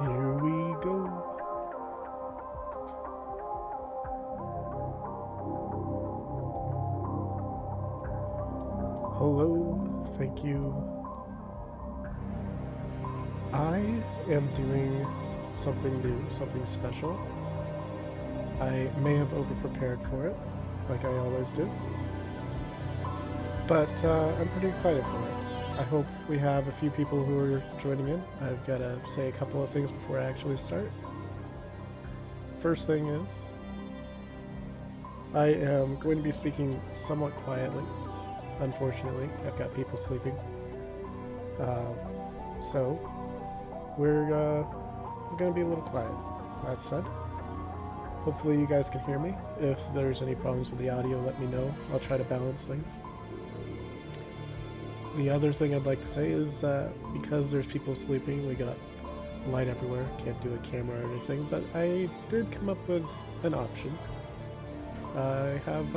Here we go. Hello, thank you. I am doing something new, something special. I may have over-prepared for it, like I always do. But I'm pretty excited for it. I hope we have a few people who are joining in. I've got to say a couple of things before I actually start. First thing is, I am going to be speaking somewhat quietly. Unfortunately, I've got people sleeping. So, we're going to be a little quiet. That said, hopefully you guys can hear me. If there's any problems with the audio, let me know. I'll try to balance things. The other thing I'd like to say is that because there's people sleeping, we got light everywhere. Can't do a camera or anything, but I did come up with an option. I have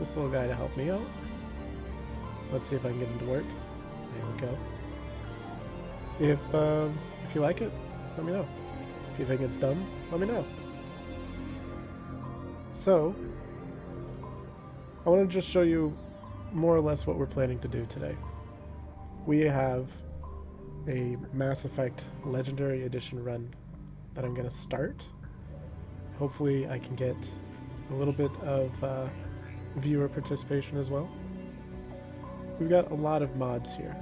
this little guy to help me out. Let's see if I can get him to work. There we go. If you like it, let me know. If you think it's dumb, let me know. So, I want to just show you more or less what we're planning to do today. We have a Mass Effect Legendary Edition run that I'm going to start. Hopefully I can get a little bit of viewer participation as well. We've got a lot of mods here.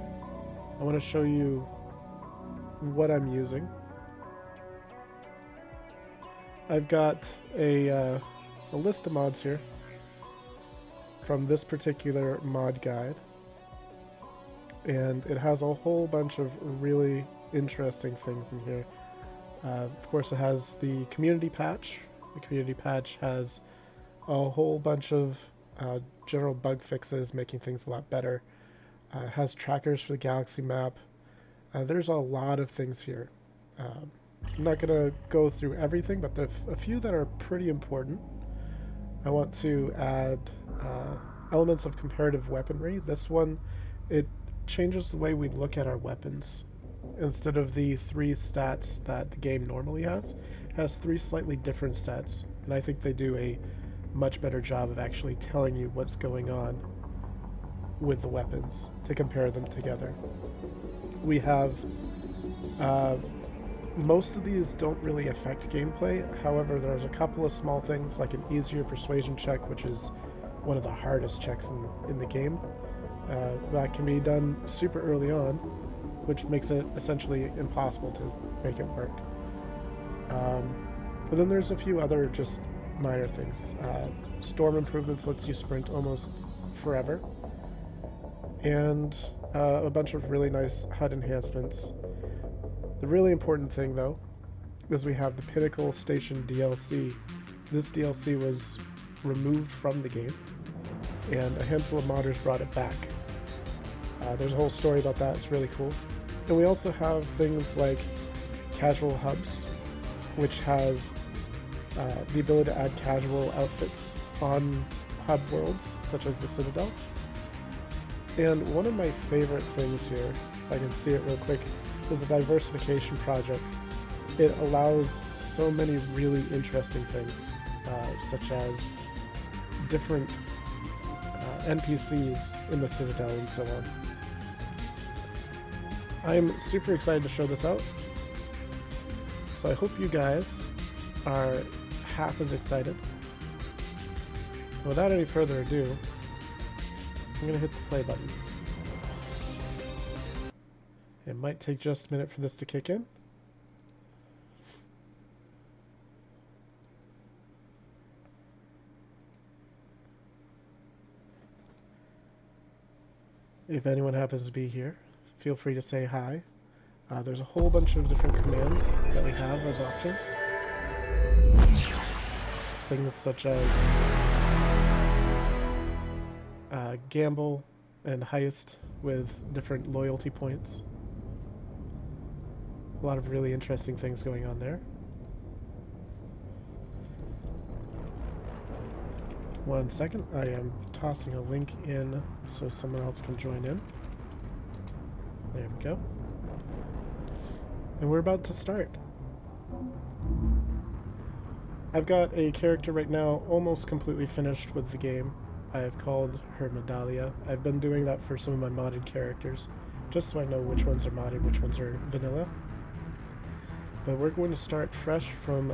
I want to show you what I'm using. I've got a list of mods here from this particular mod guide, and it has a whole bunch of really interesting things in here. Of course, it has the community patch. The community patch has a whole bunch of general bug fixes, making things a lot better. It has trackers for the galaxy map. There's a lot of things here. I'm not going to go through everything, but there's a few that are pretty important. I want to add elements of comparative weaponry. This one, it changes the way we look at our weapons. Instead of the 3 stats that the game normally has, it has 3 slightly different stats. And I think they do a much better job of actually telling you what's going on with the weapons to compare them together. We have most of these don't really affect gameplay. However, there's a couple of small things like an easier persuasion check, which is one of the hardest checks in the game. That can be done super early on, which makes it essentially impossible to make it work. But then there's a few other just minor things. Storm improvements lets you sprint almost forever. And a bunch of really nice HUD enhancements. The really important thing, though, is we have the Pinnacle Station DLC. This DLC was removed from the game, and a handful of modders brought it back. There's a whole story about that. It's really cool. And we also have things like casual hubs, which has the ability to add casual outfits on hub worlds, such as the Citadel. And one of my favorite things here, if I can see it real quick, is the diversification project. It allows so many really interesting things, such as different NPCs in the Citadel and so on. I'm super excited to show this out, so I hope you guys are half as excited. Without any further ado, I'm going to hit the play button. It might take just a minute for this to kick in. If anyone happens to be here, feel free to say hi. There's a whole bunch of different commands that we have as options. Things such as gamble and heist with different loyalty points. A lot of really interesting things going on there. One second, I am tossing a link in so someone else can join in. There we go. And we're about to start. I've got a character right now almost completely finished with the game. I've called her Medalia. I've been doing that for some of my modded characters, just so I know which ones are modded, which ones are vanilla. But we're going to start fresh from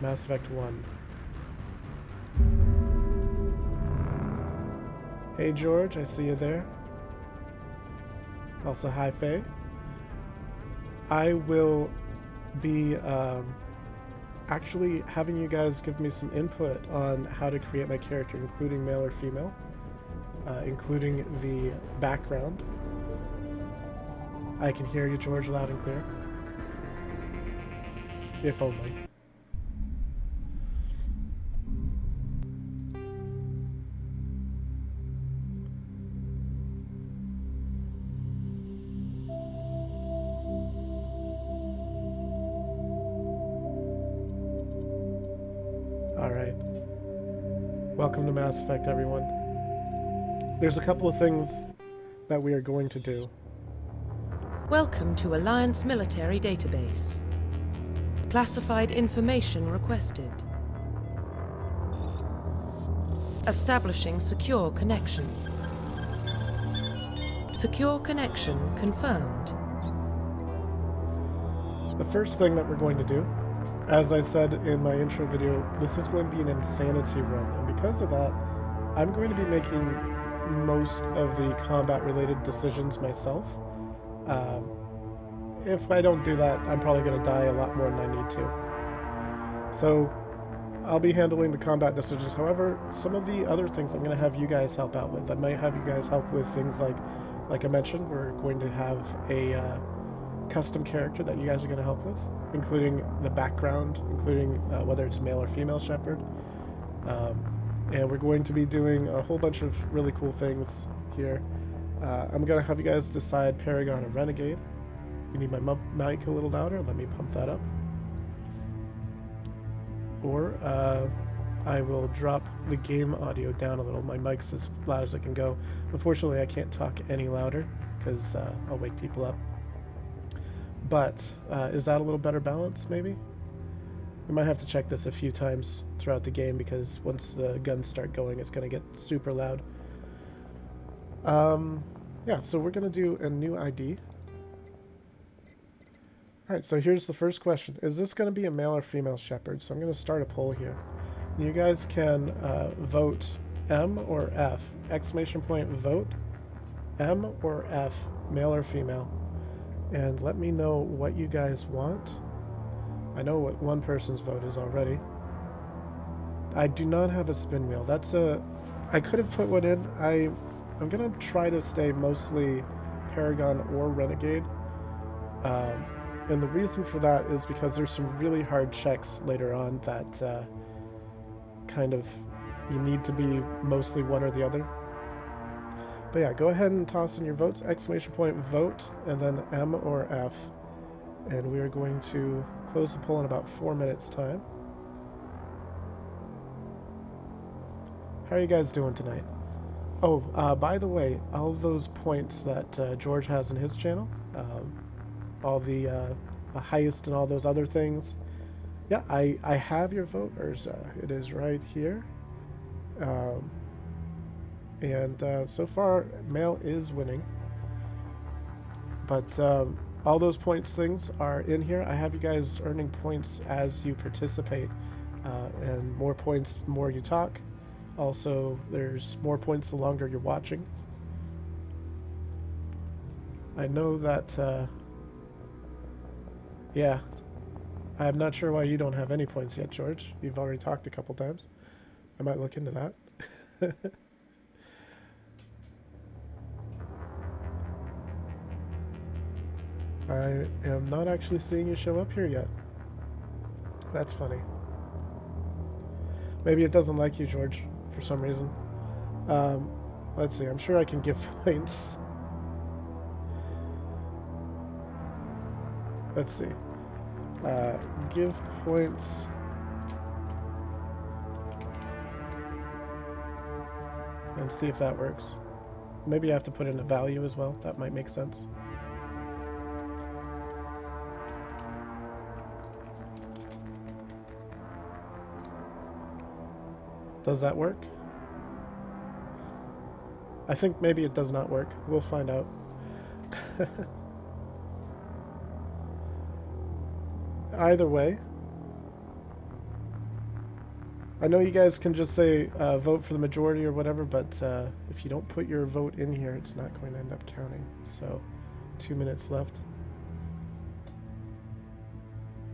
Mass Effect 1. Hey George, I see you there. Also, hi Faye. I will be actually having you guys give me some input on how to create my character, including male or female, including the background. I can hear you, George, loud and clear. If only. Alright. Welcome to Mass Effect, everyone. There's a couple of things that we are going to do. Welcome to Alliance Military Database. Classified information requested. Establishing secure connection. Secure connection confirmed. The first thing that we're going to do, as I said in my intro video, this is going to be an insanity run, and because of that, I'm going to be making most of the combat-related decisions myself. If I don't do that, I'm probably going to die a lot more than I need to. So, I'll be handling the combat decisions. However, some of the other things I'm going to have you guys help out with. I might have you guys help with things like I mentioned, we're going to have a custom character that you guys are going to help with, including the background, including whether it's male or female Shepard. And we're going to be doing a whole bunch of really cool things here. I'm going to have you guys decide Paragon or Renegade. You need my mic a little louder. Let me pump that up. Or I will drop the game audio down a little. My mic's as loud as it can go. Unfortunately, I can't talk any louder because I'll wake people up. But is that a little better balance, maybe? We might have to check this a few times throughout the game because once the guns start going, it's going to get super loud. Yeah, so we're going to do a new ID. Alright, so here's the first question. Is this going to be a male or female Shepard? So I'm going to start a poll here. You guys can vote M or F. Exclamation point vote M or F, male or female. And let me know what you guys want. I know what one person's vote is already. I do not have a spin wheel. I could have put one in. I'm going to try to stay mostly Paragon or Renegade. And the reason for that is because there's some really hard checks later on that kind of you need to be mostly one or the other. But yeah, go ahead and toss in your votes, exclamation point vote, and then M or F. And we are going to close the poll in about 4 minutes time. How are you guys doing tonight? Oh, by the way, all those points that George has in his channel, all the highest and all those other things. Yeah, I have your vote, it is right here. And so far, male is winning. But all those points things are in here. I have you guys earning points as you participate. And more points the more you talk. Also, there's more points the longer you're watching. I know that... yeah, I'm not sure why you don't have any points yet, George. You've already talked a couple times. I might look into that. I am not actually seeing you show up here yet. That's funny. Maybe it doesn't like you, George, for some reason. Let's see, I'm sure I can give points. Let's see. Give points. And see if that works. Maybe I have to put in a value as well. That might make sense. Does that work? I think maybe it does not work. We'll find out. Either way, I know you guys can just say vote for the majority or whatever, but if you don't put your vote in here, it's not going to end up counting. So 2 minutes left.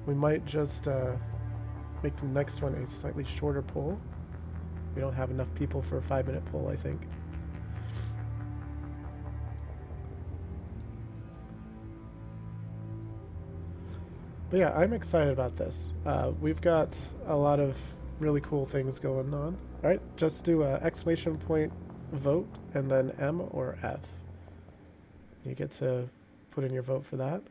We might just make the next one a slightly shorter poll. We don't have enough people for a 5-minute poll, I think. But yeah, I'm excited about this. We've got a lot of really cool things going on. All right, just do a exclamation point vote and then M or F. You get to put in your vote for that.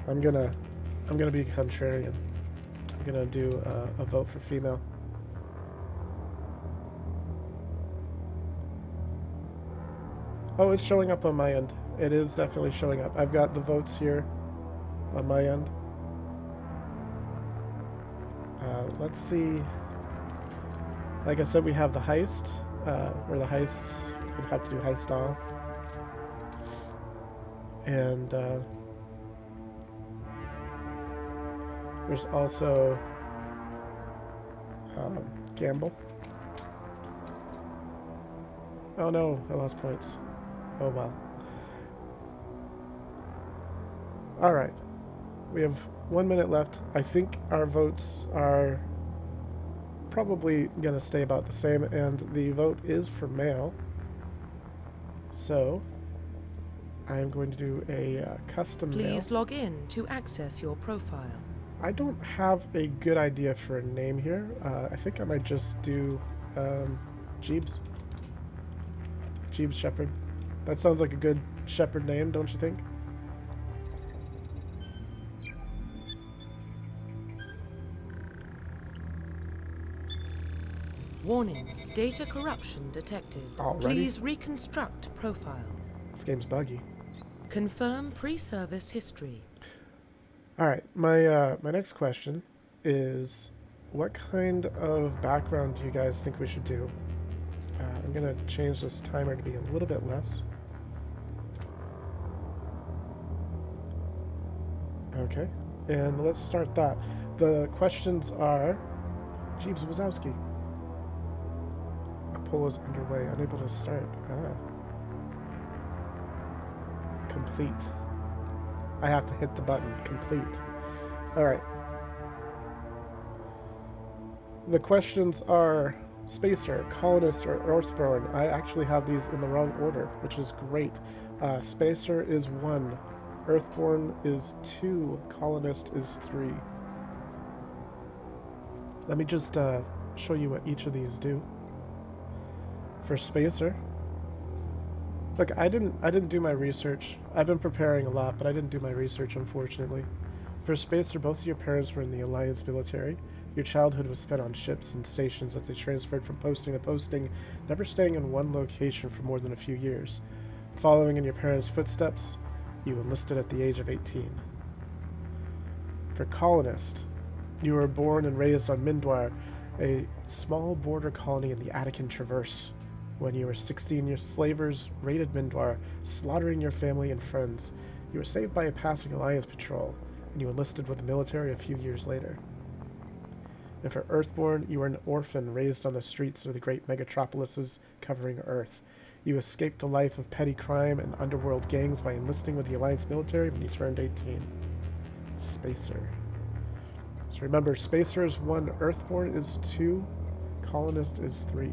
I'm gonna be contrarian. I'm gonna do a vote for female. Oh, it's showing up on my end. It is definitely showing up. I've got the votes here on my end. Let's see. Like I said, we have the heist. Or the heist. We'd have to do heist style. And there's also gamble. Oh no, I lost points. Oh well. Alright. We have 1 minute left. I think our votes are probably going to stay about the same, and the vote is for male. So, I'm going to do a custom male. Please log in to access your profile. I don't have a good idea for a name here. I think I might just do Jeebs. Jeebs Shepherd. That sounds like a good shepherd name, don't you think? Warning, data corruption detected. Already? Please reconstruct profile. This game's buggy. Confirm pre-service history. Alright, my next question is, what kind of background do you guys think we should do? I'm going to change this timer to be a little bit less. Okay, and let's start that. The questions are, Jeebs Wazowski. A poll is underway, unable to start. Complete. I have to hit the button. Complete. Alright. The questions are Spacer, Colonist, or Earthborn. I actually have these in the wrong order, which is great. Spacer is 1. Earthborn is 2. Colonist is 3. Let me just show you what each of these do. For Spacer, look, I didn't do my research. I've been preparing a lot, but I didn't do my research, unfortunately. For Spacer, both of your parents were in the Alliance military. Your childhood was spent on ships and stations as they transferred from posting to posting, never staying in one location for more than a few years. Following in your parents' footsteps, you enlisted at the age of 18. For Colonist, you were born and raised on Mindwar, a small border colony in the Attican Traverse. When you were 16, your slavers raided Mindwar, slaughtering your family and friends. You were saved by a passing Alliance patrol, and you enlisted with the military a few years later. And for Earthborn, you were an orphan raised on the streets of the great megatropolises covering Earth. You escaped the life of petty crime and underworld gangs by enlisting with the Alliance military when you turned 18. Spacer. So remember, Spacer is 1, Earthborn is 2, Colonist is 3.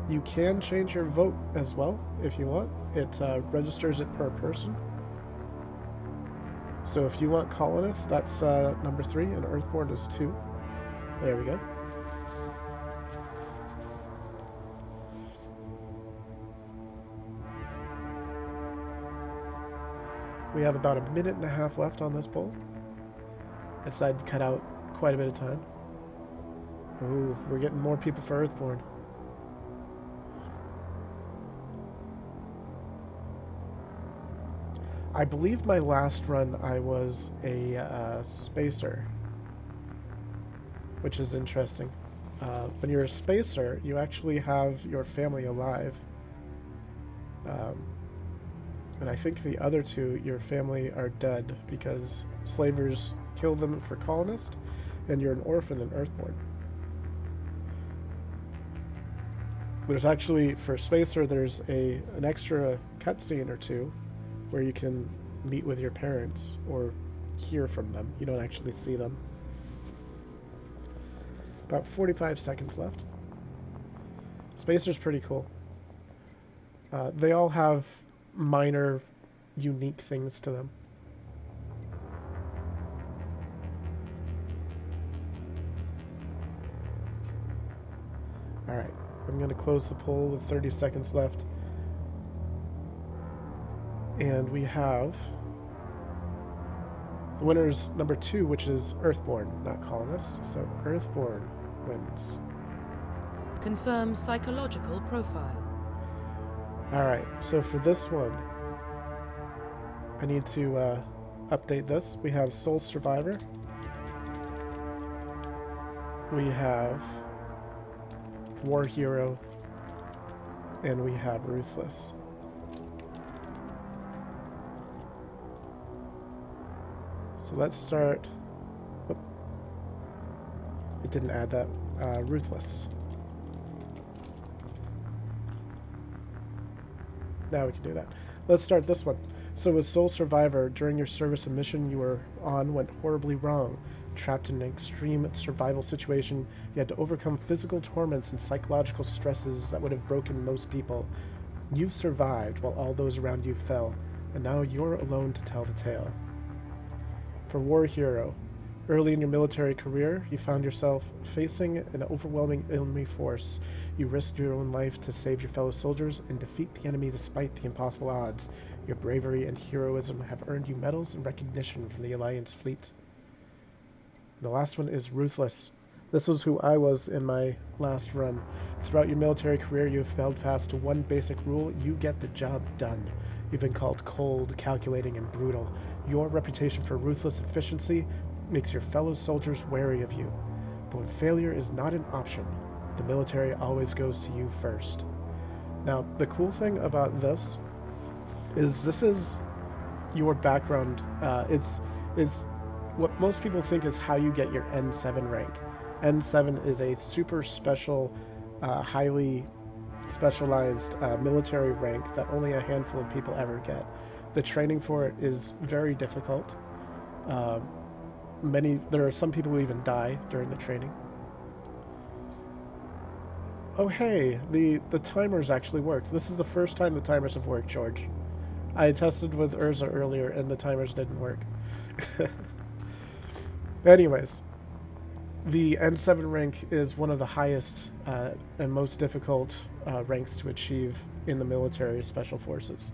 You can change your vote as well if you want. It registers it per person. So if you want Colonist, that's number 3, and Earthborn is 2. There we go. We have about a minute and a half left on this poll. I decided to cut out quite a bit of time. Ooh, we're getting more people for Earthborn. I believe my last run I was a spacer, which is interesting. When you're a spacer, you actually have your family alive. And I think the other two, your family are dead because slavers kill them for colonist, and you're an orphan in Earthborn. There's actually, for Spacer, there's an extra cutscene or two where you can meet with your parents or hear from them. You don't actually see them. About 45 seconds left. Spacer's pretty cool. They all have minor, unique things to them. Alright, I'm going to close the poll with 30 seconds left. And we have the winner's number 2, which is Earthborn, not Colonist. So Earthborn wins. Confirm psychological profile. Alright, so for this one, I need to update this. We have Soul Survivor. We have War Hero. And we have Ruthless. So let's start. Whoop. It didn't add that. Ruthless. Now we can do that. Let's start this one. So with Soul Survivor, during your service, a mission you were on went horribly wrong. Trapped in an extreme survival situation, you had to overcome physical torments and psychological stresses that would have broken most people. You survived while all those around you fell, and now you're alone to tell the tale. For War Hero, early in your military career, you found yourself facing an overwhelming enemy force. You risked your own life to save your fellow soldiers and defeat the enemy despite the impossible odds. Your bravery and heroism have earned you medals and recognition from the Alliance fleet. The last one is Ruthless. This was who I was in my last run. Throughout your military career, you have held fast to one basic rule: you get the job done. You've been called cold, calculating, and brutal. Your reputation for ruthless efficiency makes your fellow soldiers wary of you. But when failure is not an option, the military always goes to you first. Now, the cool thing about this is your background. It's what most people think is how you get your N7 rank. N7 is a super special, highly specialized military rank that only a handful of people ever get. The training for it is very difficult. There are some people who even die during the training. Oh hey, the timers actually worked. This is the first time the timers have worked, George. I tested with Urza earlier and the timers didn't work. Anyways, the N7 rank is one of the highest and most difficult ranks to achieve in the military special forces.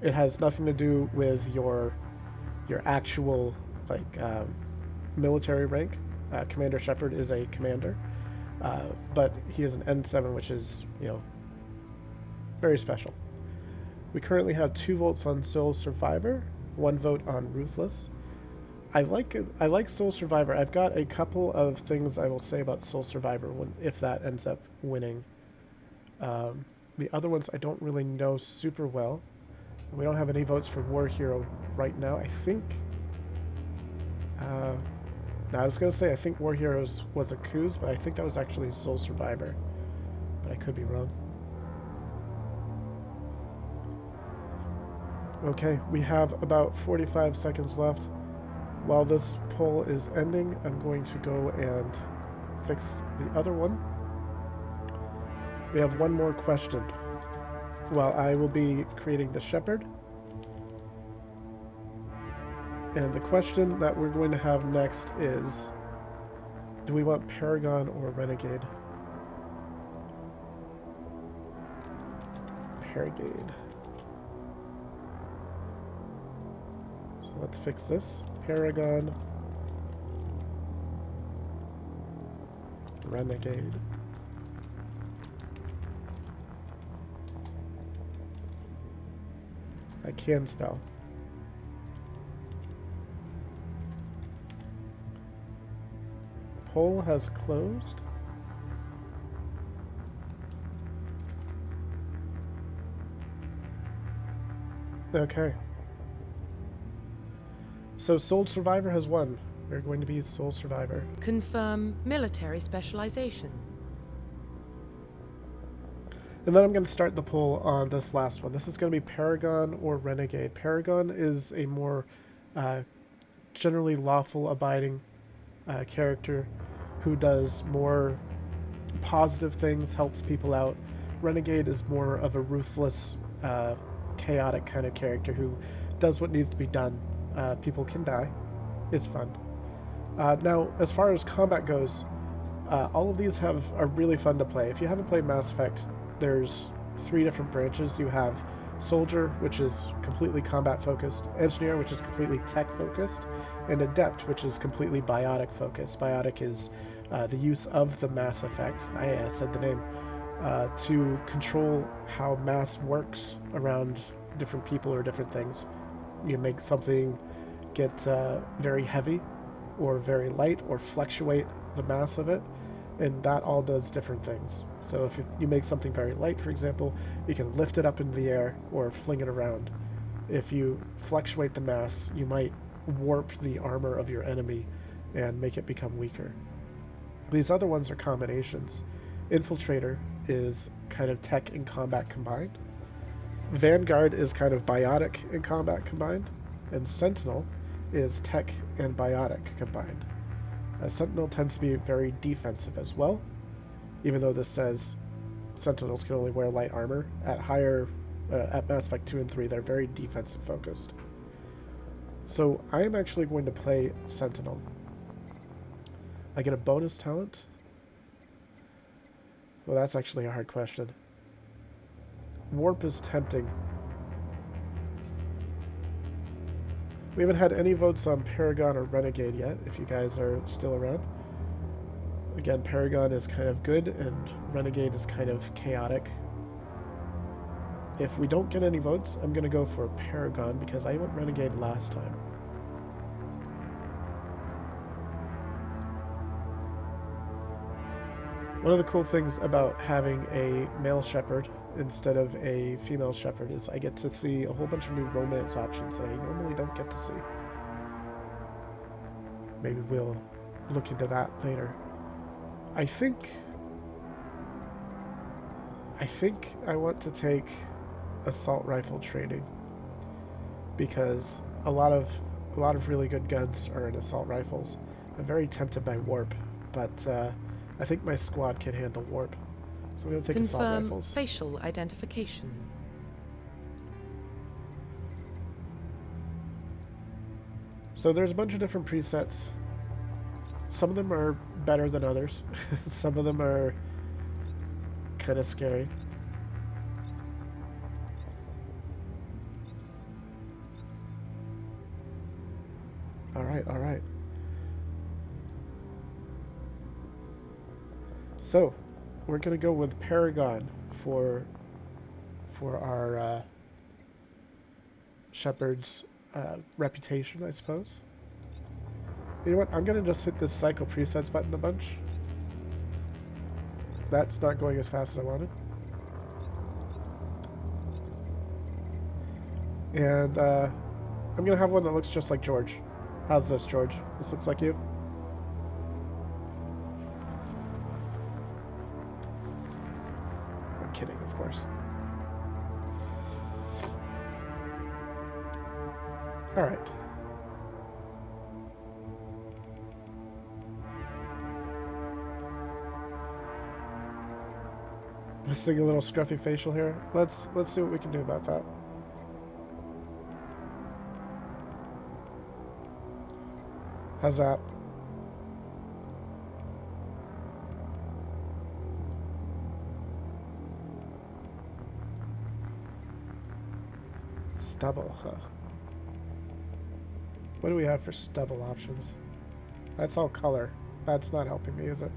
It has nothing to do with your actual military rank. Commander Shepard is a commander, but he is an N7, which is very special. We currently have 2 votes on Soul Survivor, 1 vote on Ruthless. I like Soul Survivor. I've got a couple of things I will say about Soul Survivor if that ends up winning. The other ones I don't really know super well. We don't have any votes for War Hero right now. I think... I was going to say I think War Heroes was a Coos, but I think that was actually Soul Survivor. But I could be wrong. Okay, we have about 45 seconds left. While this poll is ending, I'm going to go and fix the other one. We have one more question. Well, I will be creating the Shepherd. And the question that we're going to have next is, do we want Paragon or Renegade? Paragade. So let's fix this. Paragon. Renegade. I can spell. poll has closed. Okay. So Sole Survivor has won. We're going to be Sole Survivor. Confirm military specialization. And then I'm going to start the poll on this last one. This is going to be Paragon or Renegade. Paragon is a more generally lawful abiding character who does more positive things, helps people out. Renegade is more of a ruthless, chaotic kind of character who does what needs to be done. People can die. It's fun. Now, as far as combat goes, all of these are really fun to play. If you haven't played Mass Effect, there's 3 different branches. You have Soldier, which is completely combat focused, Engineer, which is completely tech focused, and Adept, which is completely biotic focused. Biotic is the use of the Mass Effect, I said the name, to control how mass works around different people or different things. You make something get very heavy or very light or fluctuate the mass of it, and that all does different things. So if you make something very light, for example, you can lift it up into the air or fling it around. If you fluctuate the mass, you might warp the armor of your enemy and make it become weaker. These other ones are combinations. Infiltrator is kind of tech and combat combined. Vanguard is kind of biotic and combat combined. And Sentinel is tech and biotic combined. Sentinel tends to be very defensive as well, even though this says Sentinels can only wear light armor. At Mass Effect 2 and 3, they're very defensive focused. So I am actually going to play Sentinel. I get a bonus talent. Well, that's actually a hard question. Warp is tempting. We haven't had any votes on Paragon or Renegade yet, if you guys are still around. Again, Paragon is kind of good, and Renegade is kind of chaotic. If we don't get any votes, I'm going to go for Paragon, because I went Renegade last time. One of the cool things about having a male shepherd instead of a female shepherd is I get to see a whole bunch of new romance options that I normally don't get to see. Maybe we'll look into that later. I think I want to take assault rifle training because a lot of really good guns are in assault rifles. I'm very tempted by warp, but I think my squad can handle warp. So I'm going to take assault rifles. Confirm facial identification. So there's a bunch of different presets. Some of them are better than others. Some of them are kind of scary. All right. So, we're going to go with Paragon for our Shepherd's reputation, I suppose. You know what? I'm going to just hit this Cycle Presets button a bunch. That's not going as fast as I wanted. And I'm going to have one that looks just like George. How's this, George? This looks like you? I'm kidding, of course. All right. Just think a little scruffy facial here. Let's see what we can do about that. How's that? Stubble, huh? What do we have for stubble options? That's all color. That's not helping me, is it?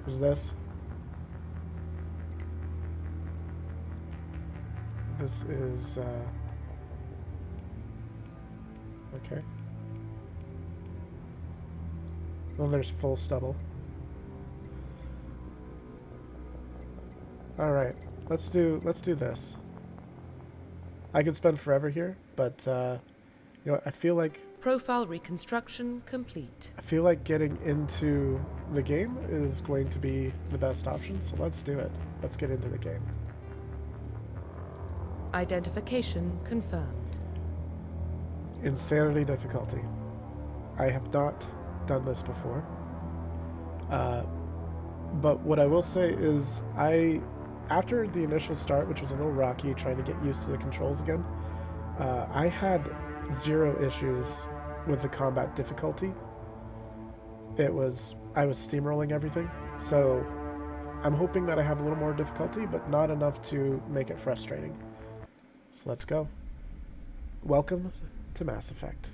Who's this? This is Okay. Well, there's full stubble. All right, let's do this. I could spend forever here, but you know, I feel like Profile reconstruction complete. getting into the game is going to be the best option. So let's do it. Let's get into the game. Identification confirmed. Insanity difficulty. I have not done this before. But what I will say is after the initial start, which was a little rocky, trying to get used to the controls again, I had 0 issues with the combat difficulty. I was steamrolling everything. So I'm hoping that I have a little more difficulty, but not enough to make it frustrating. So let's go. Welcome to Mass Effect.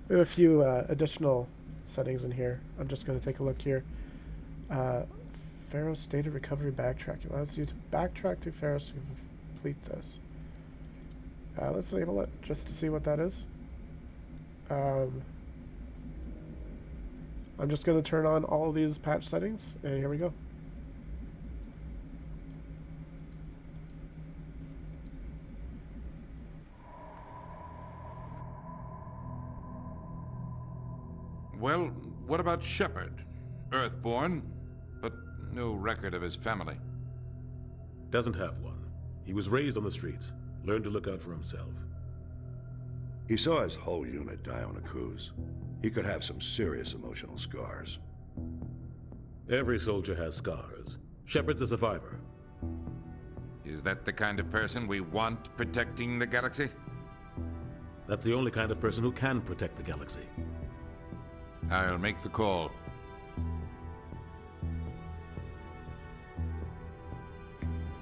We have a few additional settings in here. I'm just going to take a look here. Pharaoh's Data Recovery Backtrack allows you to backtrack to Pharaoh's to complete this. Let's enable it just to see what that is. I'm just going to turn on all of these patch settings, and here we go. Well, what about Shepard? Earthborn, but no record of his family. Doesn't have one. He was raised on the streets, learned to look out for himself. He saw his whole unit die on a cruise. He could have some serious emotional scars. Every soldier has scars. Shepard's a survivor. Is that the kind of person we want protecting the galaxy? That's the only kind of person who can protect the galaxy. I'll make the call.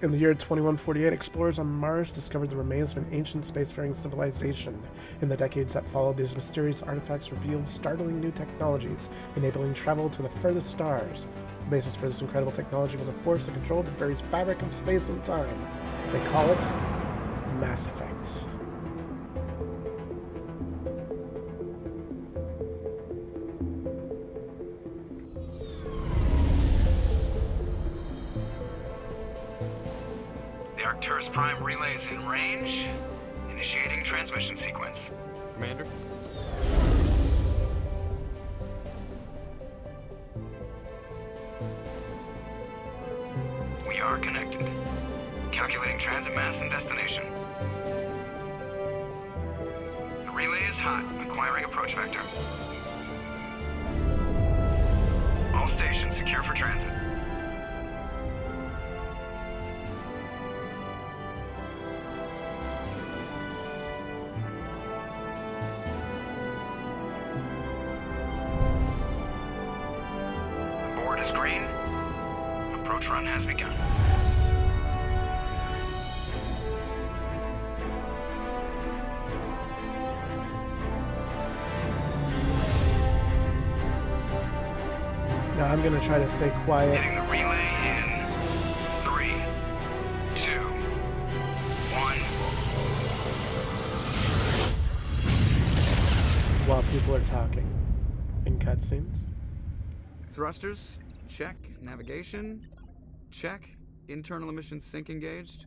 In the year 2148, explorers on Mars discovered the remains of an ancient spacefaring civilization. In the decades that followed, these mysterious artifacts revealed startling new technologies, enabling travel to the furthest stars. The basis for this incredible technology was a force that controlled the very fabric of space and time. They call it Mass Effect. The Arcturus Prime relay is in range. Initiating transmission sequence. Commander? We are connected. Calculating transit mass and destination. The relay is hot. Acquiring approach vector. All stations secure for transit. Board is green. Approach run has begun. Now I'm going to try to stay quiet. Hitting the relay in 3, 2, 1. While people are talking in cutscenes. Thrusters, check. Navigation, check. Internal emissions sync engaged.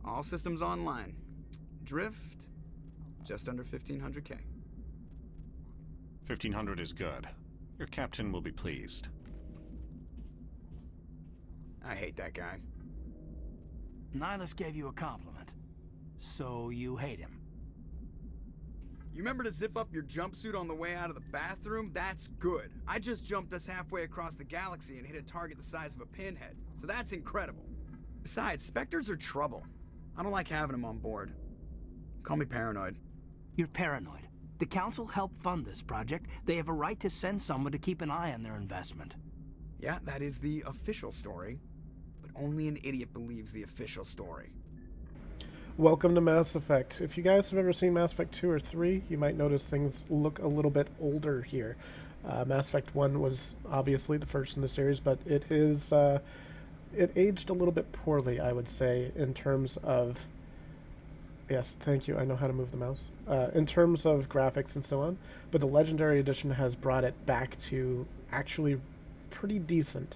All systems online. Drift, just under 1500K. 1500 is good. Your captain will be pleased. I hate that guy. Nihilus gave you a compliment. So you hate him. You remember to zip up your jumpsuit on the way out of the bathroom? That's good. I just jumped us halfway across the galaxy and hit a target the size of a pinhead. So that's incredible. Besides, Spectres are trouble. I don't like having them on board. Call me paranoid. You're paranoid. The Council helped fund this project. They have a right to send someone to keep an eye on their investment. Yeah, that is the official story. But only an idiot believes the official story. Welcome to Mass Effect. If you guys have ever seen Mass Effect 2 or 3, you might notice things look a little bit older here. Mass Effect 1 was obviously the first in the series, but it is it aged a little bit poorly, I would say, in terms of... Yes, thank you. I know how to move the mouse. In terms of graphics and so on, but the Legendary Edition has brought it back to actually pretty decent.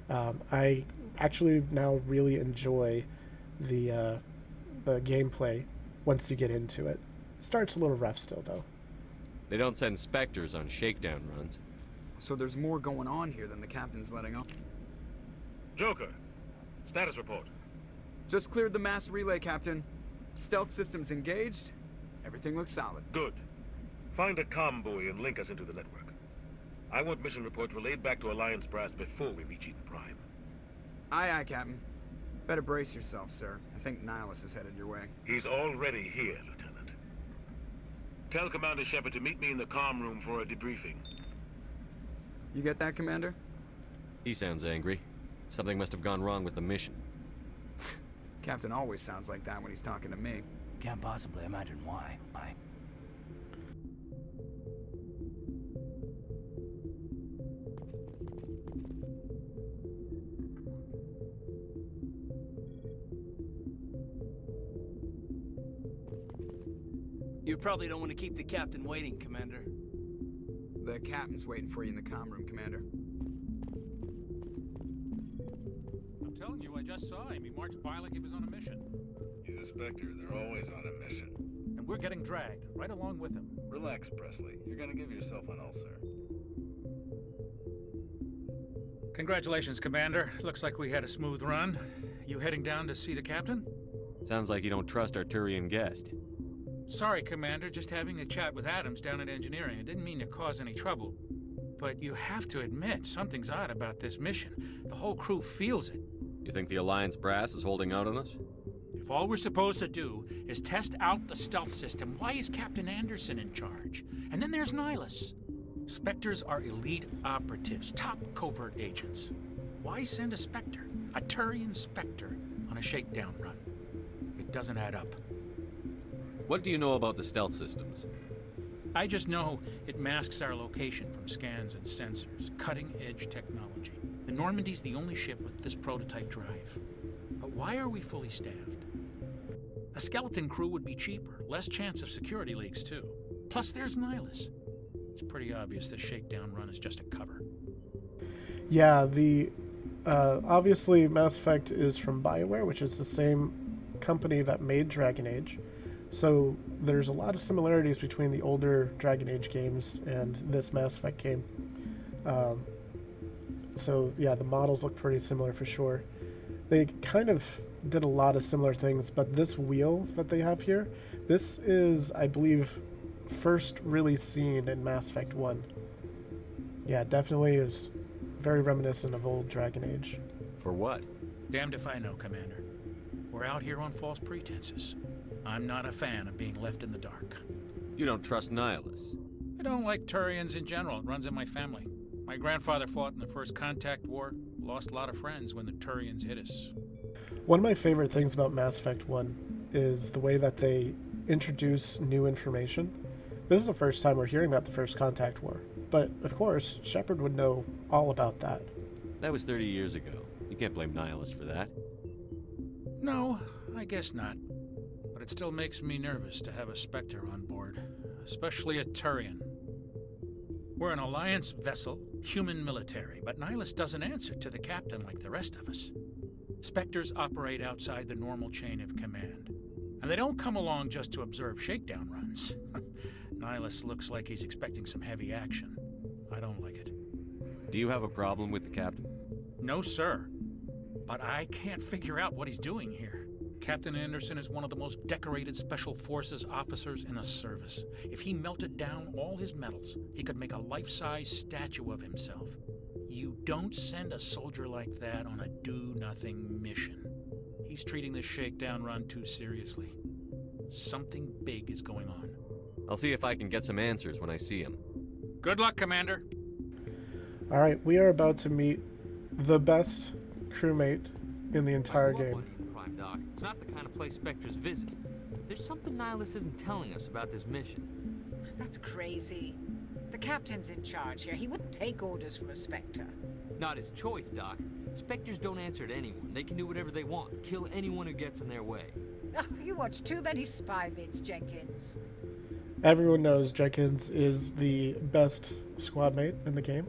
I actually now really enjoy the gameplay once you get into it. It starts a little rough still, though. They don't send Spectres on shakedown runs. So there's more going on here than the captain's letting on. Joker, status report. Just cleared the mass relay, Captain. Stealth systems engaged. Everything looks solid. Good. Find a comm buoy and link us into the network. I want mission reports relayed back to Alliance Brass before we reach Eden Prime. Aye, aye, Captain. Better brace yourself, sir. I think Nihilus is headed your way. He's already here, Lieutenant. Tell Commander Shepard to meet me in the comm room for a debriefing. You get that, Commander? He sounds angry. Something must have gone wrong with the mission. Captain always sounds like that when he's talking to me. Can't possibly imagine why. You probably don't want to keep the captain waiting, Commander. The captain's waiting for you in the comm room, Commander. I'm telling you, I just saw him. He marched by like he was on a mission. He's a Spectre. They're always on a mission. And we're getting dragged, right along with him. Relax, Presley. You're gonna give yourself an ulcer. Congratulations, Commander. Looks like we had a smooth run. You heading down to see the captain? Sounds like you don't trust our Turian guest. Sorry, Commander. Just having a chat with Adams down at engineering. I didn't mean to cause any trouble. But you have to admit, something's odd about this mission. The whole crew feels it. You think the Alliance Brass is holding out on us? If all we're supposed to do is test out the stealth system, why is Captain Anderson in charge? And then there's Nihilus. Spectres are elite operatives, top covert agents. Why send a Spectre, a Turian Spectre, on a shakedown run? It doesn't add up. What do you know about the stealth systems? I just know it masks our location from scans and sensors. Cutting-edge technology. The Normandy's the only ship with this prototype drive. But why are we fully staffed? A skeleton crew would be cheaper, less chance of security leaks too. Plus there's Nihilus. It's pretty obvious this shakedown run is just a cover. Yeah, obviously Mass Effect is from BioWare, which is the same company that made Dragon Age. So there's a lot of similarities between the older Dragon Age games and this Mass Effect game. So yeah, the models look pretty similar for sure. They kind of did a lot of similar things, but this wheel that they have here, this is, I believe, first really seen in Mass Effect 1. Yeah, definitely is very reminiscent of old Dragon Age. For what? Damned if I know, Commander. We're out here on false pretenses. I'm not a fan of being left in the dark. You don't trust Nihilus? I don't like Turians in general. It runs in my family. My grandfather fought in the First Contact War, lost a lot of friends when the Turians hit us. One of my favorite things about Mass Effect 1 is the way that they introduce new information. This is the first time we're hearing about the First Contact War, but of course, Shepard would know all about that. That was 30 years ago. You can't blame Nihilus for that. No, I guess not. But it still makes me nervous to have a Spectre on board, especially a Turian. We're an Alliance vessel, human military, but Nihilus doesn't answer to the captain like the rest of us. Spectres operate outside the normal chain of command, and they don't come along just to observe shakedown runs. Nihilus looks like he's expecting some heavy action. I don't like it. Do you have a problem with the captain? No, sir. But I can't figure out what he's doing here. Captain Anderson is one of the most decorated Special Forces officers in the service. If he melted down all his medals, he could make a life-size statue of himself. You don't send a soldier like that on a do-nothing mission. He's treating this shakedown run too seriously. Something big is going on. I'll see if I can get some answers when I see him. Good luck, Commander. All right, we are about to meet the best crewmate in the entire game. Prime Doc. It's not the kind of place Spectres visit. There's something Nihilus isn't telling us about this mission. That's crazy. The captain's in charge here. He wouldn't take orders from a Spectre. Not his choice, Doc. Spectres don't answer to anyone. They can do whatever they want, kill anyone who gets in their way. Oh, you watch too many spy vids, Jenkins. Everyone knows Jenkins is the best squad mate in the game.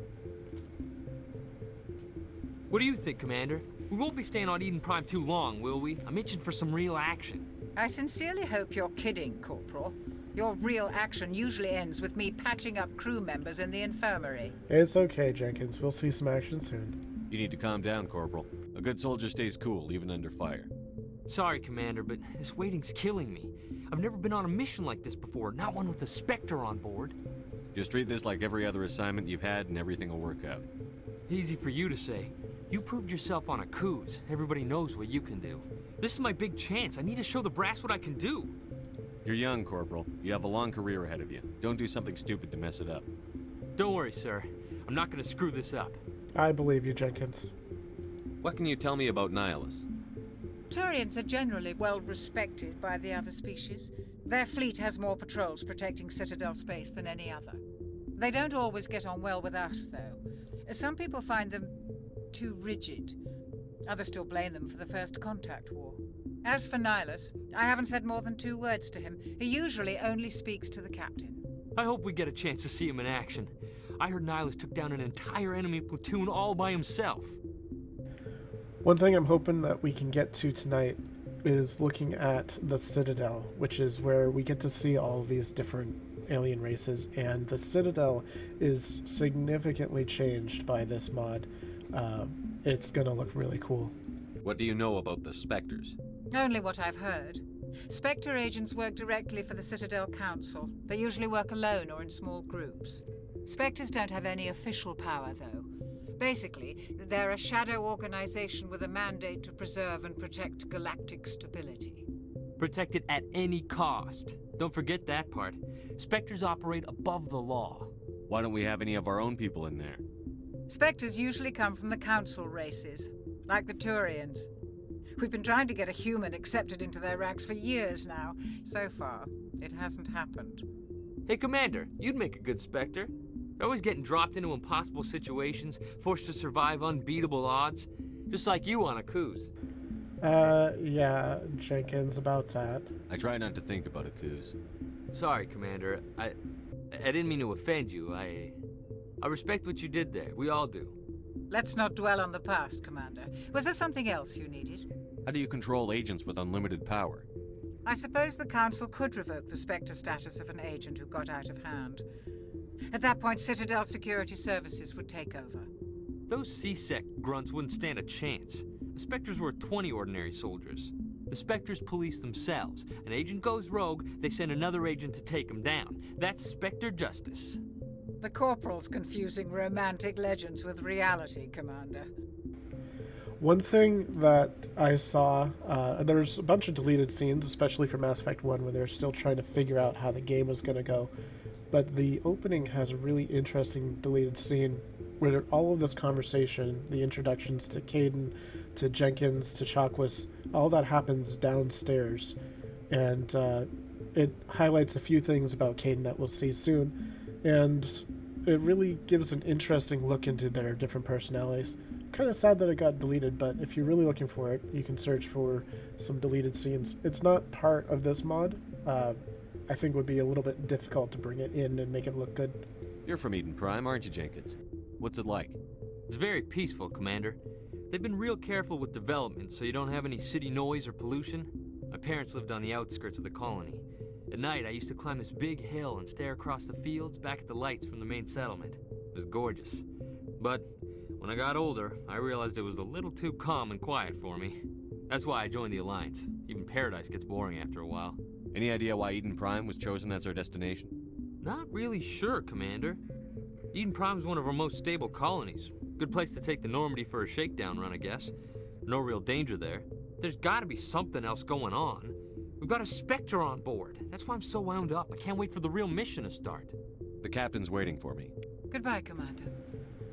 What do you think, Commander? We won't be staying on Eden Prime too long, will we? I'm itching for some real action. I sincerely hope you're kidding, Corporal. Your real action usually ends with me patching up crew members in the infirmary. It's okay, Jenkins. We'll see some action soon. You need to calm down, Corporal. A good soldier stays cool, even under fire. Sorry, Commander, but this waiting's killing me. I've never been on a mission like this before, not one with a Spectre on board. Just treat this like every other assignment you've had and everything will work out. Easy for you to say. You proved yourself on a cruise. Everybody knows what you can do. This is my big chance. I need to show the brass what I can do. You're young, Corporal. You have a long career ahead of you. Don't do something stupid to mess it up. Don't worry, sir. I'm not gonna screw this up. I believe you, Jenkins. What can you tell me about Nihilus? Turians are generally well respected by the other species. Their fleet has more patrols protecting Citadel space than any other. They don't always get on well with us, though. Some people find them too rigid. Others still blame them for the First Contact War. As for Nihilus, I haven't said more than 2 words to him. He usually only speaks to the captain. I hope we get a chance to see him in action. I heard Nihilus took down an entire enemy platoon all by himself. One thing I'm hoping that we can get to tonight is looking at the Citadel, which is where we get to see all of these different alien races, and the Citadel is significantly changed by this mod. It's gonna look really cool. What do you know about the Spectres? Only what I've heard. Spectre agents work directly for the Citadel Council. They usually work alone or in small groups. Spectres don't have any official power, though. Basically, they're a shadow organization with a mandate to preserve and protect galactic stability. Protect it at any cost. Don't forget that part. Spectres operate above the law. Why don't we have any of our own people in there? Spectres usually come from the Council races, like the Turians. We've been trying to get a human accepted into their ranks for years now. So far, it hasn't happened. Hey, Commander, you'd make a good Spectre. You're always getting dropped into impossible situations, forced to survive unbeatable odds. Just like you on a cruise. Yeah, Jenkins, about that. I try not to think about a cruise. Sorry, Commander. I didn't mean to offend you. I respect what you did there. We all do. Let's not dwell on the past, Commander. Was there something else you needed? How do you control agents with unlimited power? I suppose the Council could revoke the Spectre status of an agent who got out of hand. At that point, Citadel Security Services would take over. Those C-Sec grunts wouldn't stand a chance. The Spectres were 20 ordinary soldiers. The Spectres police themselves. An agent goes rogue, they send another agent to take him down. That's Spectre justice. The Corporal's confusing romantic legends with reality, Commander. One thing that I saw, there's a bunch of deleted scenes, especially for Mass Effect 1, when they're still trying to figure out how the game was going to go. But the opening has a really interesting deleted scene where all of this conversation, the introductions to Caden, to Jenkins, to Chakwas, all that happens downstairs. And it highlights a few things about Caden that we'll see soon. And it really gives an interesting look into their different personalities. Kind of sad that it got deleted, but if you're really looking for it, you can search for some deleted scenes. It's not part of this mod. I think it would be a little bit difficult to bring it in and make it look good. You're from Eden Prime, aren't you, Jenkins? What's it like? It's very peaceful, Commander. They've been real careful with development, so you don't have any city noise or pollution. My parents lived on the outskirts of the colony. At night, I used to climb this big hill and stare across the fields back at the lights from the main settlement. It was gorgeous. But when I got older, I realized it was a little too calm and quiet for me. That's why I joined the Alliance. Even Paradise gets boring after a while. Any idea why Eden Prime was chosen as our destination? Not really sure, Commander. Eden Prime's one of our most stable colonies. Good place to take the Normandy for a shakedown run, I guess. No real danger there. There's gotta be something else going on. We've got a Spectre on board. That's why I'm so wound up. I can't wait for the real mission to start. The captain's waiting for me. Goodbye, Commander.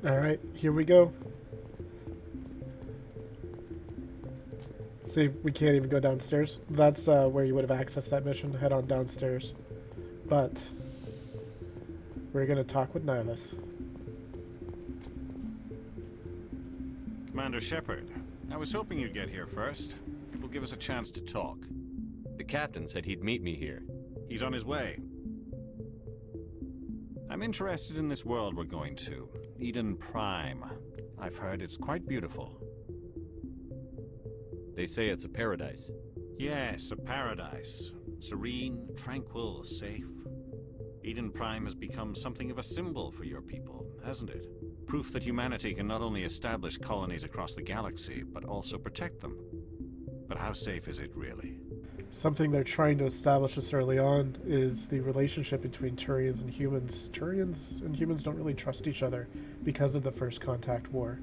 Alright, here we go. See, we can't even go downstairs. That's where you would have accessed that mission. Head on downstairs. But we're going to talk with Nihilus. Commander, Commander Shepard. I was hoping you'd get here first. It will give us a chance to talk. The captain said he'd meet me here. He's on his way. I'm interested in this world we're going to, Eden Prime. I've heard it's quite beautiful. They say it's a paradise. Yes, a paradise. Serene, tranquil, safe. Eden Prime has become something of a symbol for your people, hasn't it? Proof that humanity can not only establish colonies across the galaxy, but also protect them. But how safe is it really? Something they're trying to establish this early on is the relationship between Turians and humans. Turians and humans don't really trust each other because of the First Contact War,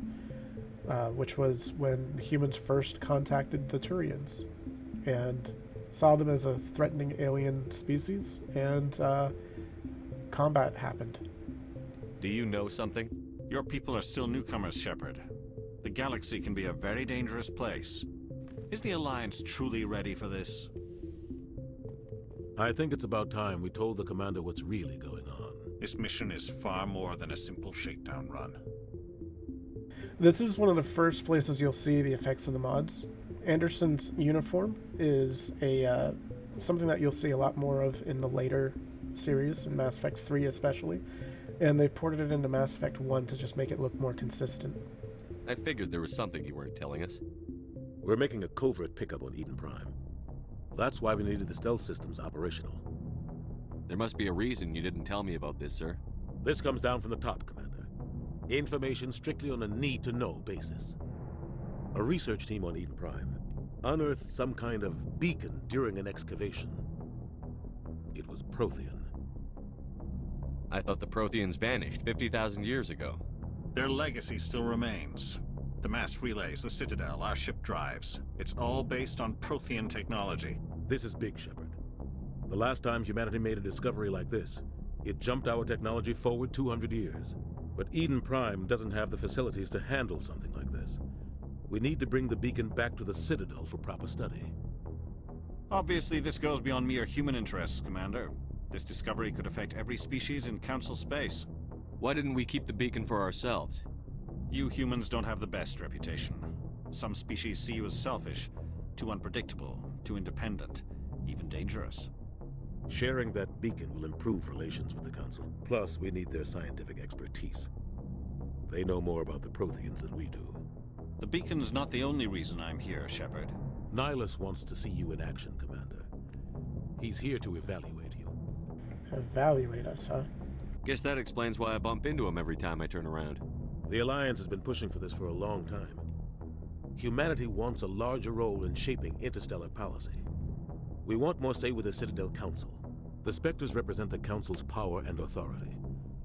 which was when the humans first contacted the Turians and saw them as a threatening alien species, and combat happened. Do you know something? Your people are still newcomers, Shepard. The galaxy can be a very dangerous place. Is the Alliance truly ready for this? I think it's about time we told the commander what's really going on. This mission is far more than a simple shakedown run. This is one of the first places you'll see the effects of the mods. Anderson's uniform is something that you'll see a lot more of in the later series, in Mass Effect 3 especially, and they've ported it into Mass Effect 1 to just make it look more consistent. I figured there was something you weren't telling us. We're making a covert pickup on Eden Prime. That's why we needed the stealth systems operational. There must be a reason you didn't tell me about this, sir. This comes down from the top, Commander. Information strictly on a need-to-know basis. A research team on Eden Prime unearthed some kind of beacon during an excavation. It was Prothean. I thought the Protheans vanished 50,000 years ago. Their legacy still remains. The mass relays, the Citadel, our ship drives. It's all based on Prothean technology. This is big, Shepard. The last time humanity made a discovery like this, it jumped our technology forward 200 years. But Eden Prime doesn't have the facilities to handle something like this. We need to bring the beacon back to the Citadel for proper study. Obviously, this goes beyond mere human interests, Commander. This discovery could affect every species in Council space. Why didn't we keep the beacon for ourselves? You humans don't have the best reputation. Some species see you as selfish, too unpredictable, too independent, even dangerous. Sharing that beacon will improve relations with the Council. Plus, we need their scientific expertise. They know more about the Protheans than we do. The beacon's not the only reason I'm here, Shepard. Nihilus wants to see you in action, Commander. He's here to evaluate you. Evaluate us, huh? Guess that explains why I bump into him every time I turn around. The Alliance has been pushing for this for a long time. Humanity wants a larger role in shaping interstellar policy. We want more say with the Citadel Council. The Spectres represent the Council's power and authority.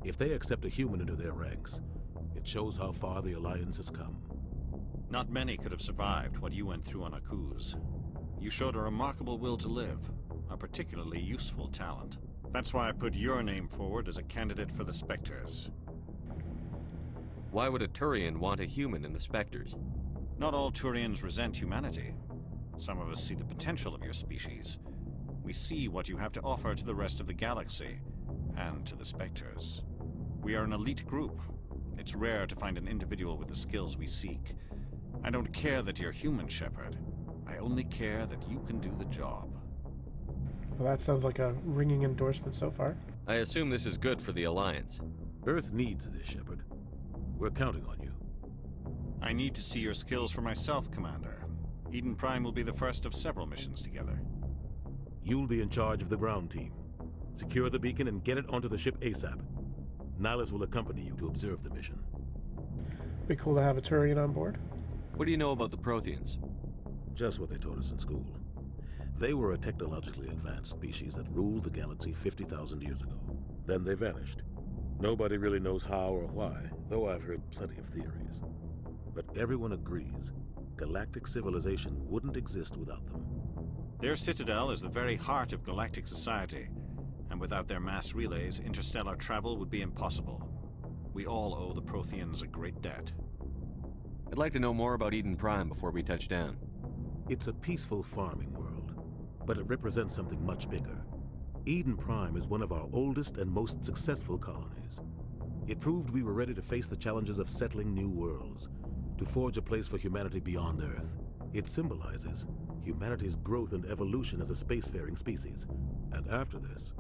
If they accept a human into their ranks, it shows how far the Alliance has come. Not many could have survived what you went through on Akuz. You showed a remarkable will to live, a particularly useful talent. That's why I put your name forward as a candidate for the Spectres. Why would a Turian want a human in the Spectres? Not all Turians resent humanity. Some of us see the potential of your species. We see what you have to offer to the rest of the galaxy, and to the Spectres. We are an elite group. It's rare to find an individual with the skills we seek. I don't care that you're human, Shepard. I only care that you can do the job. Well, that sounds like a ringing endorsement so far. I assume this is good for the Alliance. Earth needs this, Shepard. We're counting on you. I need to see your skills for myself, Commander. Eden Prime will be the first of several missions together. You'll be in charge of the ground team. Secure the beacon and get it onto the ship ASAP. Nihilus will accompany you to observe the mission. Be cool to have a Turian on board. What do you know about the Protheans? Just what they taught us in school. They were a technologically advanced species that ruled the galaxy 50,000 years ago. Then they vanished. Nobody really knows how or why, though I've heard plenty of theories. But everyone agrees galactic civilization wouldn't exist without them. Their citadel is the very heart of galactic society, and without their mass relays, interstellar travel would be impossible. We all owe the Protheans a great debt. I'd like to know more about Eden Prime before we touch down. It's a peaceful farming world, but it represents something much bigger. Eden Prime is one of our oldest and most successful colonies. It proved we were ready to face the challenges of settling new worlds, to forge a place for humanity beyond Earth. It symbolizes humanity's growth and evolution as a spacefaring species. And after this,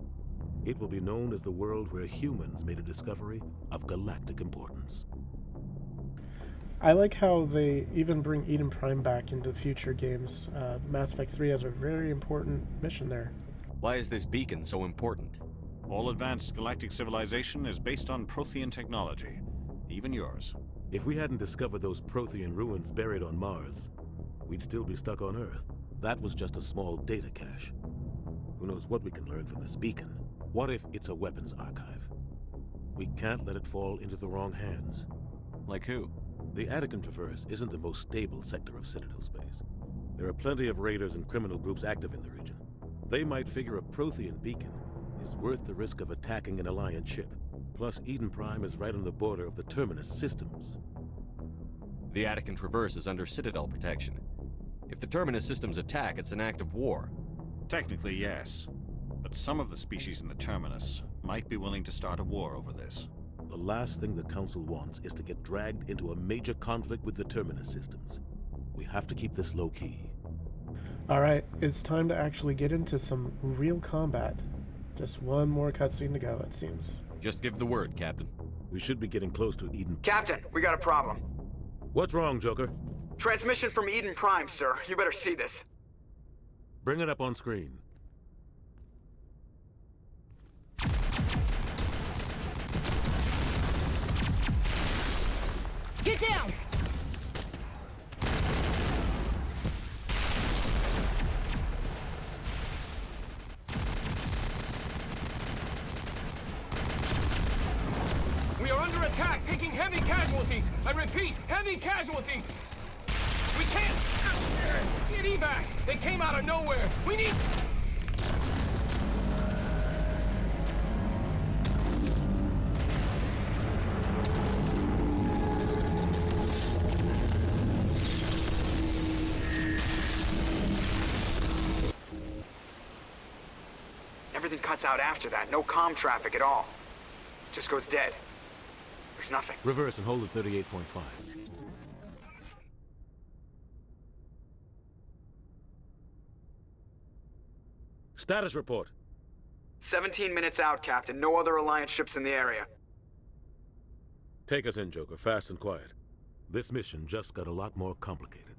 it will be known as the world where humans made a discovery of galactic importance. I like how they even bring Eden Prime back into future games. Mass Effect 3 has a very important mission there. Why is this beacon so important? All advanced galactic civilization is based on Prothean technology, even yours. If we hadn't discovered those Prothean ruins buried on Mars, we'd still be stuck on Earth. That was just a small data cache. Who knows what we can learn from this beacon? What if it's a weapons archive? We can't let it fall into the wrong hands. Like who? The Attican Traverse isn't the most stable sector of Citadel space. There are plenty of raiders and criminal groups active in the region. They might figure a Prothean beacon is worth the risk of attacking an Alliance ship. Plus, Eden Prime is right on the border of the Terminus systems. The Attican Traverse is under Citadel protection. If the Terminus systems attack, it's an act of war. Technically, yes. But some of the species in the Terminus might be willing to start a war over this. The last thing the Council wants is to get dragged into a major conflict with the Terminus systems. We have to keep this low-key. Alright, it's time to actually get into some real combat. Just one more cutscene to go, it seems. Just give the word, Captain. We should be getting close to Eden. Captain, we got a problem. What's wrong, Joker? Transmission from Eden Prime, sir. You better see this. Bring it up on screen. Get down! We are under attack, taking heavy casualties. I repeat, heavy casualties. We can't get evac. They came out of nowhere. We need... Everything cuts out after that. No comm traffic at all. Just goes dead. There's nothing. Reverse and hold at 38.5. Status report. 17 minutes out, Captain. No other Alliance ships in the area. Take us in, Joker, fast and quiet. This mission just got a lot more complicated.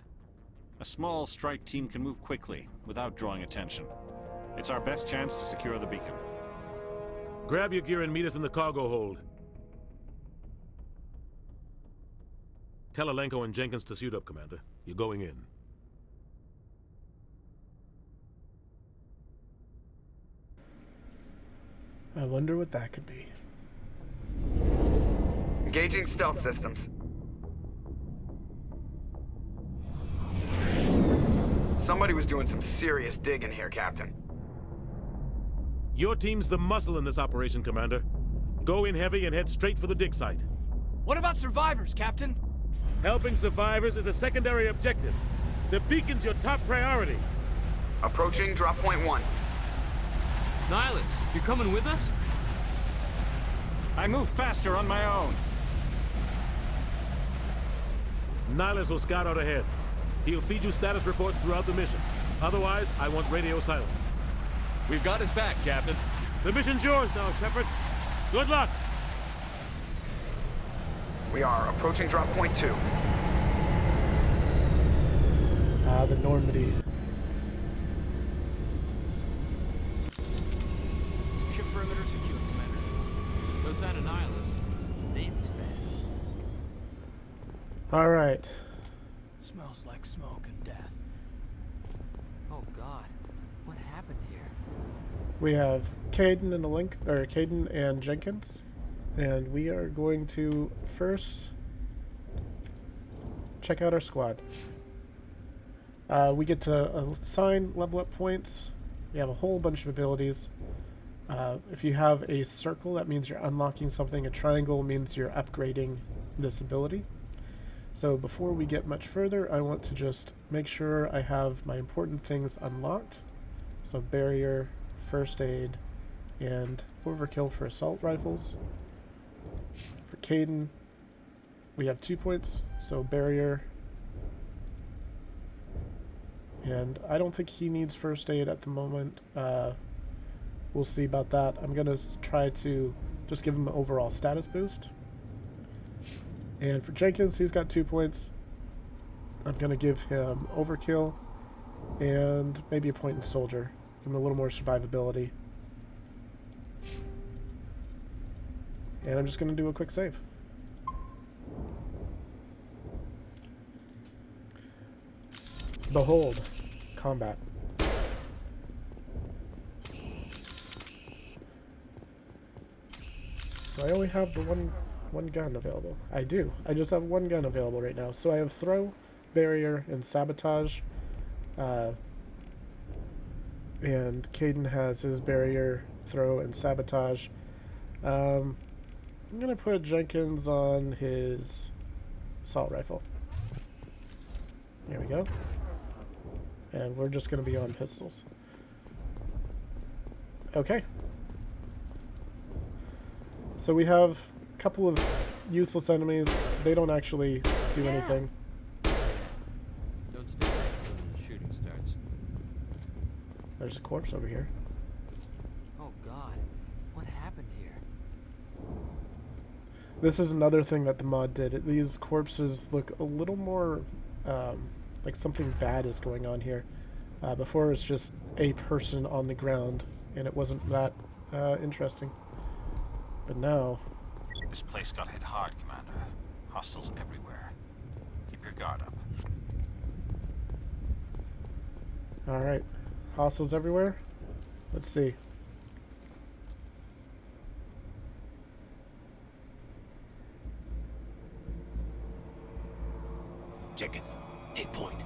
A small strike team can move quickly, without drawing attention. It's our best chance to secure the beacon. Grab your gear and meet us in the cargo hold. Tell Alenko and Jenkins to suit up, Commander. You're going in. I wonder what that could be. Engaging stealth systems. Somebody was doing some serious digging here, Captain. Your team's the muscle in this operation, Commander. Go in heavy and head straight for the dig site. What about survivors, Captain? Helping survivors is a secondary objective. The beacon's your top priority. Approaching drop point 1. Nihilus, you're coming with us? I move faster on my own. Nihilus will scout out ahead. He'll feed you status reports throughout the mission. Otherwise, I want radio silence. We've got his back, Captain. The mission's yours now, Shepard. Good luck! We are approaching drop point 2. The Normandy. Ship perimeter secure, Commander. No sign of Nihilus. Damn, he's fast. Alright. Smells like smoke and death. Oh God, what happened here? We have Caden and Jenkins. And we are going to first check out our squad. We get to assign level up points. We have a whole bunch of abilities. If you have a circle, that means you're unlocking something. A triangle means you're upgrading this ability. So before we get much further, I want to just make sure I have my important things unlocked. So barrier, first aid, and overkill for assault rifles. For Caden, we have 2 points, so barrier. And I don't think he needs first aid at the moment. We'll see about that. I'm going to try to just give him an overall status boost. And for Jenkins, he's got 2 points. I'm going to give him overkill and maybe a point in soldier. Give him a little more survivability. And I'm just going to do a quick save. Behold, combat. So I only have the one gun available. I do. I just have one gun available right now. So I have throw, barrier, and sabotage. And Caden has his barrier, throw, and sabotage. I'm going to put Jenkins on his assault rifle. There we go. And we're just going to be on pistols. Okay. So we have a couple of useless enemies. They don't actually do anything. Don't stay back when the shooting starts. There's a corpse over here. Oh God, what happened here? This is another thing that the mod did. These corpses look a little more like something bad is going on here. Before it was just a person on the ground, and it wasn't that interesting. But now... This place got hit hard, Commander. Hostiles everywhere. Keep your guard up. Alright. Hostiles everywhere? Let's see. Jenkins, take point.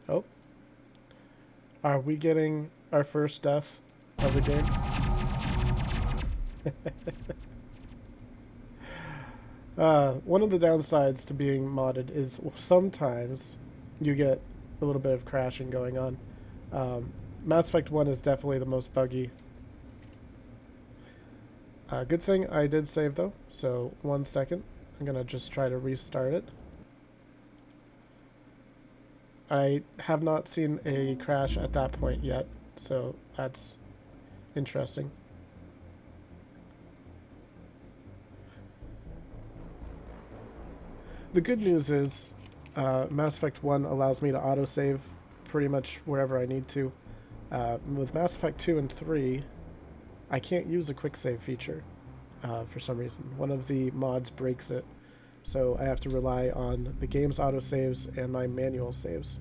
Oh. Are we getting our first death of the game? One of the downsides to being modded is sometimes you get a little bit of crashing going on. Mass Effect 1 is definitely the most buggy. Good thing I did save though, so 1 second. I'm gonna just try to restart it. I have not seen a crash at that point yet, so that's interesting. The good news is Mass Effect 1 allows me to autosave pretty much wherever I need to. With Mass Effect 2 and 3, I can't use a quick save feature for some reason. One of the mods breaks it, so I have to rely on the game's autosaves and my manual saves.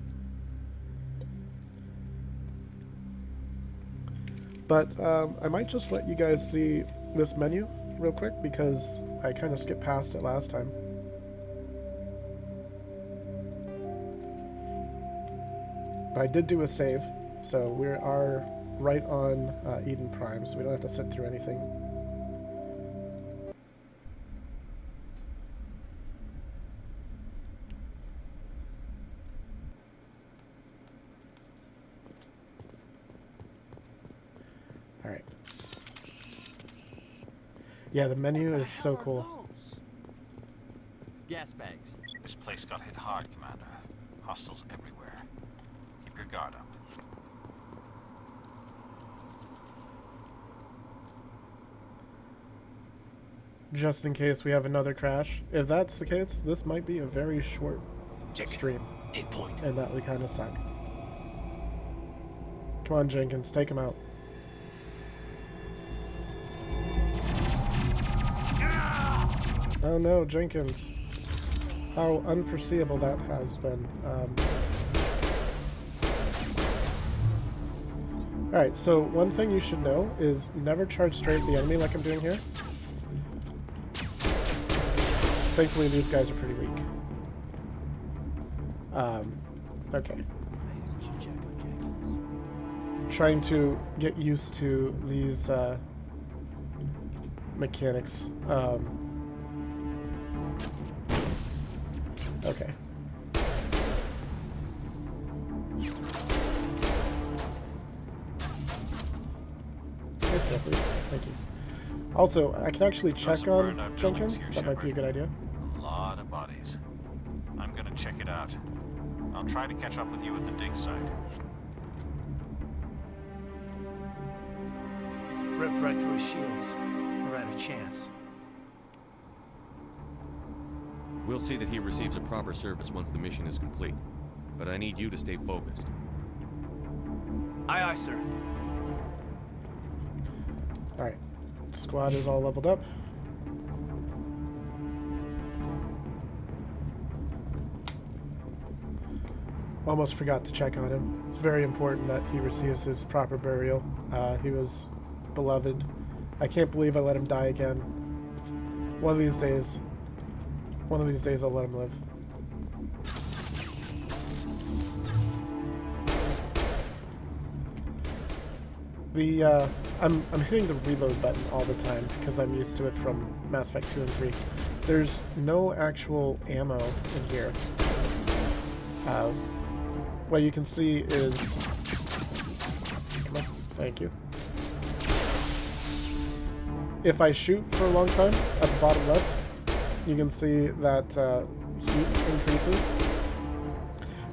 But I might just let you guys see this menu real quick because I kind of skipped past it last time. But I did do a save, so we are right on Eden Prime, so we don't have to sit through anything. Alright. Yeah, the menu is so cool. Gas bags. This place got hit hard, Commander. Hostiles everywhere. Keep your guard up. Just in case we have another crash. If that's the case, this might be a very short stream. Take point. And that would kind of suck. Come on, Jenkins, take him out. Oh no, Jenkins. How unforeseeable that has been. Alright, so one thing you should know is never charge straight at the enemy like I'm doing here. Thankfully, these guys are pretty weak. Okay. Trying to get used to these mechanics. Okay. please. Thank you. Also, I can actually check some burned on out Jenkins. buildings here, That might be a good idea. A lot of bodies. I'm gonna check it out. I'll try to catch up with you at the dig site. Ripped right through his shields. We're at a chance. We'll see that he receives a proper service once the mission is complete. But I need you to stay focused. Aye, aye, sir. Alright. Squad is all leveled up. Almost forgot to check on him. It's very important that he receives his proper burial. He was beloved. I can't believe I let him die again. One of these days I'll let him live. I'm hitting the reload button all the time because I'm used to it from Mass Effect 2 and 3. There's no actual ammo in here. What you can see is... Come on, thank you. If I shoot for a long time, at the bottom left, you can see that heat increases.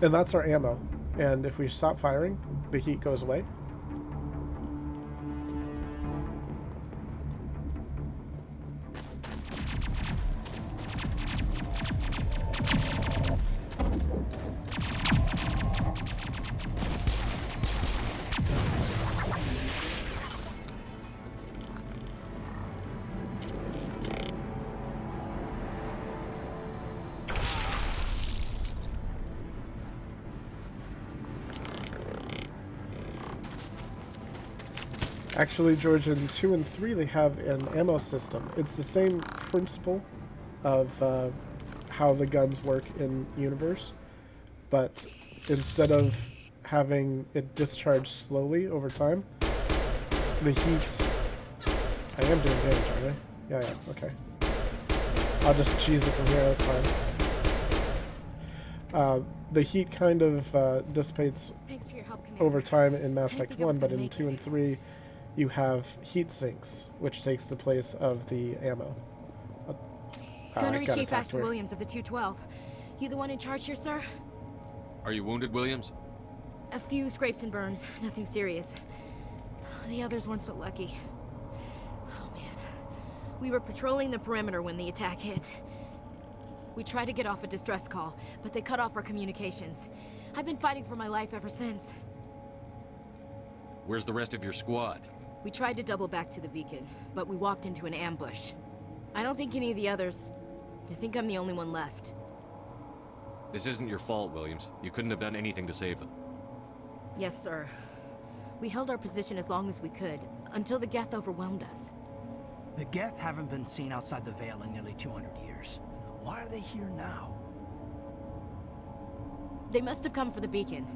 And that's our ammo. And if we stop firing, the heat goes away. Actually, George, in 2 and 3 they have an ammo system. It's the same principle of how the guns work in Universe, but instead of having it discharge slowly over time, the heat... I am doing damage, aren't I? Yeah, okay. I'll just cheese it from here, that's fine. The heat kind of dissipates over time in Mass Effect 1, but in 2 and 3 you have heat sinks, which takes the place of the ammo. Gunnery Chief Ashley Williams of the 212. You the one in charge here, sir? Are you wounded, Williams? A few scrapes and burns, nothing serious. The others weren't so lucky. Oh man. We were patrolling the perimeter when the attack hit. We tried to get off a distress call, but they cut off our communications. I've been fighting for my life ever since. Where's the rest of your squad? We tried to double back to the beacon, but we walked into an ambush. I don't think any of the others... I think I'm the only one left. This isn't your fault, Williams. You couldn't have done anything to save them. Yes, sir. We held our position as long as we could, until the Geth overwhelmed us. The Geth haven't been seen outside the Veil in nearly 200 years. Why are they here now? They must have come for the beacon.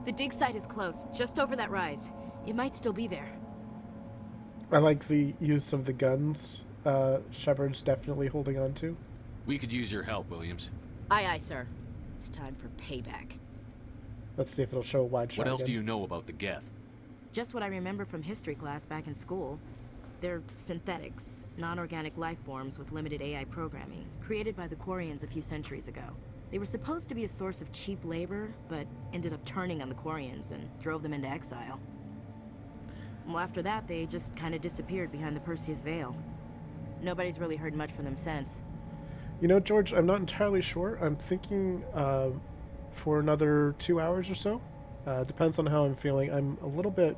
The dig site is close, just over that rise. It might still be there. I like the use of the guns Shepard's definitely holding on to. We could use your help, Williams. Aye, aye, sir. It's time for payback. Let's see if it'll show a wide shot. What else again. do you know about the Geth? Just what I remember from history class back in school. They're synthetics, non-organic life forms with limited AI programming, created by the Quarians a few centuries ago. They were supposed to be a source of cheap labor, but ended up turning on the Quarians and drove them into exile. Well, after that, they just kind of disappeared behind the Perseus Veil. Nobody's really heard much from them since. You know, George, I'm not entirely sure. I'm thinking for another 2 hours or so. Depends on how I'm feeling. I'm a little bit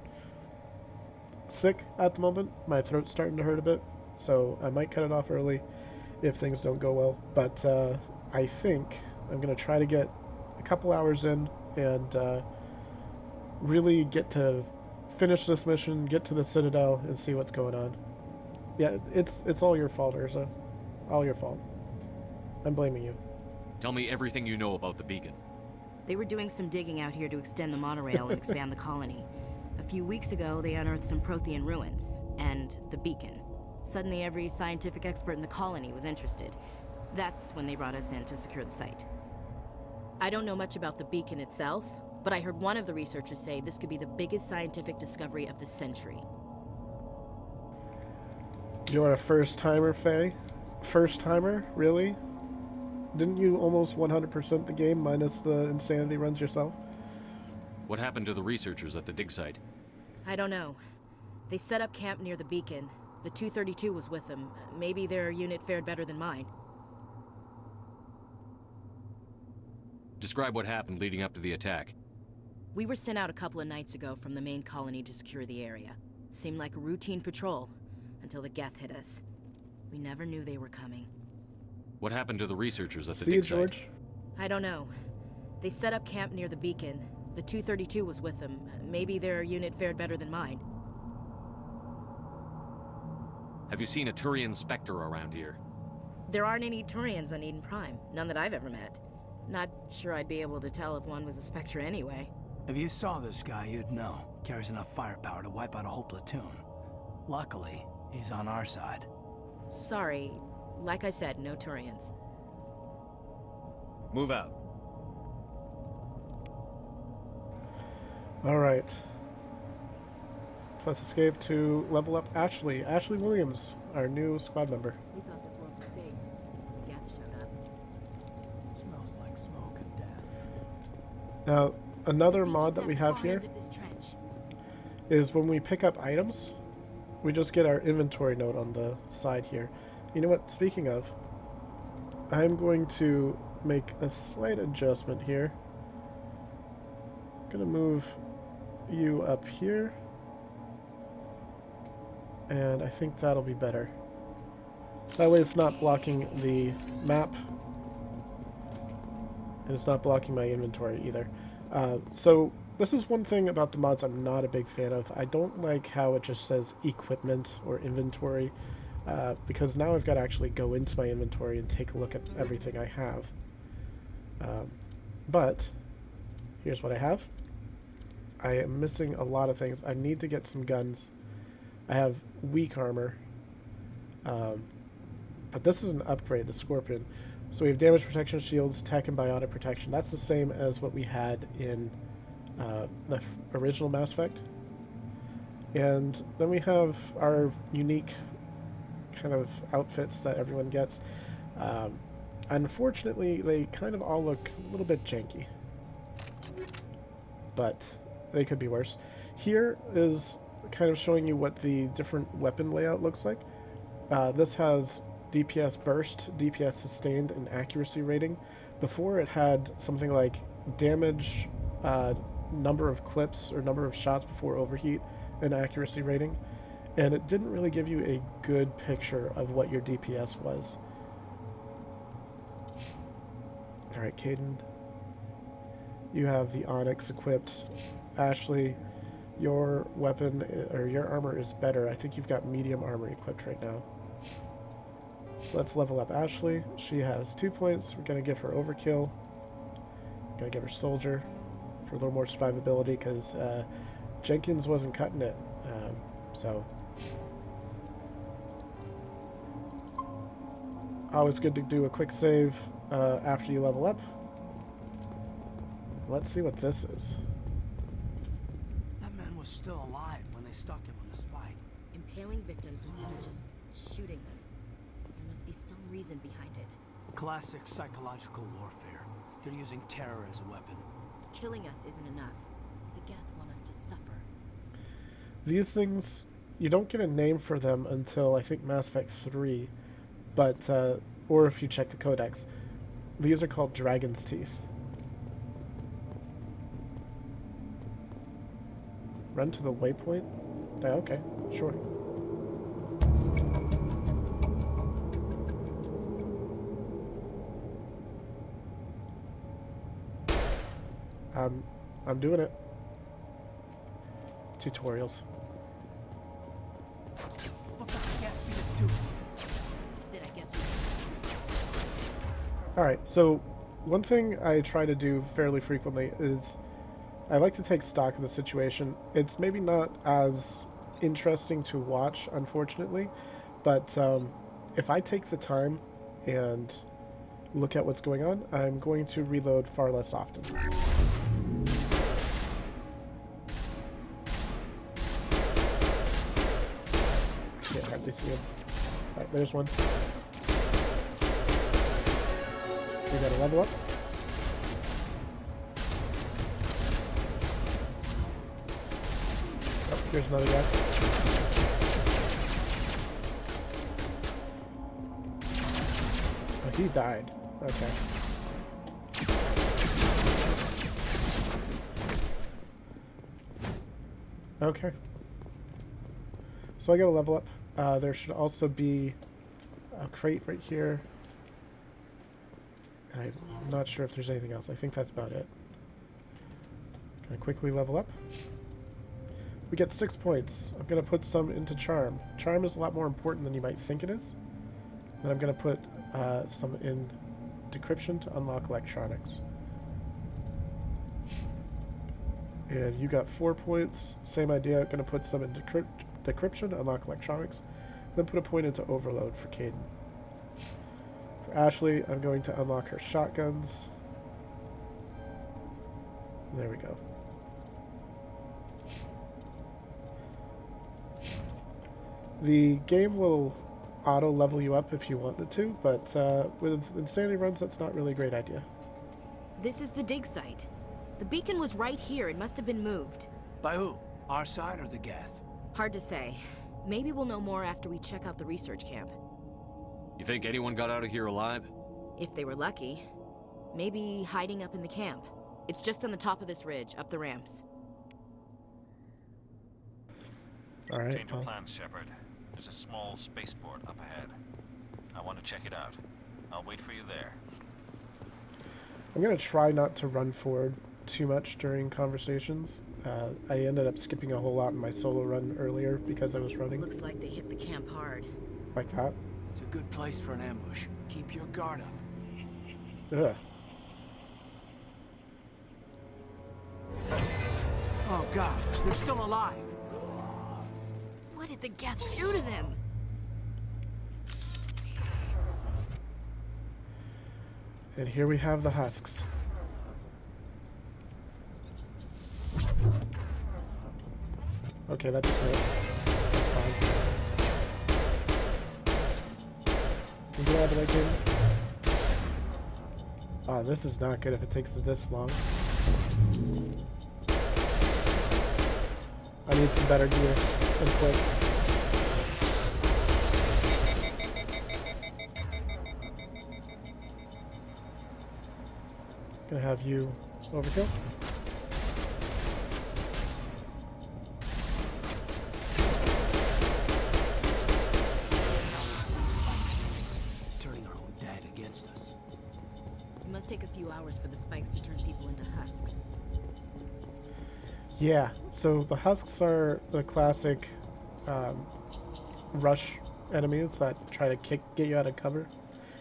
sick at the moment. My throat's starting to hurt a bit, so I might cut it off early if things don't go well. But I think I'm going to try to get a couple hours in and really get to finish this mission, get to the Citadel, and see what's going on. Yeah, it's all your fault, Urza. All your fault. I'm blaming you. Tell me everything you know about the beacon. They were doing some digging out here to extend the monorail and expand the colony. A few weeks ago, they unearthed some Prothean ruins, and the beacon. Suddenly, every scientific expert in the colony was interested. That's when they brought us in to secure the site. I don't know much about the beacon itself, but I heard one of the researchers say this could be the biggest scientific discovery of the century. You're a first-timer, Faye? First-timer? Really? Didn't you almost 100% the game minus the insanity runs yourself? What happened to the researchers at the dig site? I don't know. They set up camp near the beacon. The 232 was with them. Maybe their unit fared better than mine. Describe what happened leading up to the attack. We were sent out a couple of nights ago from the main colony to secure the area. Seemed like a routine patrol, until the Geth hit us. We never knew they were coming. What happened to the researchers at the See you, dig site? George? I don't know. They set up camp near the beacon. The 232 was with them. Maybe their unit fared better than mine. Have you seen a Turian Spectre around here? There aren't any Turians on Eden Prime. None that I've ever met. Not sure I'd be able to tell if one was a Spectre anyway. If you saw this guy, you'd know. Carries enough firepower to wipe out a whole platoon. Luckily, he's on our side. Sorry. Like I said, no Turians. Move out. Alright. Let's escape to level up Ashley. Ashley Williams, our new squad member. We thought this world was safe until the Geth showed up. Smells like smoke and death. Now, another mod that we have here is when we pick up items, we just get our inventory note on the side here. You know what? Speaking of, I'm going to make a slight adjustment here. I'm going to move you up here. And I think that'll be better. That way it's not blocking the map. And it's not blocking my inventory either. So this is one thing about the mods I'm not a big fan of. I don't like how it just says equipment or inventory. Because now I've got to actually go into my inventory and take a look at everything I have. But here's what I have. I am missing a lot of things. I need to get some guns. I have weak armor. But this is an upgrade, the Scorpion. So we have damage protection, shields, tech, and biotic protection. That's the same as what we had in the original Mass Effect. And then we have our unique kind of outfits that everyone gets. Unfortunately, they kind of all look a little bit janky. But they could be worse. Here is kind of showing you what the different weapon layout looks like. This has DPS burst, DPS sustained, and accuracy rating. Before it had something like damage, number of clips or number of shots before overheat, and accuracy rating. And it didn't really give you a good picture of what your DPS was. Alright, Caden. You have the Onyx equipped. Ashley, your weapon, or your armor is better. I think you've got medium armor equipped right now. So let's level up Ashley. She has 2 points. We're going to give her Overkill. Going to give her Soldier for a little more survivability because Jenkins wasn't cutting it. So always good to do a quick save after you level up. Let's see what this is. That man was still alive when they stuck him on the spike. Impaling victims instead of just shooting them. There must be some reason behind it. Classic psychological warfare. They're using terror as a weapon. Killing us isn't enough. The Geth want us to suffer. These things, you don't get a name for them until I think Mass Effect 3, but or if you check the codex. These are called Dragon's Teeth. Run to the waypoint? Yeah, okay, sure. I'm doing it. Tutorials. Alright, so one thing I try to do fairly frequently is I like to take stock of the situation. It's maybe not as interesting to watch, unfortunately, but if I take the time and look at what's going on, I'm going to reload far less often. Can't hardly see him. Alright, there's one. We got a level up. Oh, here's another guy. Oh, he died. Okay. Okay. So I got a level up. There should also be a crate right here. And I'm not sure if there's anything else. I think that's about it. Can I quickly level up? We get 6 points. I'm going to put some into Charm. Charm is a lot more important than you might think it is. And I'm going to put some in Decryption to unlock electronics. And you got 4 points. Same idea. I'm going to put some in Decryption to unlock electronics. Then put a point into Overload for Caden. For Ashley, I'm going to unlock her shotguns. There we go. The game will auto-level you up if you wanted to, but with Insanity runs, that's not really a great idea. This is the dig site. The beacon was right here. It must have been moved. By who? Our side or the Geth? Hard to say. Maybe we'll know more after we check out the research camp. You think anyone got out of here alive? If they were lucky. Maybe hiding up in the camp. It's just on the top of this ridge, up the ramps. Alright. Change of plans, Shepard. There's a small spaceport up ahead. I want to check it out. I'll wait for you there. I'm going to try not to run forward too much during conversations. I ended up skipping a whole lot in my solo run earlier because I was running. Looks like they hit the camp hard. Like that? It's a good place for an ambush. Keep your guard up. Ugh. Oh god, they're still alive. What did the Geth do to them? And here we have the husks. Okay, that just missed. That's fine. Can you grab it again? Oh, this is not good if it takes this long. I need some better gear and quick. Gonna have you overkill. Turning our own dead against us. It must take a few hours for the spikes to turn people into husks. Yeah, so the husks are the classic rush enemies that try to get you out of cover.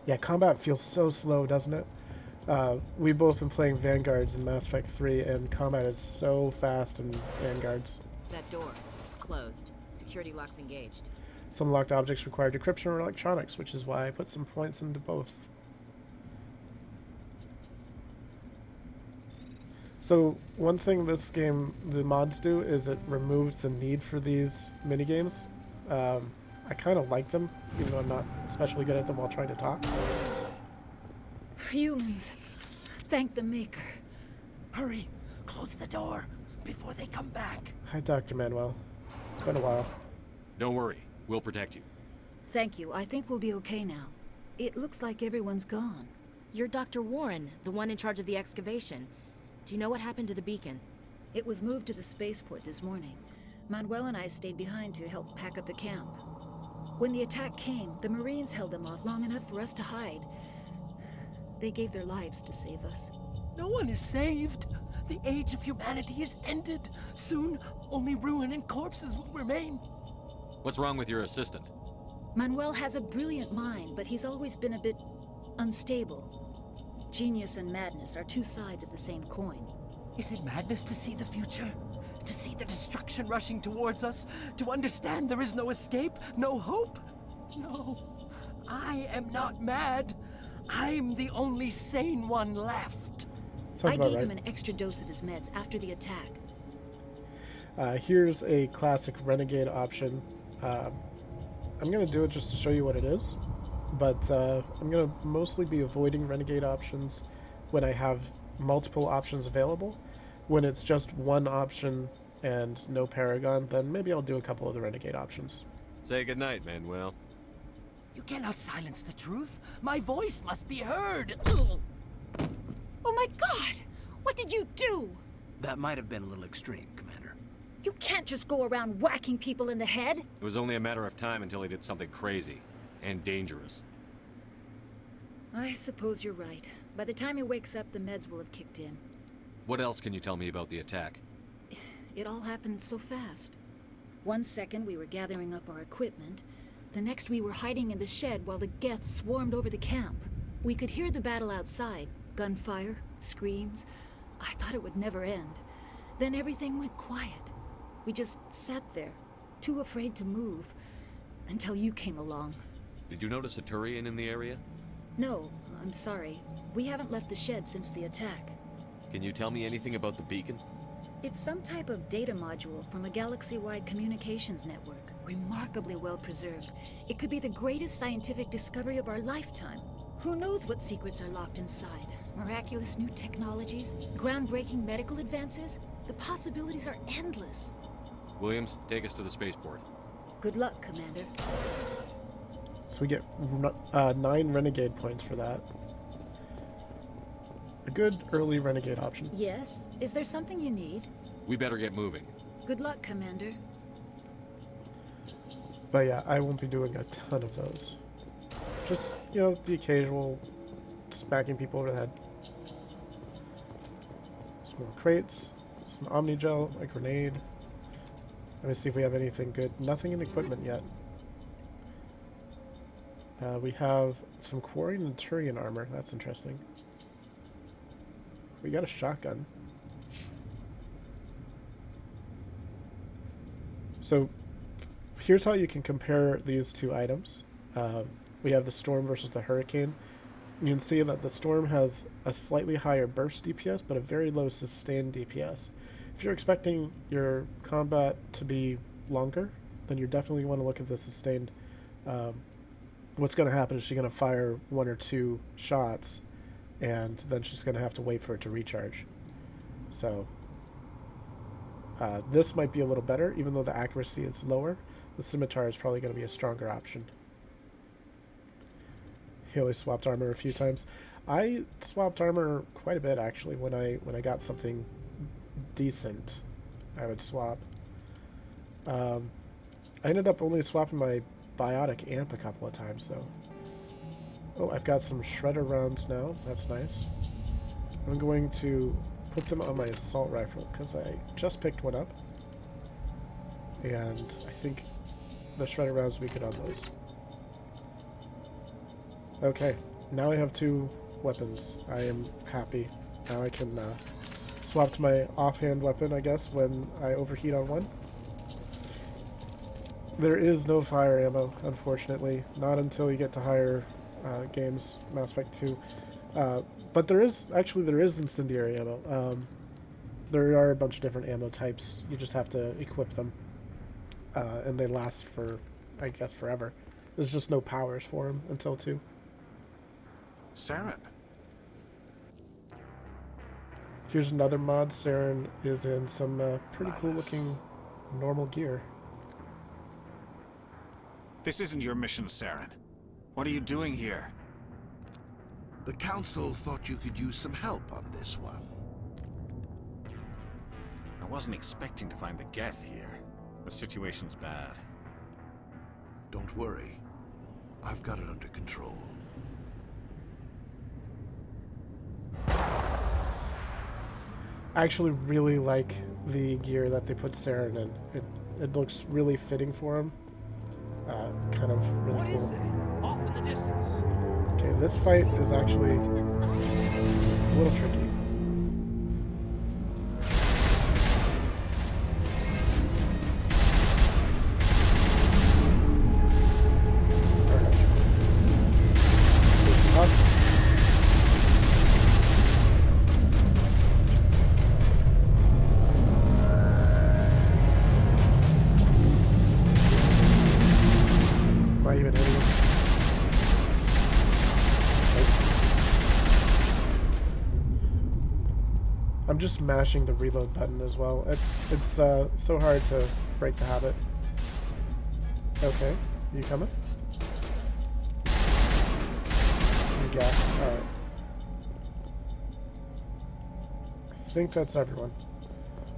Yeah, combat feels so slow, doesn't it? We've both been playing Vanguards in Mass Effect 3, and combat is so fast in Vanguards. That door, it's closed. Security lock's engaged. Some locked objects require decryption or electronics, which is why I put some points into both. So one thing this game, the mods do, is it removes the need for these minigames. I kind of like them, even though I'm not especially good at them while trying to talk. Humans, thank the Maker. Hurry, close the door before they come back. Hi, Dr. Manuel. It's been a while. Don't worry, we'll protect you. Thank you. I think we'll be okay now. It looks like everyone's gone. You're Dr. Warren, the one in charge of the excavation. Do you know what happened to the beacon? It was moved to the spaceport this morning. Manuel and I stayed behind to help pack up the camp. When the attack came, the Marines held them off long enough for us to hide. They gave their lives to save us. No one is saved. The age of humanity is ended. Soon, only ruin and corpses will remain. What's wrong with your assistant? Manuel has a brilliant mind, but he's always been a bit unstable. Genius and madness are two sides of the same coin. Is it madness to see the future? To see the destruction rushing towards us? To understand there is no escape? No hope? No. I am not mad. I'm the only sane one left. I gave him an extra dose of his meds after the attack. Here's a classic renegade option. I'm going to do it just to show you what it is, but I'm going to mostly be avoiding Renegade options when I have multiple options available. When it's just one option and no Paragon, then maybe I'll do a couple of the Renegade options. Say goodnight, Manuel. You cannot silence the truth. My voice must be heard. Oh my god! What did you do? That might have been a little extreme, Commander. You can't just go around whacking people in the head. It was only a matter of time until he did something crazy and dangerous. I suppose you're right. By the time he wakes up, the meds will have kicked in. What else can you tell me about the attack? It all happened so fast. 1 second we were gathering up our equipment. The next we were hiding in the shed while the Geth swarmed over the camp. We could hear the battle outside. Gunfire, screams. I thought it would never end. Then everything went quiet. We just sat there, too afraid to move, until you came along. Did you notice a Turian in the area? No, I'm sorry. We haven't left the shed since the attack. Can you tell me anything about the beacon? It's some type of data module from a galaxy-wide communications network. Remarkably well preserved. It could be the greatest scientific discovery of our lifetime. Who knows what secrets are locked inside? Miraculous new technologies? Groundbreaking medical advances? The possibilities are endless. Williams, take us to the spaceport. Good luck, Commander. So we get 9 Renegade points for that. A good early Renegade option. Yes? Is there something you need? We better get moving. Good luck, Commander. But yeah, I won't be doing a ton of those. Just, you know, the occasional smacking people over the head. Some more crates, some Omnigel, a grenade. Let me see if we have anything good. Nothing in equipment yet. We have some Quarian and Turian armor. That's interesting. We got a shotgun. So here's how you can compare these two items. We have the Storm versus the Hurricane. You can see that the Storm has a slightly higher burst DPS, but a very low sustained DPS. If you're expecting your combat to be longer, then you definitely want to look at the sustained. What's going to happen is she's going to fire 1 or 2 shots, and then she's going to have to wait for it to recharge. So this might be a little better, even though the accuracy is lower. The Scimitar is probably going to be a stronger option. He always swapped armor a few times. I swapped armor quite a bit actually. When I got something decent, I would swap. I ended up only swapping my biotic amp a couple of times though. Oh, I've got some shredder rounds now. That's nice. I'm going to put them on my assault rifle because I just picked one up, and I think the shredder rounds will be good on those. Okay, now I have 2 weapons. I am happy. Now I can swap to my offhand weapon, I guess, when I overheat on one. There is no fire ammo, unfortunately. Not until you get to higher games, Mass Effect 2. But there is incendiary ammo. There are a bunch of different ammo types. You just have to equip them. And they last for, I guess, forever. There's just no powers for them until 2. Saren. Here's another mod. Saren is in some pretty cool looking normal gear. This isn't your mission, Saren. What are you doing here? The Council thought you could use some help on this one. I wasn't expecting to find the Geth here. The situation's bad. Don't worry. I've got it under control. I actually really like the gear that they put Saren in. It looks really fitting for him. Kind of really cool. What is that? Off in the distance. Okay, this fight is actually a little tricky. I even hitting him? I'm just mashing the reload button as well. It's so hard to break the habit. Okay, you coming? You got it. Alright. I think that's everyone.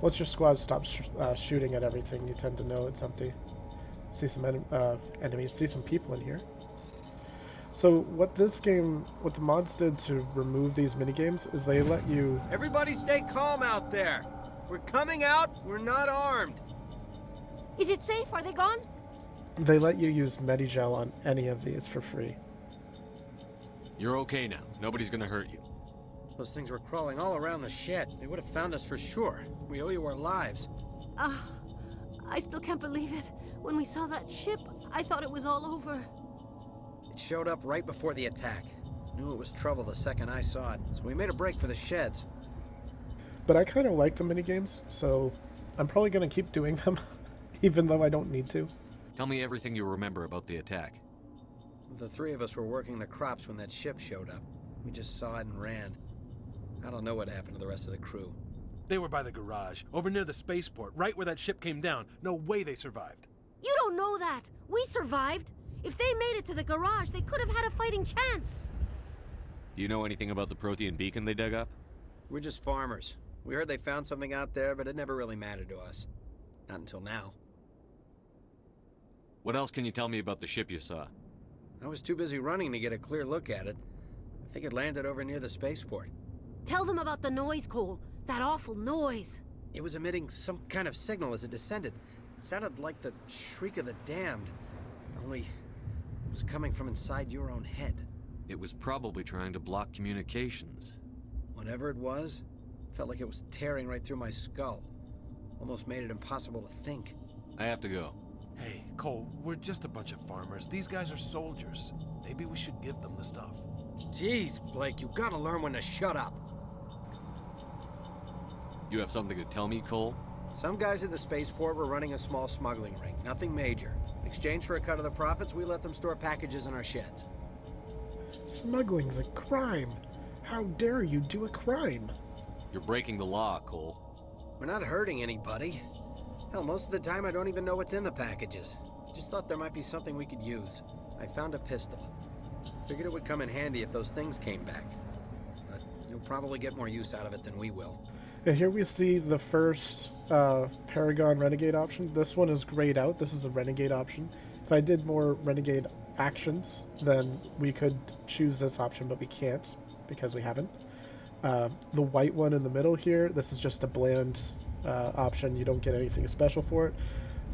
Once your squad stops shooting at everything, you tend to know it's empty. See some enemies, see some people in here. So what the mods did to remove these minigames is they let you... Everybody stay calm out there. We're coming out, we're not armed. Is it safe? Are they gone? They let you use Medigel on any of these for free. You're okay now. Nobody's gonna hurt you. Those things were crawling all around the shed. They would have found us for sure. We owe you our lives. I still can't believe it. When we saw that ship, I thought it was all over. It showed up right before the attack. Knew it was trouble the second I saw it, so we made a break for the sheds. But I kind of like the minigames, so I'm probably going to keep doing them, even though I don't need to. Tell me everything you remember about the attack. The three of us were working the crops when that ship showed up. We just saw it and ran. I don't know what happened to the rest of the crew. They were by the garage, over near the spaceport, right where that ship came down. No way they survived. You don't know that. We survived. If they made it to the garage, they could have had a fighting chance. Do you know anything about the Prothean beacon they dug up? We're just farmers. We heard they found something out there, but it never really mattered to us. Not until now. What else can you tell me about the ship you saw? I was too busy running to get a clear look at it. I think it landed over near the spaceport. Tell them about the noise, Cole. That awful noise. It was emitting some kind of signal as it descended. It sounded like the shriek of the damned. Only it was coming from inside your own head. It was probably trying to block communications. Whatever it was, felt like it was tearing right through my skull. Almost made it impossible to think. I have to go. Hey, Cole, we're just a bunch of farmers. These guys are soldiers. Maybe we should give them the stuff. Jeez, Blake, you gotta learn when to shut up. You have something to tell me, Cole? Some guys at the spaceport were running a small smuggling ring. Nothing major. In exchange for a cut of the profits, we let them store packages in our sheds. Smuggling's a crime. How dare you do a crime? You're breaking the law, Cole. We're not hurting anybody. Hell, most of the time I don't even know what's in the packages. Just thought there might be something we could use. I found a pistol. Figured it would come in handy if those things came back. But you'll probably get more use out of it than we will. And here we see the first Paragon Renegade option. This one is grayed out. This is the Renegade option. If I did more Renegade actions, then we could choose this option, but we can't because we haven't. The white one in the middle here, this is just a bland option. You don't get anything special for it,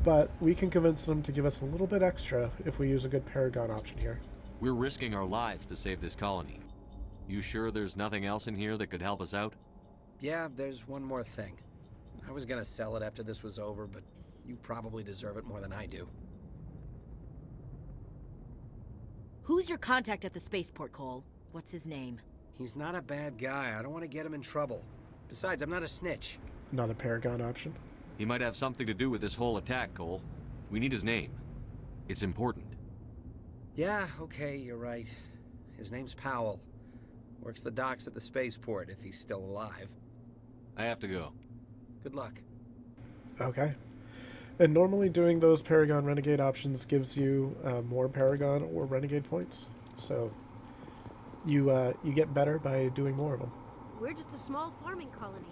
but we can convince them to give us a little bit extra if we use a good Paragon option here. We're risking our lives to save this colony. You sure there's nothing else in here that could help us out? Yeah, there's one more thing. I was gonna sell it after this was over, but you probably deserve it more than I do. Who's your contact at the spaceport, Cole? What's his name? He's not a bad guy. I don't want to get him in trouble. Besides, I'm not a snitch. Another Paragon option. He might have something to do with this whole attack, Cole. We need his name. It's important. Yeah, okay, you're right. His name's Powell. Works the docks at the spaceport if he's still alive. I have to go. Good luck. Okay. And normally doing those Paragon Renegade options gives you more Paragon or Renegade points. So you get better by doing more of them. We're just a small farming colony.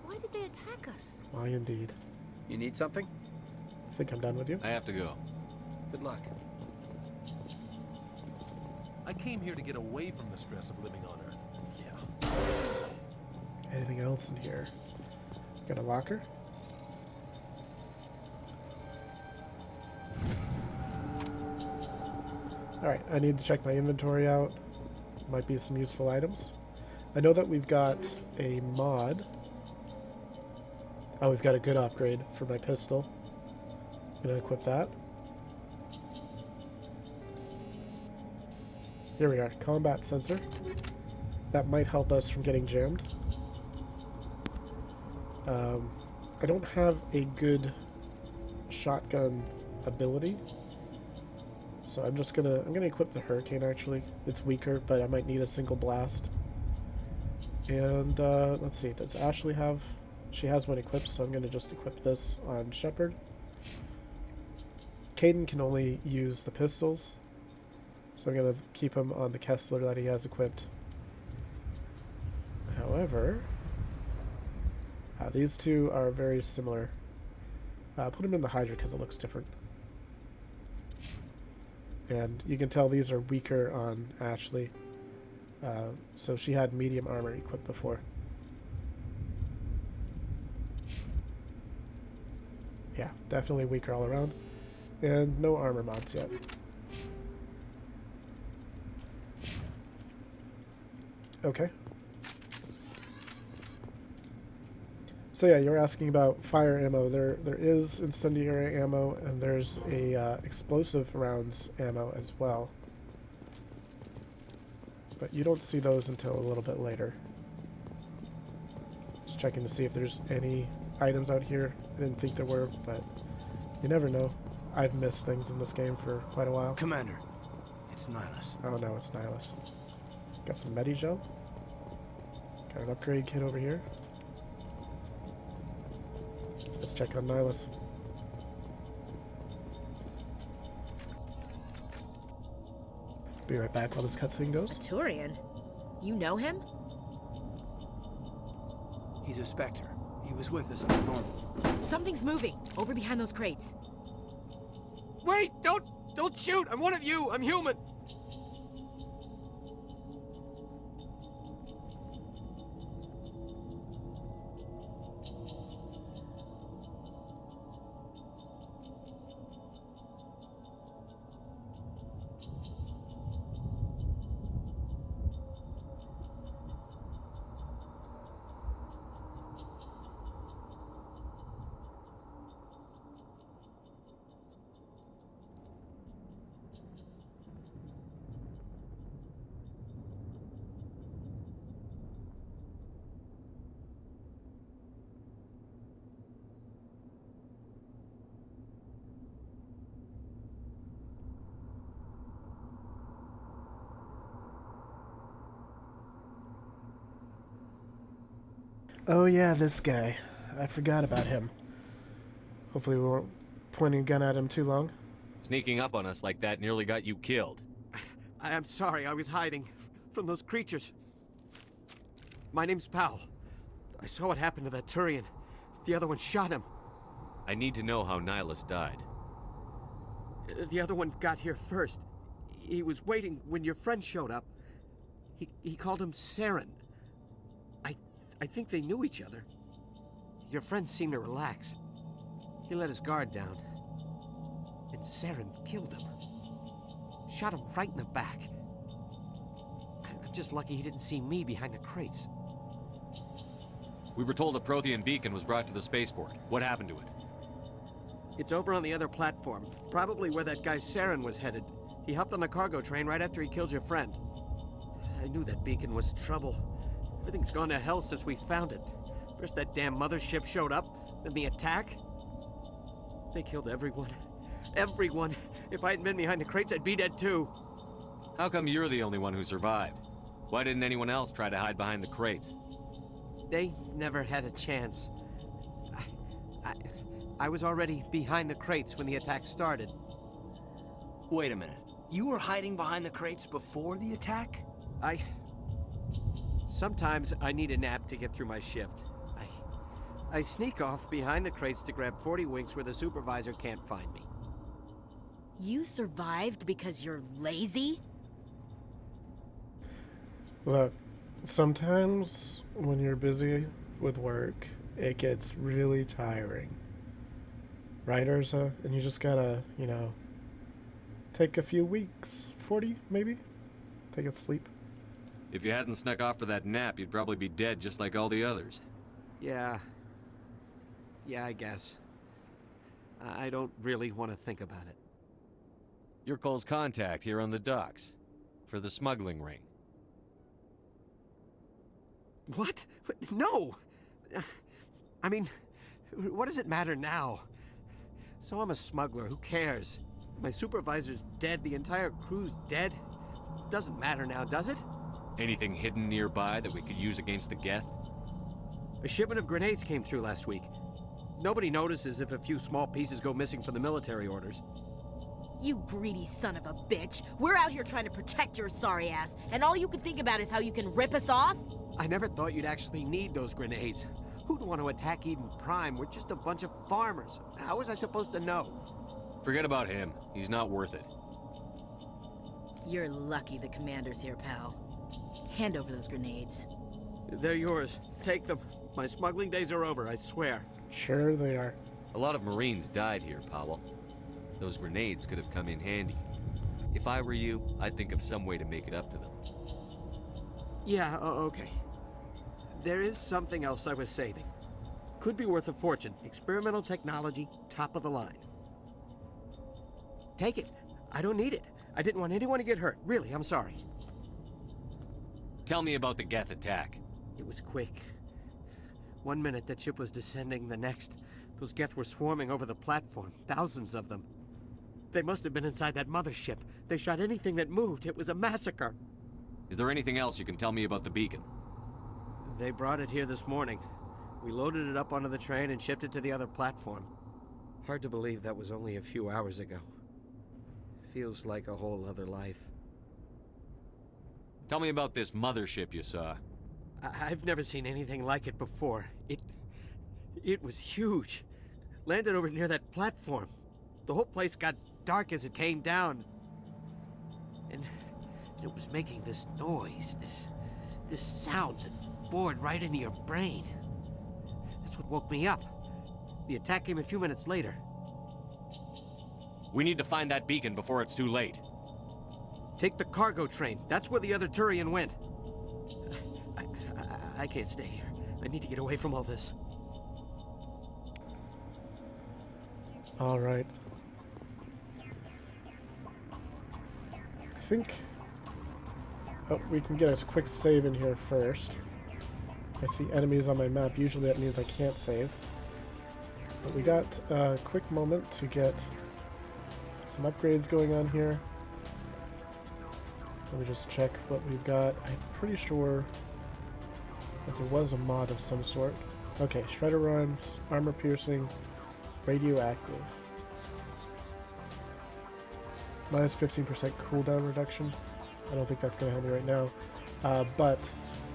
Why did they attack us? Why indeed. You need something? I think I'm done with you. I have to go. Good luck. I came here to get away from the stress of living on Earth. Yeah. Anything else in here? Got a locker? Alright, I need to check my inventory out. Might be some useful items. I know that we've got a mod. Oh, we've got a good upgrade for my pistol. Gonna equip that. Here we are, combat sensor. That might help us from getting jammed. I don't have a good shotgun ability, So I'm gonna equip the Hurricane actually. It's weaker, but I might need a single blast. And let's see, does Ashley have? She has one equipped, so I'm gonna just equip this on Shepard. Caden can only use the pistols, so I'm gonna keep him on the Kessler that he has equipped. However, these two are very similar. Put him in the Hydra because it looks different. And you can tell these are weaker on Ashley. So she had medium armor equipped before. Yeah, definitely weaker all around. And no armor mods yet. Okay. So yeah, you're asking about fire ammo. There is incendiary ammo, and there's a explosive rounds ammo as well. But you don't see those until a little bit later. Just checking to see if there's any items out here. I didn't think there were, but you never know. I've missed things in this game for quite a while. Commander, it's Nihilus. Oh no, it's Nihilus. Got some Medi-Gel. Got an upgrade kit over here. Let's check on Nihilus. Be right back while this cutscene goes. A Turian? You know him? He's a Spectre. He was with us under normal. Something's moving over behind those crates. Wait! Don't shoot! I'm one of you! I'm human! Oh yeah, this guy. I forgot about him. Hopefully we weren't pointing a gun at him too long. Sneaking up on us like that nearly got you killed. I'm sorry, I was hiding from those creatures. My name's Powell. I saw what happened to that Turian. The other one shot him. I need to know how Nihilus died. The other one got here first. He was waiting when your friend showed up. He called him Saren. I think they knew each other. Your friend seemed to relax. He let his guard down. And Saren killed him. Shot him right in the back. I'm just lucky he didn't see me behind the crates. We were told a Prothean beacon was brought to the spaceport. What happened to it? It's over on the other platform. Probably where that guy Saren was headed. He hopped on the cargo train right after he killed your friend. I knew that beacon was trouble. Everything's gone to hell since we found it. First that damn mothership showed up, then the attack. They killed everyone. Everyone. If I hadn't been behind the crates, I'd be dead too. How come you're the only one who survived? Why didn't anyone else try to hide behind the crates? They never had a chance. I was already behind the crates when the attack started. Wait a minute. You were hiding behind the crates before the attack? Sometimes I need a nap to get through my shift. I sneak off behind the crates to grab 40 winks where the supervisor can't find me. You survived because you're lazy? Look, sometimes when you're busy with work, it gets really tiring. Right, Ursa? And you just gotta, take a few weeks, 40 maybe? Take a sleep. If you hadn't snuck off for that nap, you'd probably be dead just like all the others. Yeah, I guess. I don't really want to think about it. You're Cole's contact here on the docks. For the smuggling ring. What? No! I mean, what does it matter now? So I'm a smuggler, who cares? My supervisor's dead, the entire crew's dead. Doesn't matter now, does it? Anything hidden nearby that we could use against the Geth? A shipment of grenades came through last week. Nobody notices if a few small pieces go missing from the military orders. You greedy son of a bitch. We're out here trying to protect your sorry ass, and all you can think about is how you can rip us off? I never thought you'd actually need those grenades. Who'd want to attack Eden Prime? We're just a bunch of farmers. How was I supposed to know? Forget about him. He's not worth it. You're lucky the commander's here, pal. Hand over those grenades. They're yours. Take them. My smuggling days are over, I swear. Sure they are. A lot of Marines died here, Powell. Those grenades could have come in handy. If I were you, I'd think of some way to make it up to them. Yeah, okay. There is something else I was saving. Could be worth a fortune. Experimental technology, top of the line. Take it. I don't need it. I didn't want anyone to get hurt. Really, I'm sorry. Tell me about the Geth attack. It was quick. 1 minute that ship was descending, the next, those Geth were swarming over the platform. Thousands of them. They must have been inside that mothership. They shot anything that moved. It was a massacre. Is there anything else you can tell me about the beacon? They brought it here this morning. We loaded it up onto the train and shipped it to the other platform. Hard to believe that was only a few hours ago. Feels like a whole other life. Tell me about this mothership you saw. I've never seen anything like it before. It was huge. Landed over near that platform. The whole place got dark as it came down. And it was making this noise, this sound that bored right into your brain. That's what woke me up. The attack came a few minutes later. We need to find that beacon before it's too late. Take the cargo train. That's where the other Turian went. I can't stay here. I need to get away from all this. All right. I think... Oh, we can get a quick save in here first. I see enemies on my map. Usually that means I can't save. But we got a quick moment to get some upgrades going on here. Let me just check what we've got. I'm pretty sure that there was a mod of some sort. Okay, shredder runs, armor piercing, radioactive. Minus 15% cooldown reduction. I don't think that's going to help me right now. But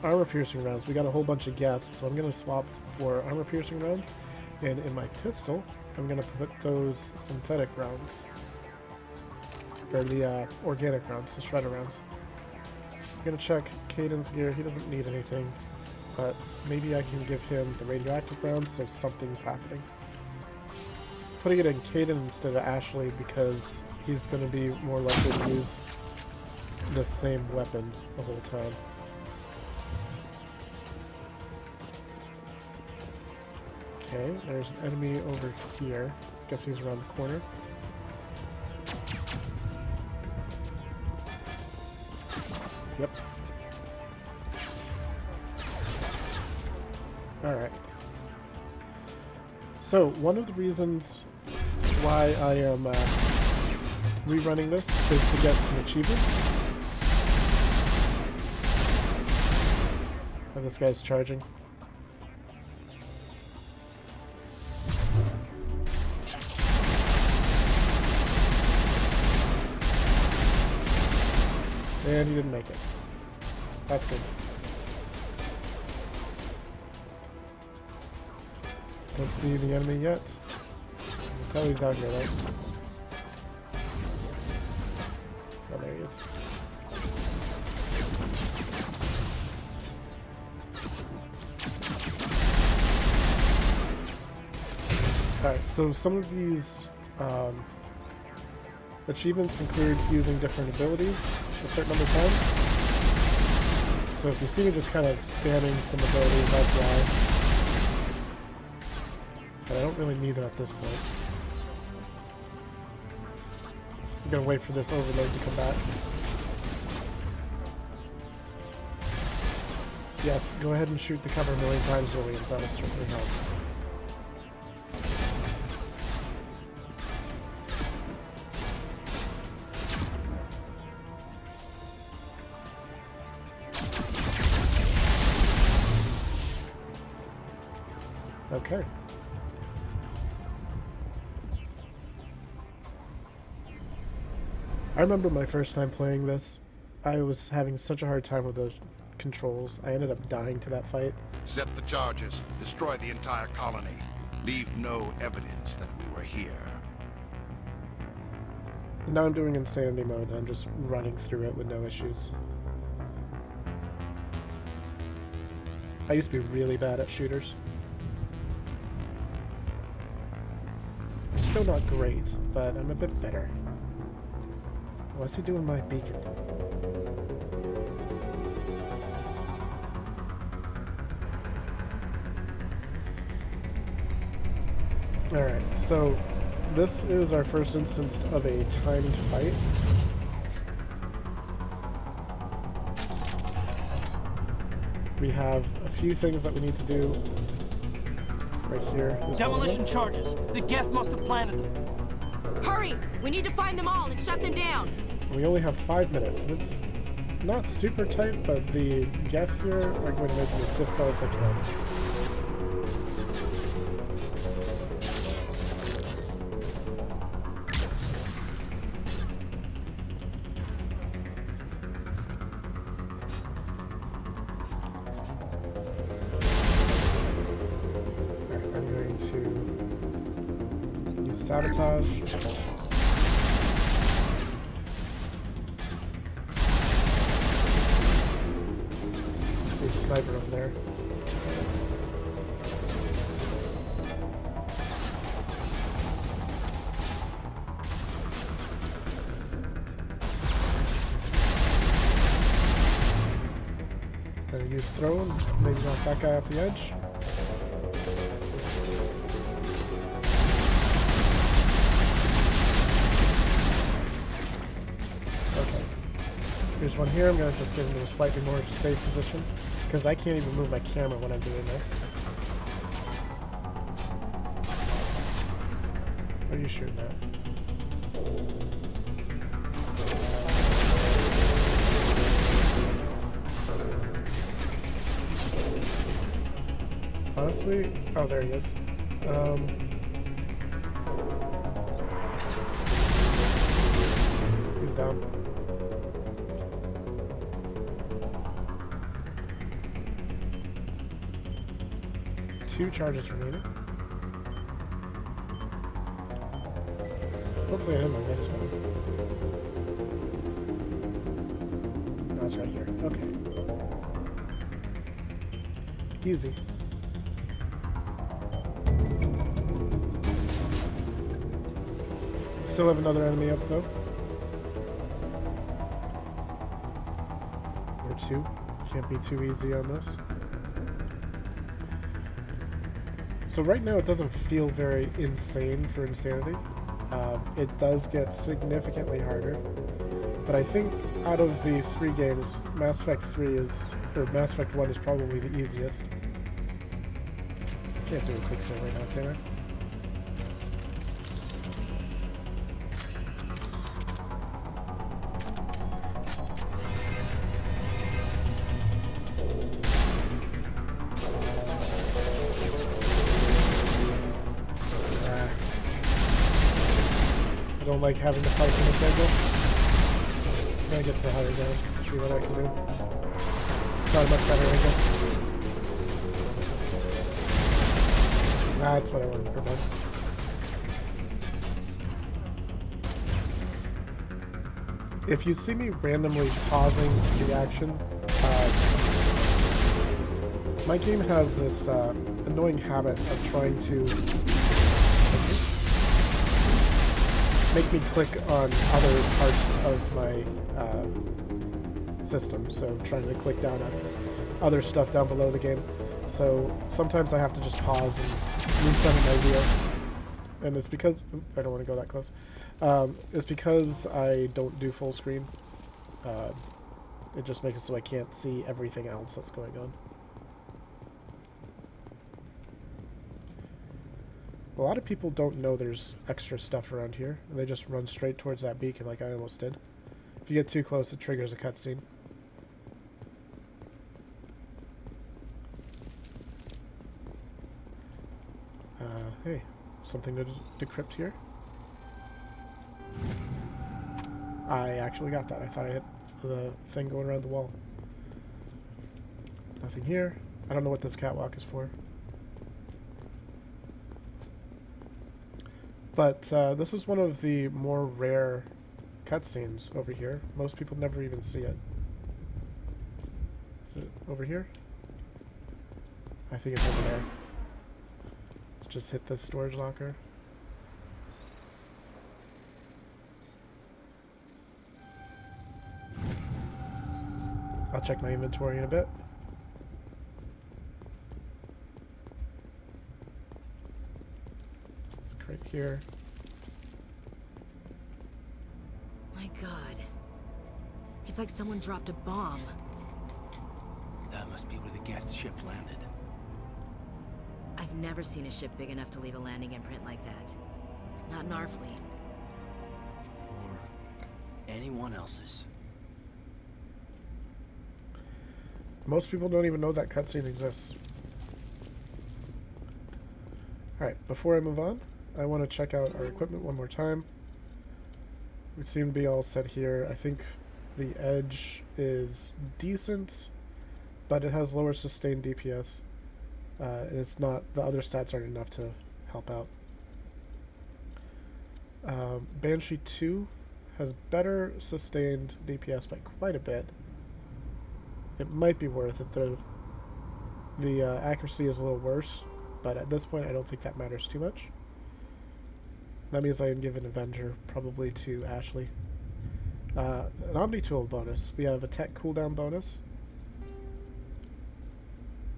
armor piercing rounds, we got a whole bunch of Geth, so I'm going to swap for armor piercing rounds. And in my pistol, I'm going to put those synthetic rounds. Or the organic rounds, the shredder rounds. I'm going to check Caden's gear. He doesn't need anything. But maybe I can give him the radioactive rounds so something's happening. Putting it in Caden instead of Ashley because he's going to be more likely to use the same weapon the whole time. Okay, there's an enemy over here. Guess he's around the corner. Yep. Alright. So, one of the reasons why I am rerunning this is to get some achievements. Oh, this guy's charging. And he didn't make it. That's good. Don't see the enemy yet. I can tell he's out here, right? Oh, there he is. Alright, so some of these achievements include using different abilities a certain number of times. So if you see me just kind of spamming some abilities, that's why. But I don't really need them at this point. I'm gonna wait for this overload to come back. Yes, go ahead and shoot the cover a million times, Williams. That'll certainly help. Okay. I remember my first time playing this. I was having such a hard time with those controls. I ended up dying to that fight. Set the charges. Destroy the entire colony. Leave no evidence that we were here. Now I'm doing insanity mode and I'm just running through it with no issues. I used to be really bad at shooters. Still not great, but I'm a bit better. What's he doing with my beacon? Alright, so this is our first instance of a timed fight. We have a few things that we need to do right here. Demolition charges. The Geth must have planted them. Hurry! We need to find them all and shut them down. We only have 5 minutes, and it's not super tight, but the Geth here are going to make it as difficult as they can. Sabotage. See a sniper over there. Gonna use throwing, maybe knock that guy off the edge. Here's one here. I'm going to just get into a slightly more safe position because I can't even move my camera when I'm doing this. What are you shooting at? Honestly, oh, there he is. He's down. Two charges remaining. Hopefully I hit on this one. No, it's right here. Okay. Easy. Still have another enemy up though. Or two. Can't be too easy on this. So right now it doesn't feel very insane for Insanity. It does get significantly harder. But I think out of the 3 games, Mass Effect 3 is, or Mass Effect 1 is probably the easiest. Can't do a quick save right now, can I? I don't like having to fight in this angle. I'm gonna get to higher ground, see what I can do. Got a much better angle. That's what I wanted to prevent. If you see me randomly pausing the action, my game has this annoying habit of trying to make me click on other parts of my system, so trying to click down on other stuff down below the game. So sometimes I have to just pause and reset my wheel. And it's because, I don't want to go that close. It's because I don't do full screen. It just makes it so I can't see everything else that's going on. A lot of people don't know there's extra stuff around here. They just run straight towards that beacon like I almost did. If you get too close, it triggers a cutscene. Hey, something to decrypt here. I actually got that. I thought I hit the thing going around the wall. Nothing here. I don't know what this catwalk is for. But this is one of the more rare cutscenes over here. Most people never even see it. Is it over here? I think it's over there. Let's just hit this storage locker. I'll check my inventory in a bit. Right here. My God. It's like someone dropped a bomb. That must be where the Geth's ship landed. I've never seen a ship big enough to leave a landing imprint like that. Not in our fleet. Or anyone else's. Most people don't even know that cutscene exists. Alright, before I move on, I want to check out our equipment one more time. We seem to be all set here. I think the edge is decent, but it has lower sustained DPS. And it's not, the other stats aren't enough to help out. Banshee 2 has better sustained DPS by quite a bit. It might be worth it. The accuracy is a little worse, but at this point I don't think that matters too much. That means I can give an Avenger probably to Ashley. An Omni Tool bonus. We have a tech cooldown bonus.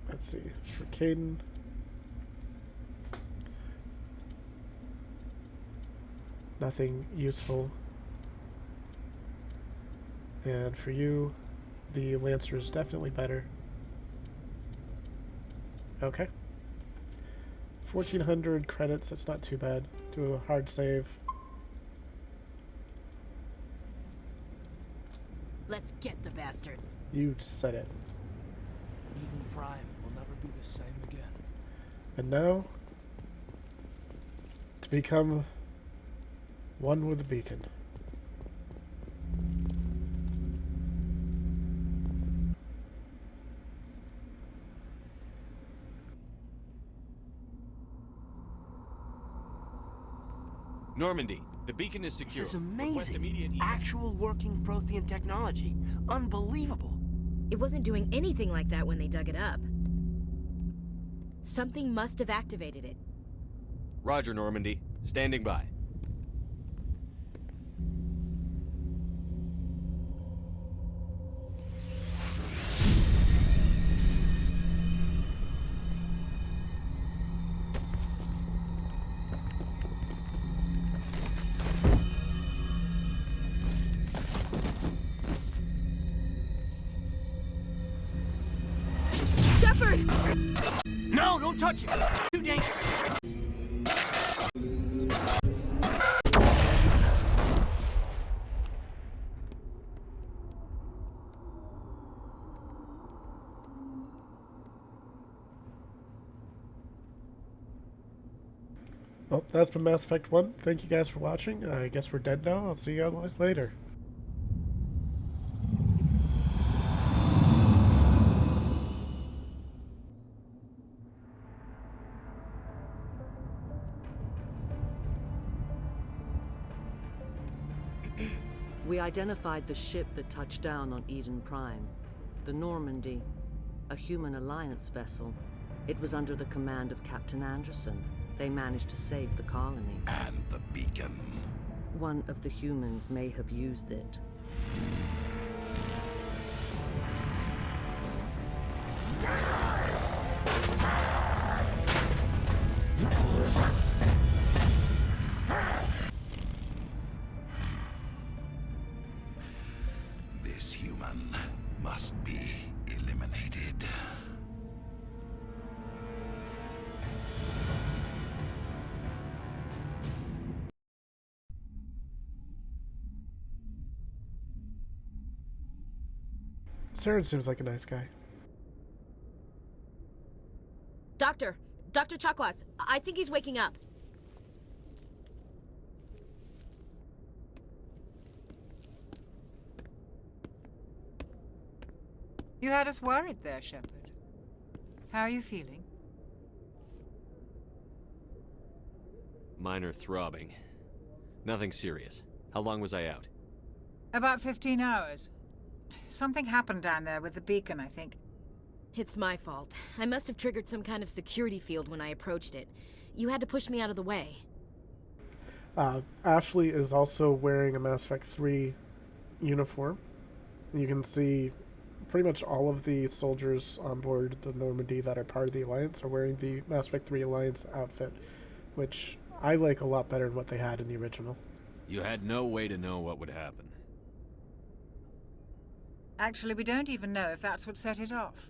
Let's see. For Caden. Nothing useful. And for you, the Lancer is definitely better. Okay. 1,400 credits, that's not too bad. Do a hard save. Let's get the bastards. You said it. Eden Prime will never be the same again. And now, to become one with the beacon. Normandy, the beacon is secure. This is Request amazing. immediate Actual working Prothean technology. Unbelievable. It wasn't doing anything like that when they dug it up. Something must have activated it. Roger, Normandy. Standing by. Shepard! No, don't touch it. Too dangerous. Well, that's been Mass Effect 1. Thank you guys for watching. I guess we're dead now. I'll see you guys later. We identified the ship that touched down on Eden Prime. The Normandy, a human alliance vessel. It was under the command of Captain Anderson. They managed to save the colony. And the beacon. One of the humans may have used it. This human must be eliminated. Saren seems like a nice guy. Doctor, Dr. Chakwas, I think he's waking up. You had us worried there, Shepard. How are you feeling? Minor throbbing. Nothing serious. How long was I out? About 15 hours. Something happened down there with the beacon, I think. It's my fault. I must have triggered some kind of security field when I approached it. You had to push me out of the way. Ashley is also wearing a Mass Effect 3 uniform. You can see pretty much all of the soldiers on board the Normandy that are part of the Alliance are wearing the Mass Effect 3 Alliance outfit, which I like a lot better than what they had in the original. You had no way to know what would happen. Actually, we don't even know if that's what set it off.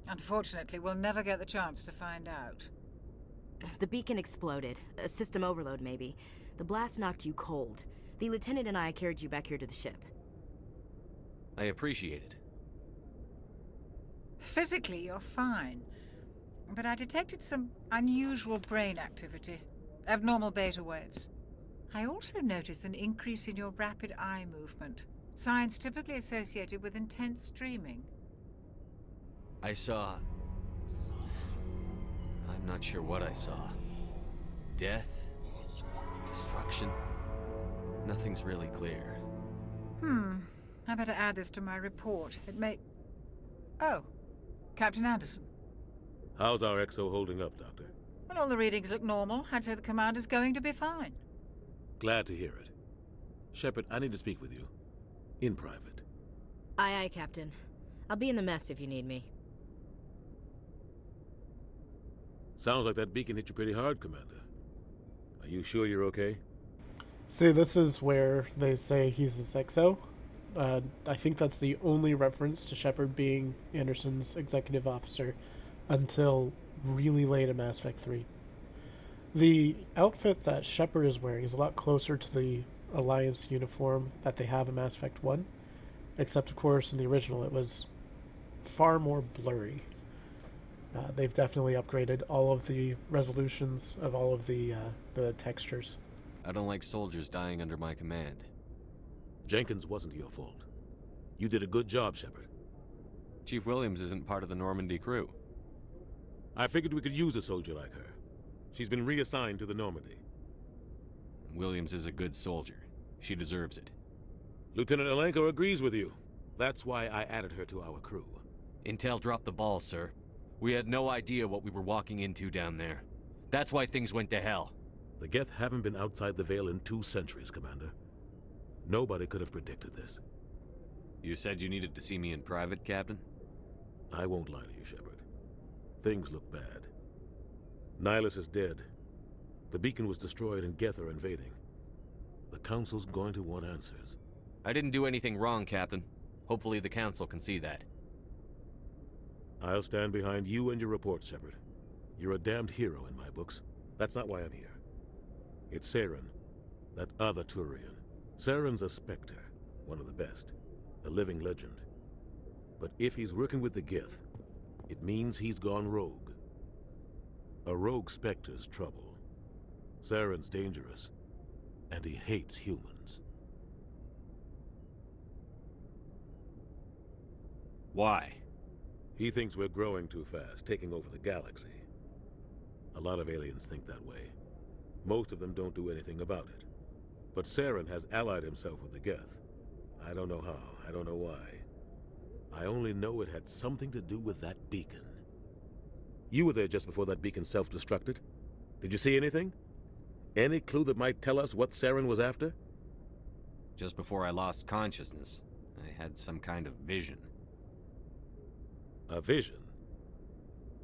Unfortunately, we'll never get the chance to find out. The beacon exploded. A system overload, maybe. The blast knocked you cold. The lieutenant and I carried you back here to the ship. I appreciate it. Physically, you're fine. But I detected some unusual brain activity. Abnormal beta waves. I also noticed an increase in your rapid eye movement. Signs typically associated with intense dreaming. I saw... I'm not sure what I saw. Death? Destruction? Nothing's really clear. I better add this to my report. It may... Oh, Captain Anderson. How's our XO holding up, Doctor? Well, all the readings look normal. I'd say the commander's going to be fine. Glad to hear it. Shepard, I need to speak with you. In private. Aye, aye, Captain. I'll be in the mess if you need me. Sounds like that beacon hit you pretty hard, Commander. Are you sure you're okay? See, this is where they say he's his XO. I think that's the only reference to Shepard being Anderson's executive officer until really late in Mass Effect 3. The outfit that Shepard is wearing is a lot closer to the Alliance uniform that they have in Mass Effect 1, except, of course, in the original it was far more blurry. They've definitely upgraded all of the resolutions of all of the textures. I don't like soldiers dying under my command. Jenkins wasn't your fault. You did a good job, Shepard. Chief Williams isn't part of the Normandy crew. I figured we could use a soldier like her. She's been reassigned to the Normandy. Williams is a good soldier. She deserves it. Lieutenant Alenko agrees with you. That's why I added her to our crew. Intel dropped the ball, sir. We had no idea what we were walking into down there. That's why things went to hell. The Geth haven't been outside the Veil in 2 centuries, Commander. Nobody could have predicted this. You said you needed to see me in private, Captain? I won't lie to you, Shepard. Things look bad. Nihilus is dead. The beacon was destroyed and Geth are invading. The Council's going to want answers. I didn't do anything wrong, Captain. Hopefully the Council can see that. I'll stand behind you and your report, Shepard. You're a damned hero in my books. That's not why I'm here. It's Saren, that other Turian. Saren's a Spectre, one of the best. A living legend. But if he's working with the Geth, it means he's gone rogue. A rogue Spectre's trouble. Saren's dangerous, and he hates humans. Why? He thinks we're growing too fast, taking over the galaxy. A lot of aliens think that way. Most of them don't do anything about it. But Saren has allied himself with the Geth. I don't know how, I don't know why. I only know it had something to do with that beacon. You were there just before that beacon self-destructed. Did you see anything? Any clue that might tell us what Saren was after? Just before I lost consciousness, I had some kind of vision. A vision?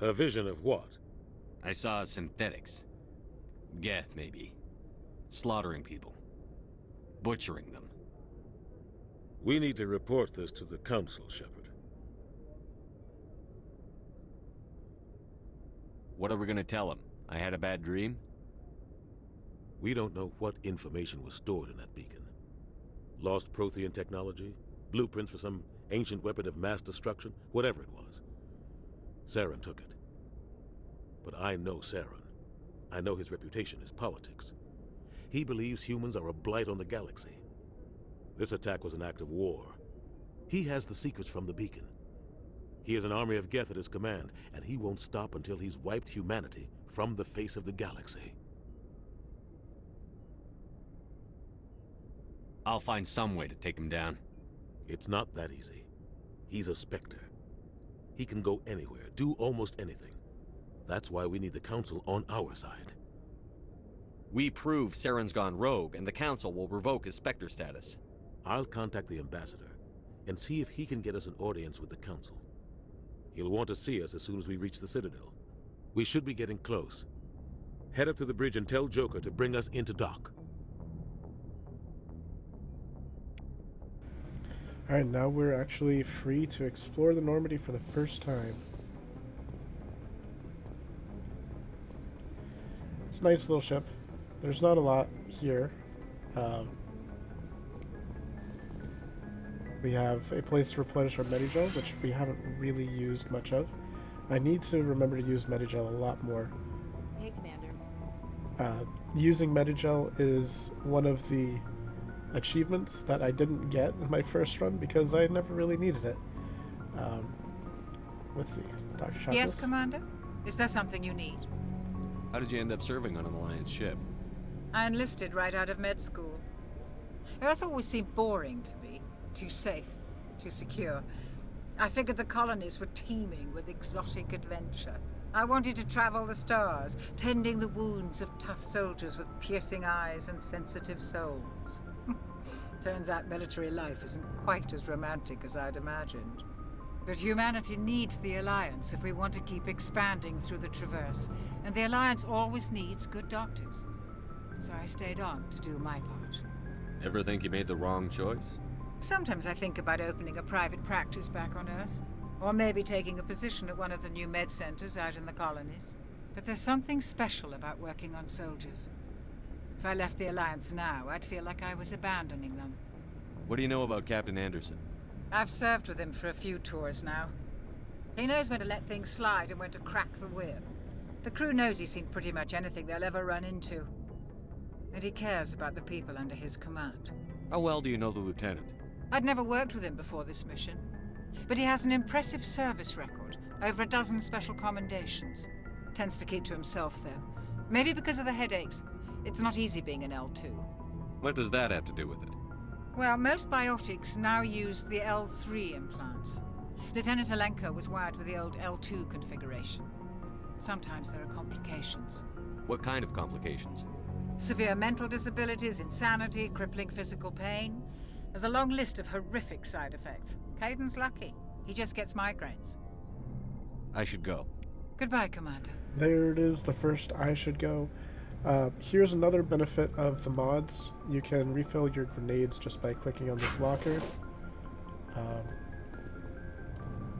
A vision of what? I saw synthetics. Geth, maybe. Slaughtering people. Butchering them. We need to report this to the Council, Shepard. What are we gonna tell them? I had a bad dream? We don't know what information was stored in that beacon. Lost Prothean technology? Blueprints for some ancient weapon of mass destruction? Whatever it was. Saren took it. But I know Saren. I know his reputation is politics. He believes humans are a blight on the galaxy. This attack was an act of war. He has the secrets from the beacon. He has an army of Geth at his command, and he won't stop until he's wiped humanity from the face of the galaxy. I'll find some way to take him down. It's not that easy. He's a Spectre. He can go anywhere, do almost anything. That's why we need the Council on our side. We prove Saren's gone rogue, and the Council will revoke his Spectre status. I'll contact the Ambassador and see if he can get us an audience with the Council. He'll want to see us as soon as we reach the Citadel. We should be getting close. Head up to the bridge and tell Joker to bring us into dock. Alright, now we're actually free to explore the Normandy for the first time. It's a nice little ship. There's not a lot here. We have a place to replenish our Medigel, which we haven't really used much of. I need to remember to use Medigel a lot more. Hey, Commander. Using Medigel is one of the achievements that I didn't get in my first run because I never really needed it. Let's see. Dr. Chakras? Yes, Commander? Is there something you need? How did you end up serving on an Alliance ship? I enlisted right out of med school. Earth always seemed boring to me. Too safe, too secure. I figured the colonies were teeming with exotic adventure. I wanted to travel the stars, tending the wounds of tough soldiers with piercing eyes and sensitive souls. Turns out military life isn't quite as romantic as I'd imagined. But humanity needs the Alliance if we want to keep expanding through the Traverse, and the Alliance always needs good doctors. So I stayed on to do my part. Ever think you made the wrong choice? Sometimes I think about opening a private practice back on Earth, or maybe taking a position at one of the new med centers out in the colonies. But there's something special about working on soldiers. If I left the Alliance now, I'd feel like I was abandoning them. What do you know about Captain Anderson? I've served with him for a few tours now. He knows when to let things slide and when to crack the whip. The crew knows he's seen pretty much anything they'll ever run into. And he cares about the people under his command. How well do you know the Lieutenant? I'd never worked with him before this mission. But he has an impressive service record, over a dozen special commendations. Tends to keep to himself, though. Maybe because of the headaches. It's not easy being an L2. What does that have to do with it? Well, most biotics now use the L3 implants. Lieutenant Alenko was wired with the old L2 configuration. Sometimes there are complications. What kind of complications? Severe mental disabilities, insanity, crippling physical pain. There's a long list of horrific side effects. Caden's lucky. He just gets migraines. I should go. Goodbye, Commander. There it is, the first I should go. Here's another benefit of the mods. You can refill your grenades just by clicking on this locker.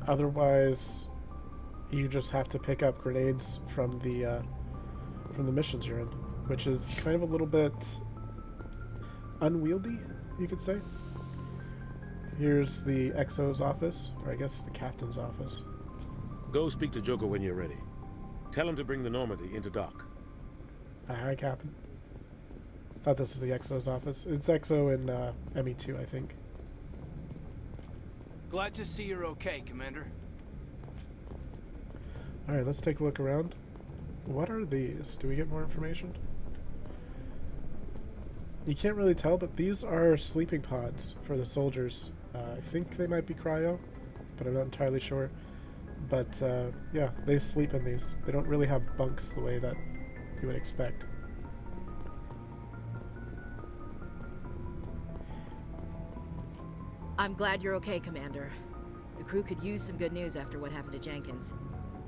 Otherwise, you just have to pick up grenades from the missions you're in, which is kind of a little bit unwieldy, you could say. Here's the XO's office, or I guess the captain's office. Go speak to Joker when you're ready. Tell him to bring the Normandy into dock. Hi, Captain. Thought this was the XO's office. It's XO in ME2, I think. Glad to see you're okay, Commander. Alright, let's take a look around. What are these? Do we get more information? You can't really tell, but these are sleeping pods for the soldiers. I think they might be cryo, but I'm not entirely sure. But yeah, they sleep in these. They don't really have bunks the way that you would expect. I'm glad you're okay, Commander. The crew could use some good news after what happened to Jenkins.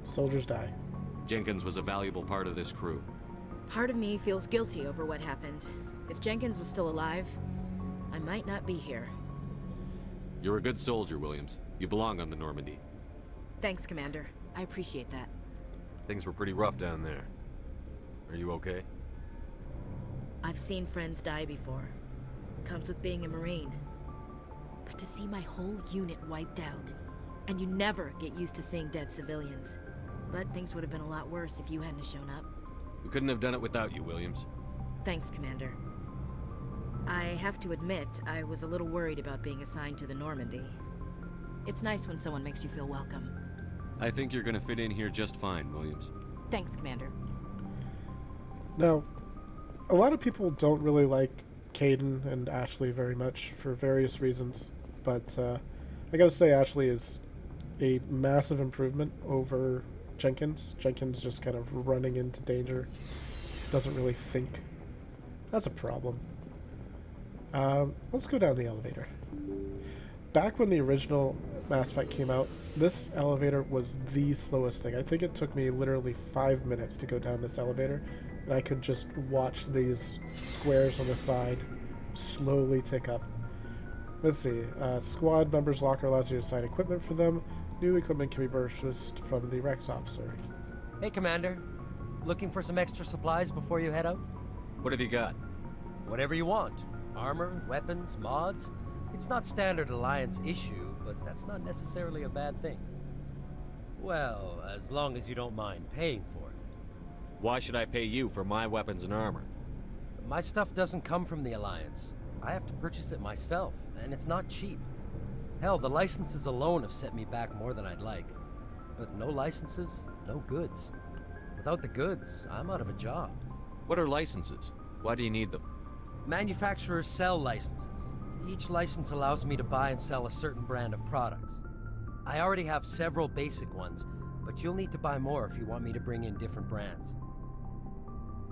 Soldiers die. Jenkins was a valuable part of this crew. Part of me feels guilty over what happened. If Jenkins was still alive, I might not be here. You're a good soldier, Williams. You belong on the Normandy. Thanks, Commander. I appreciate that. Things were pretty rough down there. Are you okay? I've seen friends die before. Comes with being a Marine. But to see my whole unit wiped out, and you never get used to seeing dead civilians. but things would have been a lot worse if you hadn't shown up. We couldn't have done it without you, Williams. Thanks, Commander. I have to admit, I was a little worried about being assigned to the Normandy. It's nice when someone makes you feel welcome. I think you're gonna fit in here just fine, Williams. Thanks, Commander. Now, a lot of people don't really like Caden and Ashley very much for various reasons, but I gotta say Ashley is a massive improvement over Jenkins. Jenkins just kind of running into danger, doesn't really think. That's a problem. Let's go down the elevator. Back when the original Mass Effect came out, this elevator was the slowest thing. I think it took me literally 5 minutes to go down this elevator, and I could just watch these squares on the side slowly tick up. Let's see. Squad members' locker allows you to assign equipment for them. New equipment can be purchased from the Rex officer. Hey, Commander. Looking for some extra supplies before you head out? What have you got? Whatever you want. Armor, weapons, mods. It's not standard Alliance issue, but that's not necessarily a bad thing. Well, as long as you don't mind paying for it. Why should I pay you for my weapons and armor? My stuff doesn't come from the Alliance. I have to purchase it myself, and it's not cheap. Hell, the licenses alone have set me back more than I'd like. But no licenses, no goods. Without the goods, I'm out of a job. What are licenses? Why do you need them? Manufacturers sell licenses. Each license allows me to buy and sell a certain brand of products. I already have several basic ones, but you'll need to buy more if you want me to bring in different brands.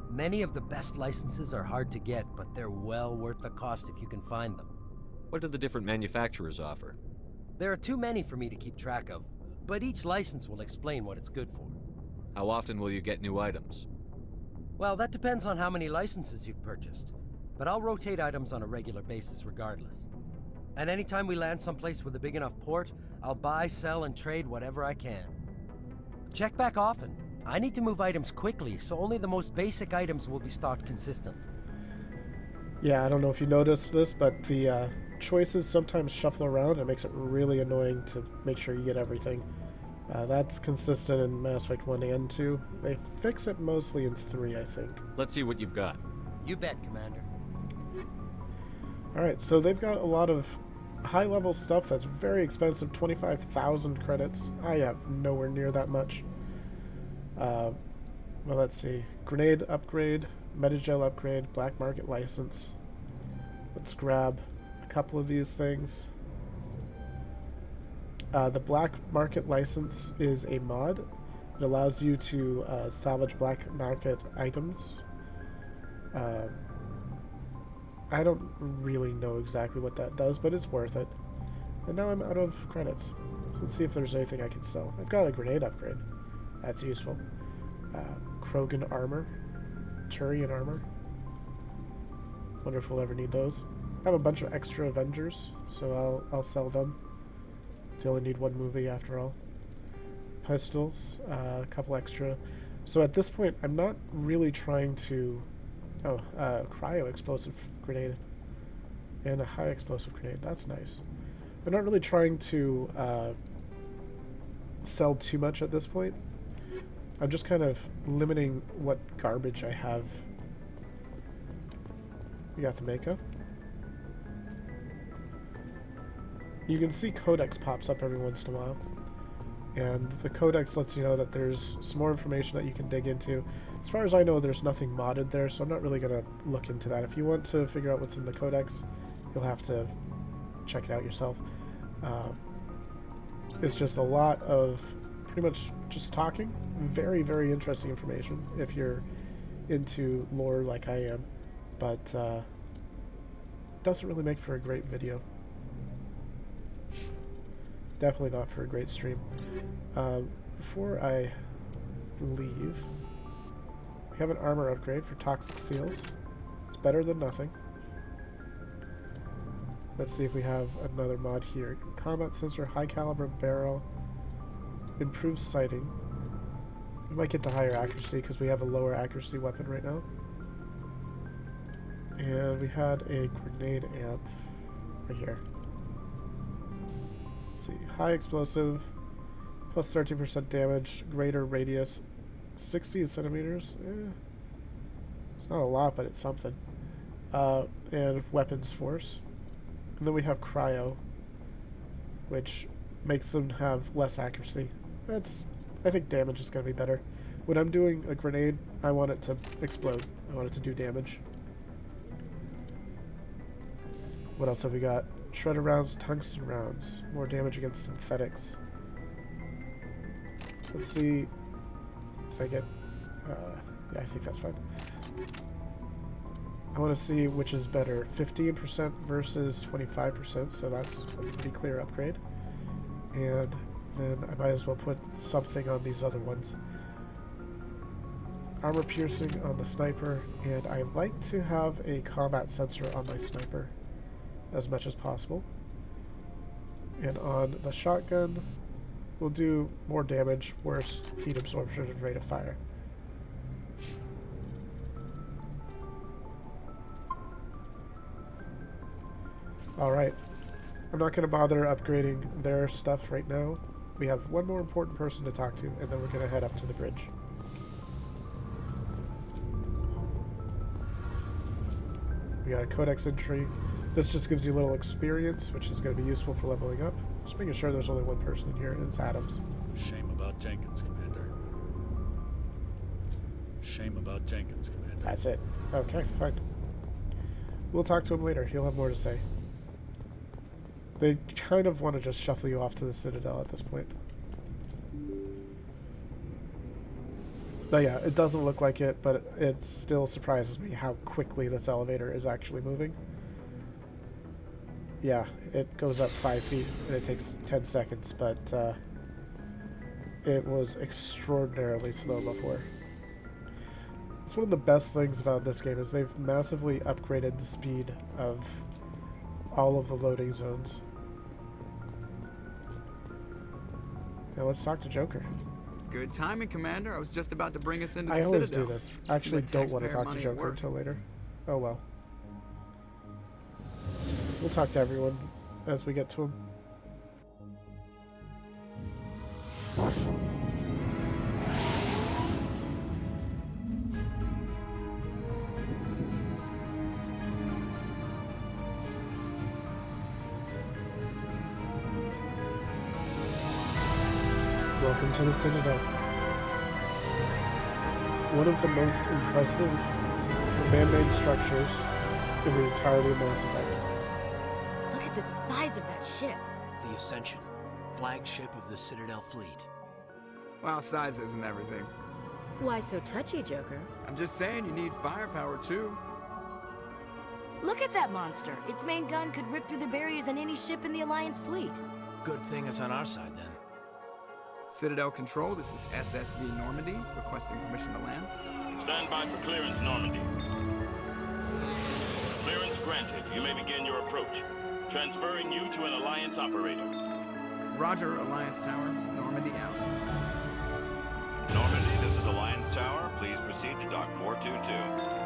Many of the best licenses are hard to get, but they're well worth the cost if you can find them. What do the different manufacturers offer? There are too many for me to keep track of, but each license will explain what it's good for. How often will you get new items? Well, that depends on how many licenses you've purchased, but I'll rotate items on a regular basis regardless. And anytime we land someplace with a big enough port, I'll buy, sell, and trade whatever I can. Check back often. I need to move items quickly, so only the most basic items will be stocked consistently. Yeah, I don't know if you noticed this, but the choices sometimes shuffle around. It makes it really annoying to make sure you get everything. That's consistent in Mass Effect 1 and 2. They fix it mostly in 3, I think. Let's see what you've got. You bet, Commander. Alright, so they've got a lot of high-level stuff that's very expensive, 25,000 credits. I have nowhere near that much. Well, let's see. Grenade upgrade, Metagel upgrade, black market license. Let's grab a couple of these things. The black market license is a mod. It allows you to salvage black market items. I don't really know exactly what that does, but it's worth it. And now I'm out of credits. So let's see if there's anything I can sell. I've got a grenade upgrade. That's useful. Krogan armor. Turian armor. Wonder if we'll ever need those. I have a bunch of extra Avengers, so I'll sell them. They only need one movie after all. Pistols, a couple extra. So at this point, I'm not really trying to... Oh, cryo explosive grenade. And a high explosive grenade. That's nice. I'm not really trying to sell too much at this point. I'm just kind of limiting what garbage I have. We got the Mako. You can see Codex pops up every once in a while. And the Codex lets you know that there's some more information that you can dig into. As far as I know, there's nothing modded there, so I'm not really going to look into that. If you want to figure out what's in the Codex, you'll have to check it out yourself. It's just a lot of pretty much just talking. Very, very interesting information if you're into lore like I am. But doesn't really make for a great video. Definitely not for a great stream. Before I leave, we have an armor upgrade for toxic seals. It's better than nothing. Let's see if we have another mod here. Combat sensor, high caliber barrel, improved sighting. We might get the higher accuracy because we have a lower accuracy weapon right now. And we had a grenade amp right here. See, high explosive, Plus 13% damage, greater radius, 60 centimeters. It's not a lot, but it's something. And weapons force. And then we have cryo, which makes them have less accuracy. I think damage is going to be better. When I'm doing a grenade, I want it to explode. I want it to do damage. What else have we got? Shredder rounds, tungsten rounds. More damage against synthetics. Let's see. If I get... yeah, I think that's fine. I want to see which is better. 15% versus 25%, so that's a pretty clear upgrade. And then I might as well put something on these other ones. Armor piercing on the sniper, and I like to have a combat sensor on my sniper as much as possible. And on the shotgun, we'll do more damage, worse heat absorption and rate of fire. Alright, I'm not going to bother upgrading their stuff right now. We have one more important person to talk to, and then we're going to head up to the bridge. We got a codex entry. This just gives you a little experience, which is going to be useful for leveling up. Just making sure there's only one person in here, and it's Adams. Shame about Jenkins, Commander. Shame about Jenkins, Commander. That's it. Okay, fine. We'll talk to him later. He'll have more to say. They kind of want to just shuffle you off to the Citadel at this point. But yeah, it doesn't look like it, but it still surprises me how quickly this elevator is actually moving. Yeah, it goes up 5 feet, and it takes 10 seconds, but it was extraordinarily slow before. It's one of the best things about this game is they've massively upgraded the speed of all of the loading zones. Now let's talk to Joker. Good timing, Commander. I was just about to bring us into the I always Citadel. do this. I actually don't want to talk to Joker until later. Oh well. We'll talk to everyone as we get to him. Welcome to the Citadel. One of the most impressive man-made structures in the entirety of Mass Effect. Look at the size of that ship. The Ascension, flagship of the Citadel fleet. Well, size isn't everything. Why so touchy, Joker? I'm just saying you need firepower, too. Look at that monster. Its main gun could rip through the barriers in any ship in the Alliance fleet. Good thing it's on our side, then. Citadel Control, this is SSV Normandy, requesting permission to land. Stand by for clearance, Normandy. Clearance granted. You may begin your approach. Transferring you to an Alliance operator. Roger, Alliance Tower. Normandy out. Normandy, this is Alliance Tower. Please proceed to Dock 422.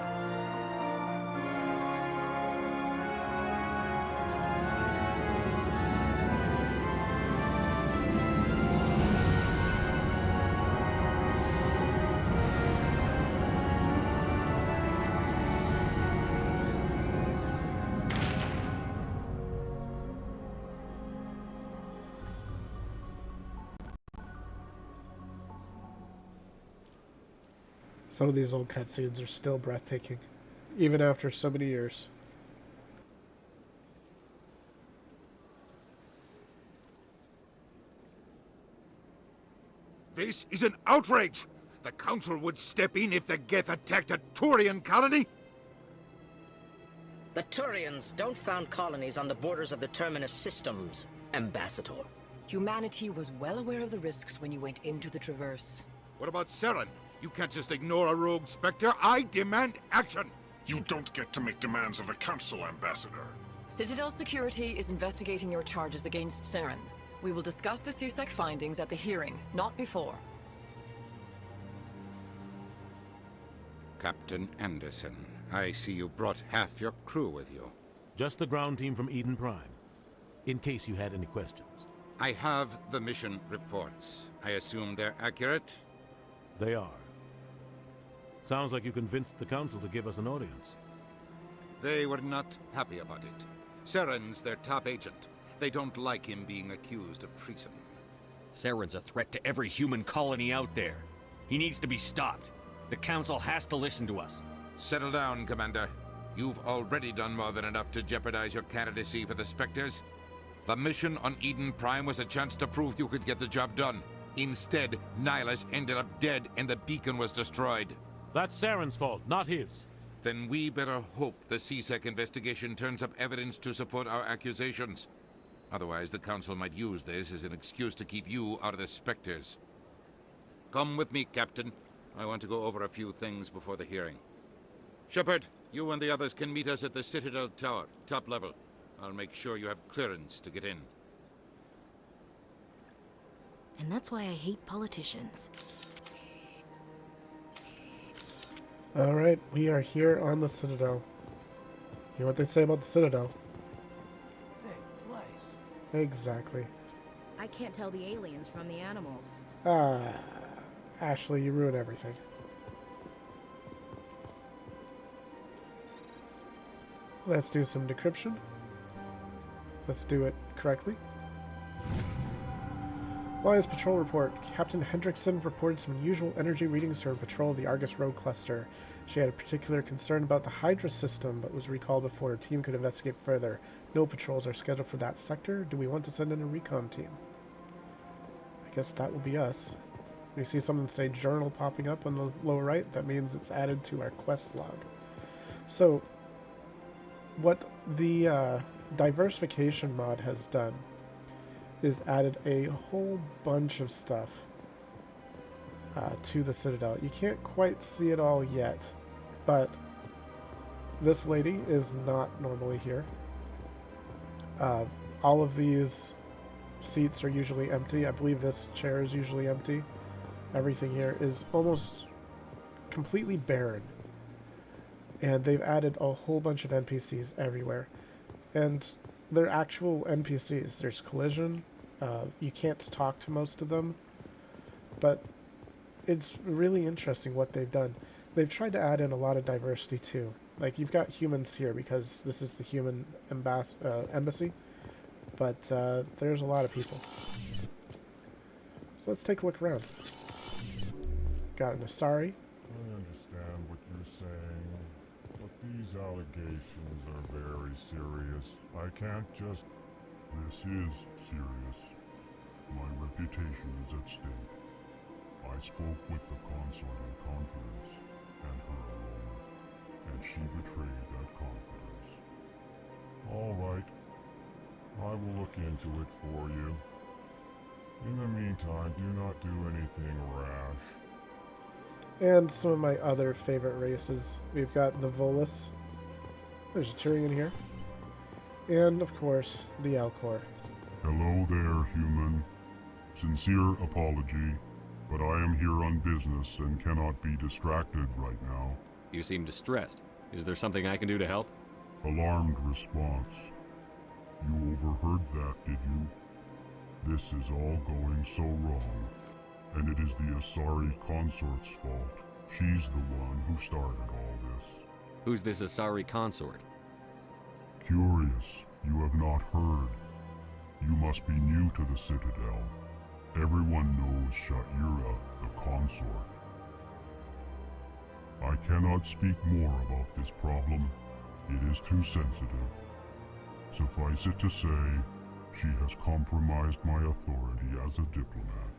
Some of these old cutscenes are still breathtaking, even after so many years. This is an outrage! The Council would step in if the Geth attacked a Turian colony? The Turians don't found colonies on the borders of the Terminus systems, Ambassador. Humanity was well aware of the risks when you went into the Traverse. What about Saren? You can't just ignore a rogue Spectre. I demand action! You don't get to make demands of the Council, Ambassador. Citadel Security is investigating your charges against Saren. We will discuss the CSEC findings at the hearing, not before. Captain Anderson, I see you brought half your crew with you. Just the ground team from Eden Prime, in case you had any questions. I have the mission reports. I assume they're accurate? They are. Sounds like you convinced the Council to give us an audience. They were not happy about it. Saren's their top agent. They don't like him being accused of treason. Saren's a threat to every human colony out there. He needs to be stopped. The Council has to listen to us. Settle down, Commander. You've already done more than enough to jeopardize your candidacy for the Spectres. The mission on Eden Prime was a chance to prove you could get the job done. Instead, Nihilus ended up dead and the beacon was destroyed. That's Saren's fault, not his. Then we better hope the CSEC investigation turns up evidence to support our accusations. Otherwise, the Council might use this as an excuse to keep you out of the Spectres. Come with me, Captain. I want to go over a few things before the hearing. Shepard, you and the others can meet us at the Citadel Tower, top level. I'll make sure you have clearance to get in. And that's why I hate politicians. Alright, we are here on the Citadel. You know what they say about the Citadel? Big place. Exactly. I can't tell the aliens from the animals. Ashley, you ruin everything. Let's do some decryption. Let's do it correctly. Alliance Patrol Report. Captain Hendrickson reported some unusual energy readings during patrol of the Argus Road cluster. She had a particular concern about the Hydra system, but was recalled before her team could investigate further. No patrols are scheduled for that sector. Do we want to send in a recon team? I guess that will be us. We see something say journal popping up on the lower right. That means it's added to our quest log. So, what the diversification mod has done is added a whole bunch of stuff to the Citadel. You can't quite see it all yet, but this lady is not normally here. All of these seats are usually empty. I believe this chair is usually empty. Everything here is almost completely barren. And they've added a whole bunch of NPCs everywhere. And they're actual NPCs. There's collision. You can't talk to most of them. But it's really interesting what they've done. They've tried to add in a lot of diversity too. Like, you've got humans here because this is the human embassy. But there's a lot of people. So let's take a look around. Got an Asari. I understand what you're saying, but these allegations are very serious. I can't just... This is serious. My reputation is at stake. I spoke with the consort in confidence, and her alone, and she betrayed that confidence. All right. I will look into it for you. In the meantime, do not do anything rash. And some of my other favorite races. We've got the Volus. There's a Tyrion here. And, of course, the Alcor. Hello there, human. Sincere apology, but I am here on business and cannot be distracted right now. You seem distressed. Is there something I can do to help? Alarmed response. You overheard that, did you? This is all going so wrong. And it is the Asari consort's fault. She's the one who started all this. Who's this Asari consort? Curious, you have not heard. You must be new to the Citadel. Everyone knows Sha'ira, the consort. I cannot speak more about this problem. It is too sensitive. Suffice it to say, she has compromised my authority as a diplomat.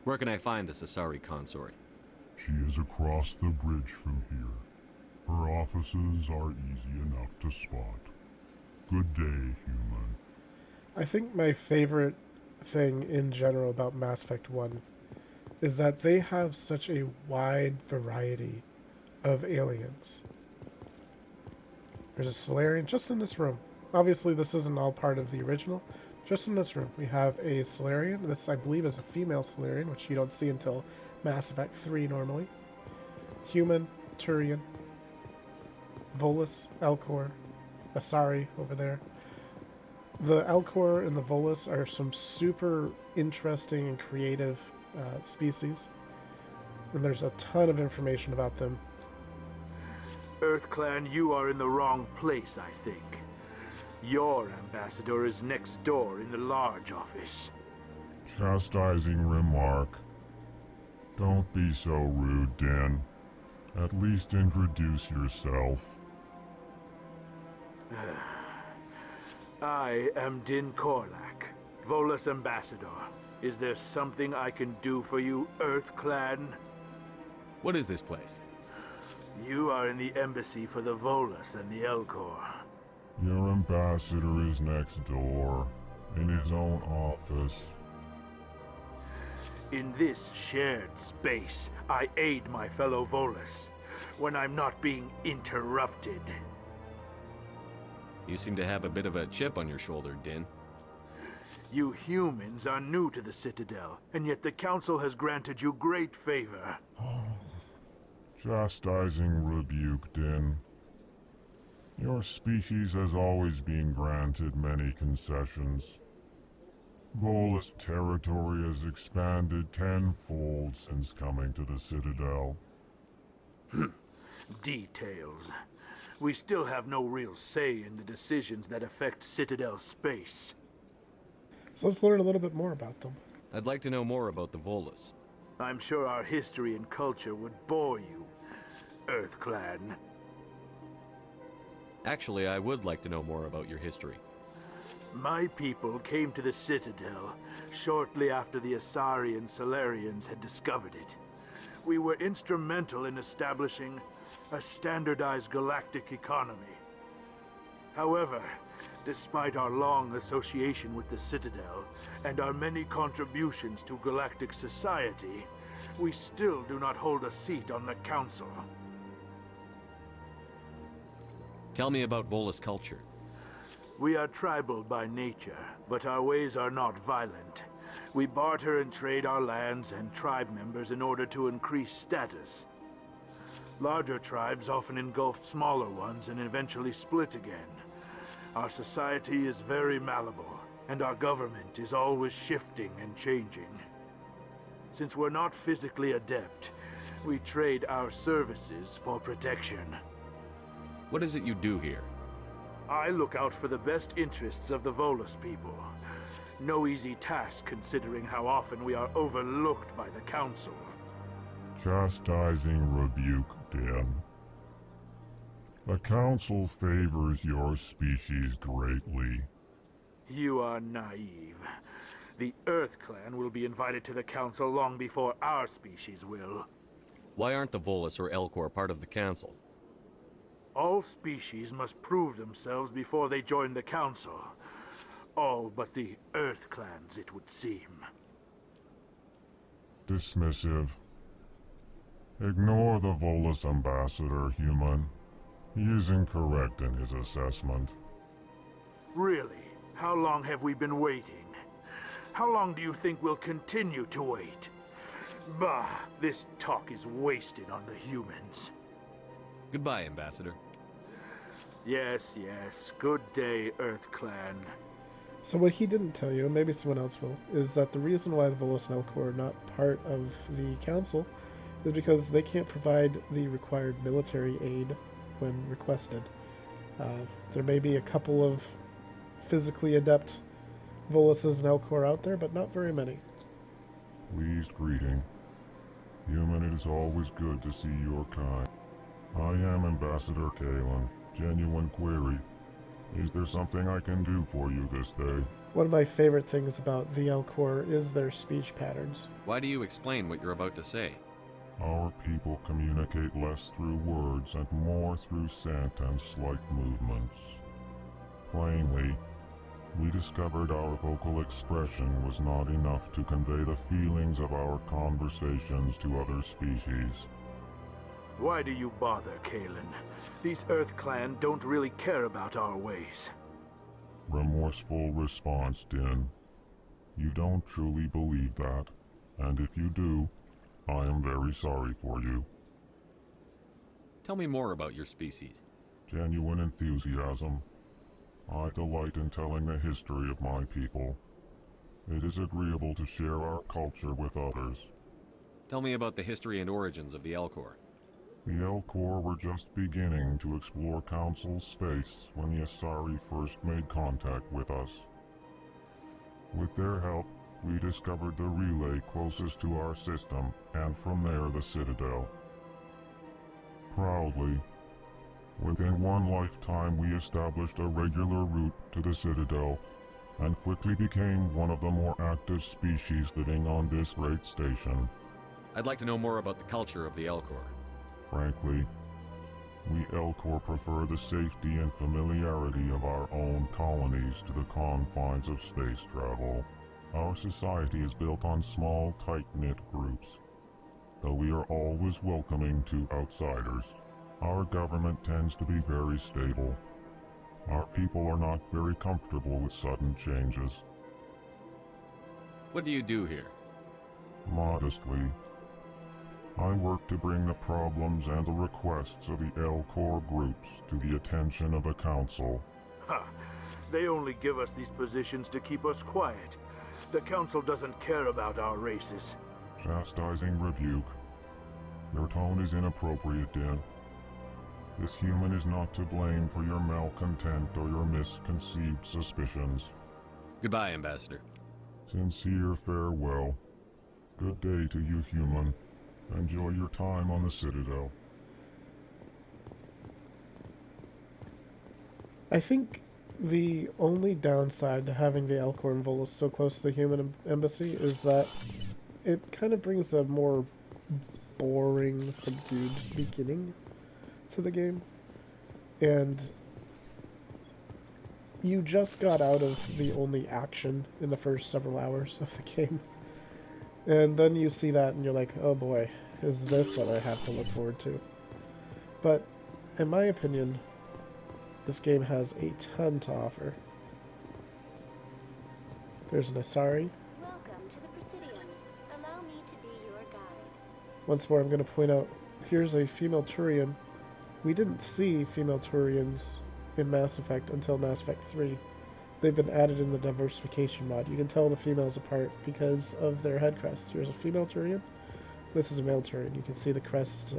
Where can I find this Asari consort? She is across the bridge from here. Her offices are easy enough to spot. Good day, human. I think my favorite thing in general about Mass Effect 1 is that they have such a wide variety of aliens. There's a Solarian just in this room. Obviously, this isn't all part of the original. Just in this room, we have a Solarian. This, I believe, is a female Solarian, which you don't see until Mass Effect 3 normally. Human, Turian, Volus, Elcor, Asari over there. The Alcor and the Volus are some super interesting and creative species, and there's a ton of information about them. EarthClan, you are in the wrong place, I think. Your ambassador is next door in the large office. Chastising remark. Don't be so rude, Din. At least introduce yourself. I am Din Korlak, Volus ambassador. Is there something I can do for you, EarthClan? What is this place? You are in the embassy for the Volus and the Elcor. Your ambassador is next door, in his own office. In this shared space, I aid my fellow Volus when I'm not being interrupted. You seem to have a bit of a chip on your shoulder, Din. You humans are new to the Citadel, and yet the Council has granted you great favor. Chastising rebuke, Din. Your species has always been granted many concessions. Volus territory has expanded tenfold since coming to the Citadel. Details. We still have no real say in the decisions that affect Citadel space. So let's learn a little bit more about them. I'd like to know more about the Volus. I'm sure our history and culture would bore you, EarthClan. Actually, I would like to know more about your history. My people came to the Citadel shortly after the Asari and Solarians had discovered it. We were instrumental in establishing a standardized galactic economy. However, despite our long association with the Citadel and our many contributions to galactic society, we still do not hold a seat on the Council. Tell me about Volus culture. We are tribal by nature, but our ways are not violent. We barter and trade our lands and tribe members in order to increase status. Larger tribes often engulf smaller ones and eventually split again. Our society is very malleable, and our government is always shifting and changing. Since we're not physically adept, we trade our services for protection. What is it you do here? I look out for the best interests of the Volus people. No easy task considering how often we are overlooked by the Council. Chastising rebuke, Din. The Council favors your species greatly. You are naive. The EarthClan will be invited to the Council long before our species will. Why aren't the Volus or Elcor part of the Council? All species must prove themselves before they join the Council. All but the EarthClans, it would seem. Dismissive. Ignore the Volus ambassador, human. He is incorrect in his assessment. Really? How long have we been waiting? How long do you think we'll continue to wait? Bah, this talk is wasted on the humans. Goodbye, Ambassador. Yes, yes. Good day, EarthClan. So what he didn't tell you, and maybe someone else will, is that the reason why the Volus and Elcor are not part of the Council is because they can't provide the required military aid when requested. There may be a couple of physically adept Voluses and Elcor out there, but not very many. Pleased greeting. Human, it is always good to see your kind. I am Ambassador Kalen. Genuine query. Is there something I can do for you this day? One of my favorite things about the Elcor is their speech patterns. Why do you explain what you're about to say? Our people communicate less through words and more through scent and slight movements. Plainly, we discovered our vocal expression was not enough to convey the feelings of our conversations to other species. Why do you bother, Kalen? These EarthClan don't really care about our ways. Remorseful response, Din. You don't truly believe that, and if you do, I am very sorry for you. Tell me more about your species. Genuine enthusiasm. I delight in telling the history of my people. It is agreeable to share our culture with others. Tell me about the history and origins of the Elcor. The Elcor were just beginning to explore Council space when the Asari first made contact with us. With their help, we discovered the relay closest to our system, and from there the Citadel. Proudly, within one lifetime we established a regular route to the Citadel, and quickly became one of the more active species living on this great station. I'd like to know more about the culture of the Elcor. Frankly, we Elcor prefer the safety and familiarity of our own colonies to the confines of space travel. Our society is built on small, tight-knit groups. Though we are always welcoming to outsiders, our government tends to be very stable. Our people are not very comfortable with sudden changes. What do you do here? Modestly, I work to bring the problems and the requests of the Elcor groups to the attention of the Council. Ha! They only give us these positions to keep us quiet. The Council doesn't care about our races. Chastising rebuke. Your tone is inappropriate, Din. This human is not to blame for your malcontent or your misconceived suspicions. Goodbye, Ambassador. Sincere farewell. Good day to you, human. Enjoy your time on the Citadel. I think the only downside to having the Elcor and Volus so close to the human embassy is that it kind of brings a more boring, subdued beginning to the game. And you just got out of the only action in the first several hours of the game. And then you see that and you're like, oh boy, is this what I have to look forward to? But in my opinion, this game has a ton to offer. There's an Asari. Welcome to the Presidium. Allow me to be your guide. Once more, I'm going to point out, here's a female Turian. We didn't see female Turians in Mass Effect until Mass Effect 3. They've been added in the diversification mod. You can tell the females apart because of their head crests. Here's a female Turian. This is a male Turian. You can see the crest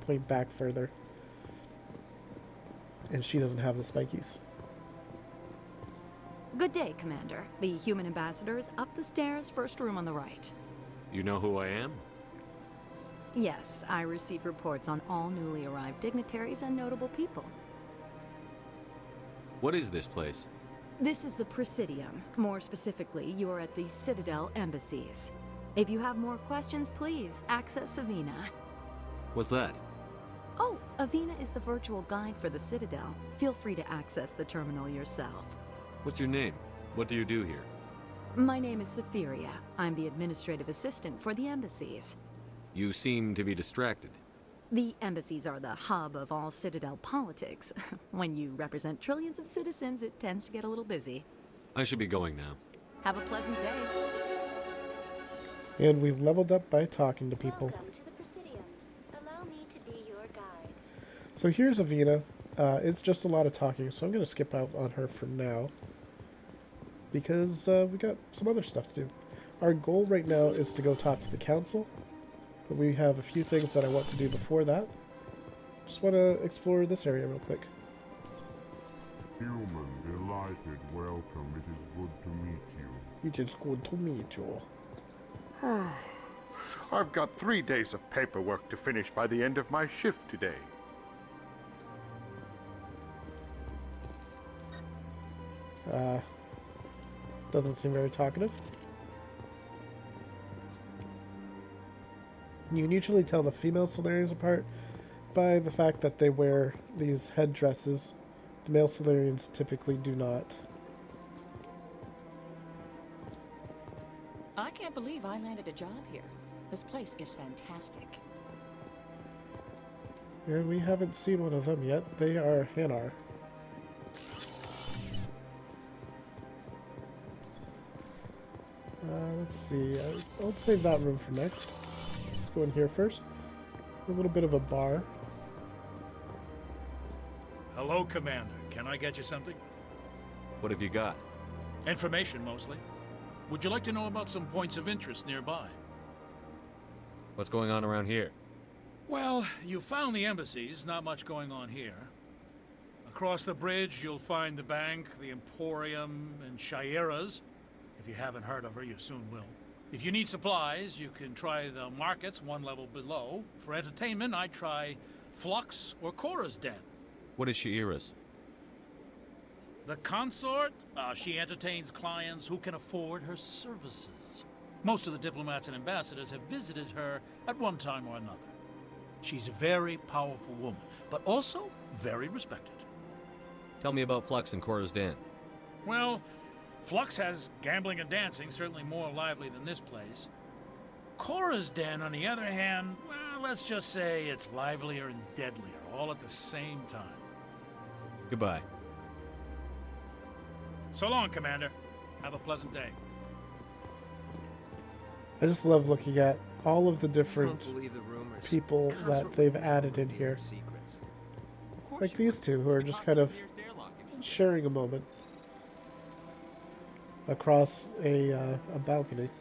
point back further. And she doesn't have the spikies. Good day, Commander. The human ambassador is up the stairs, first room on the right. You know who I am? Yes, I receive reports on all newly arrived dignitaries and notable people. What is this place? This is the Presidium. More specifically, you are at the Citadel embassies. If you have more questions, please access Avina. What's that? Oh, Avina is the virtual guide for the Citadel. Feel free to access the terminal yourself. What's your name? What do you do here? My name is Safiria. I'm the administrative assistant for the embassies. You seem to be distracted. The embassies are the hub of all Citadel politics. When you represent trillions of citizens, it tends to get a little busy. I should be going now. Have a pleasant day. And we leveled up by talking to people. Welcome to the Presidium. Allow me to be your guide. So here's Avina. It's just a lot of talking, so I'm going to skip out on her for now. Because we got some other stuff to do. Our goal right now is to go talk to the Council. But we have a few things that I want to do before that. Just want to explore this area real quick. Human, delighted, welcome. It is good to meet you. It is good to meet you. I've got 3 days of paperwork to finish by the end of my shift today. Doesn't seem very talkative. You can usually tell the female Solarians apart by the fact that they wear these headdresses. The male Solarians typically do not. I can't believe I landed a job here. This place is fantastic. And we haven't seen one of them yet. They are Hanar. Let's see. I'll save that room for next. Let's go in here first. A little bit of a bar. Hello, Commander. Can I get you something? What have you got? Information, mostly. Would you like to know about some points of interest nearby? What's going on around here? Well, you found the embassies, not much going on here. Across the bridge, you'll find the bank, the Emporium, and Shaira's. If you haven't heard of her, you soon will. If you need supplies, you can try the markets one level below. For entertainment, I'd try Flux or Cora's Den. What is Shaira's? The consort, she entertains clients who can afford her services. Most of the diplomats and ambassadors have visited her at one time or another. She's a very powerful woman, but also very respected. Tell me about Flux and Cora's Den. Well, Flux has gambling and dancing, certainly more lively than this place. Cora's Den, on the other hand, well, let's just say it's livelier and deadlier, all at the same time. Goodbye. So long, Commander. Have a pleasant day. I just love looking at all of the different people that they've added in here. Like these two, who are just kind of sharing a moment across a balcony.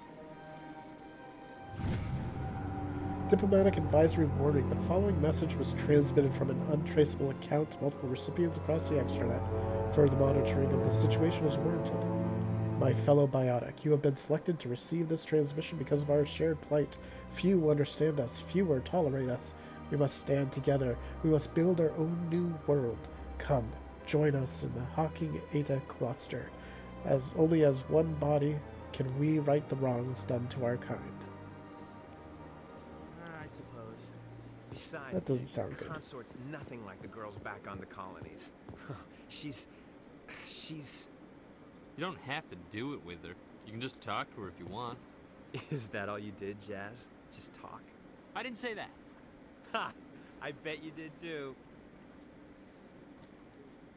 Diplomatic advisory warning. The following message was transmitted from an untraceable account to multiple recipients across the extranet. Further monitoring of the situation is warranted. My fellow biotic, you have been selected to receive this transmission because of our shared plight. Few understand us, fewer tolerate us. We must stand together. We must build our own new world. Come, join us in the Hawking Eta cluster. Only as one body can we right the wrongs done to our kind. I suppose. Besides, That doesn't sound good. Consort's nothing like the girls back on the colonies. She's... You don't have to do it with her. You can just talk to her if you want. Is that all you did, Jazz? Just talk? I didn't say that. Ha! I bet you did too.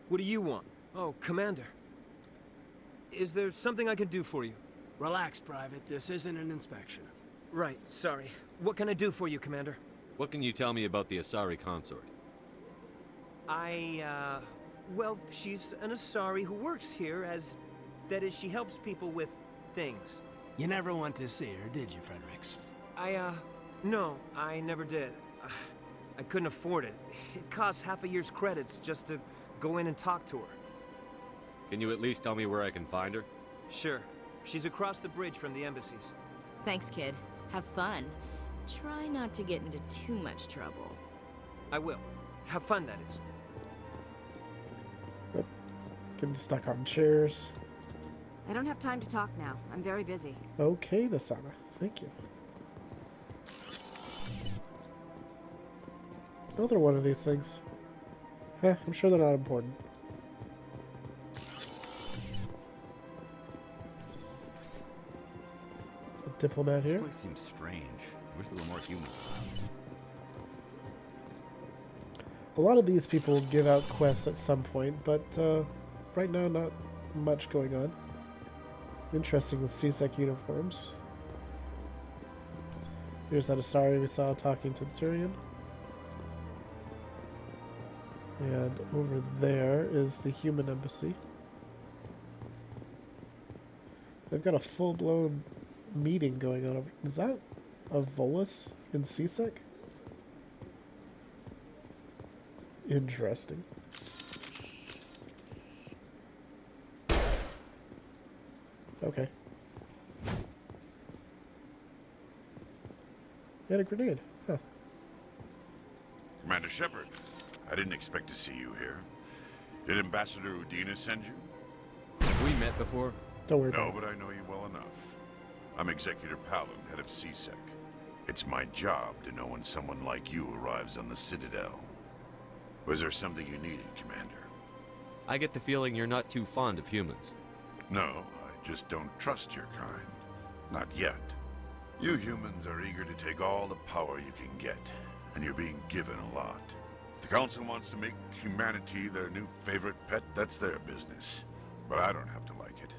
What do you want? Oh, Commander. Is there something I can do for you? Relax, Private. This isn't an inspection. Right, sorry. What can I do for you, Commander? What can you tell me about the Asari consort? Well, she's an Asari who works here as... That is, she helps people with things. You never went to see her, did you, Fredericks? No, I never did. I couldn't afford it. It costs half a year's credits just to go in and talk to her. Can you at least tell me where I can find her? Sure. She's across the bridge from the embassies. Thanks, kid. Have fun. Try not to get into too much trouble. I will. Have fun, that is. Yep. Getting stuck on chairs. I don't have time to talk now. I'm very busy. Okay, Nasana. Thank you. Another one of these things. I'm sure they're not important. A diplomat here. This place seems strange. I wish there were more humans around. A lot of these people give out quests at some point, but right now not much going on. Interesting with CSEC uniforms. Here's that Asari we saw talking to the Turian. And over there is the human embassy. They've got a full-blown meeting going on over... Is that a Volus in CSEC? Interesting. Okay. He had a grenade. Huh. Commander Shepard, I didn't expect to see you here. Did Ambassador Udina send you? Have we met before? Don't worry No, but I know you well enough. I'm Executor Palin, head of CSEC. It's my job to know when someone like you arrives on the Citadel. Was there something you needed, Commander? I get the feeling you're not too fond of humans. No, I just don't trust your kind. Not yet. You humans are eager to take all the power you can get, and you're being given a lot. If the Council wants to make humanity their new favorite pet, that's their business. But I don't have to like it.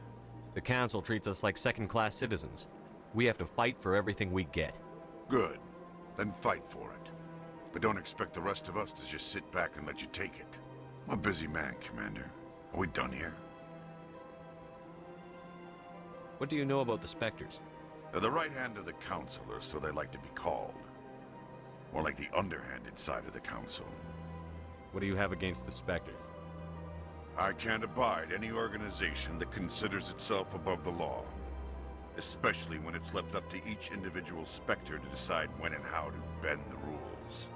The Council treats us like second-class citizens. We have to fight for everything we get. Good. Then fight for it. But don't expect the rest of us to just sit back and let you take it. I'm a busy man, Commander. Are we done here? What do you know about the Spectres? They're the right hand of the Council, or so they like to be called. More like the underhanded side of the Council. What do you have against the Spectres? I can't abide any organization that considers itself above the law. Especially when it's left up to each individual Spectre to decide when and how to bend the rules.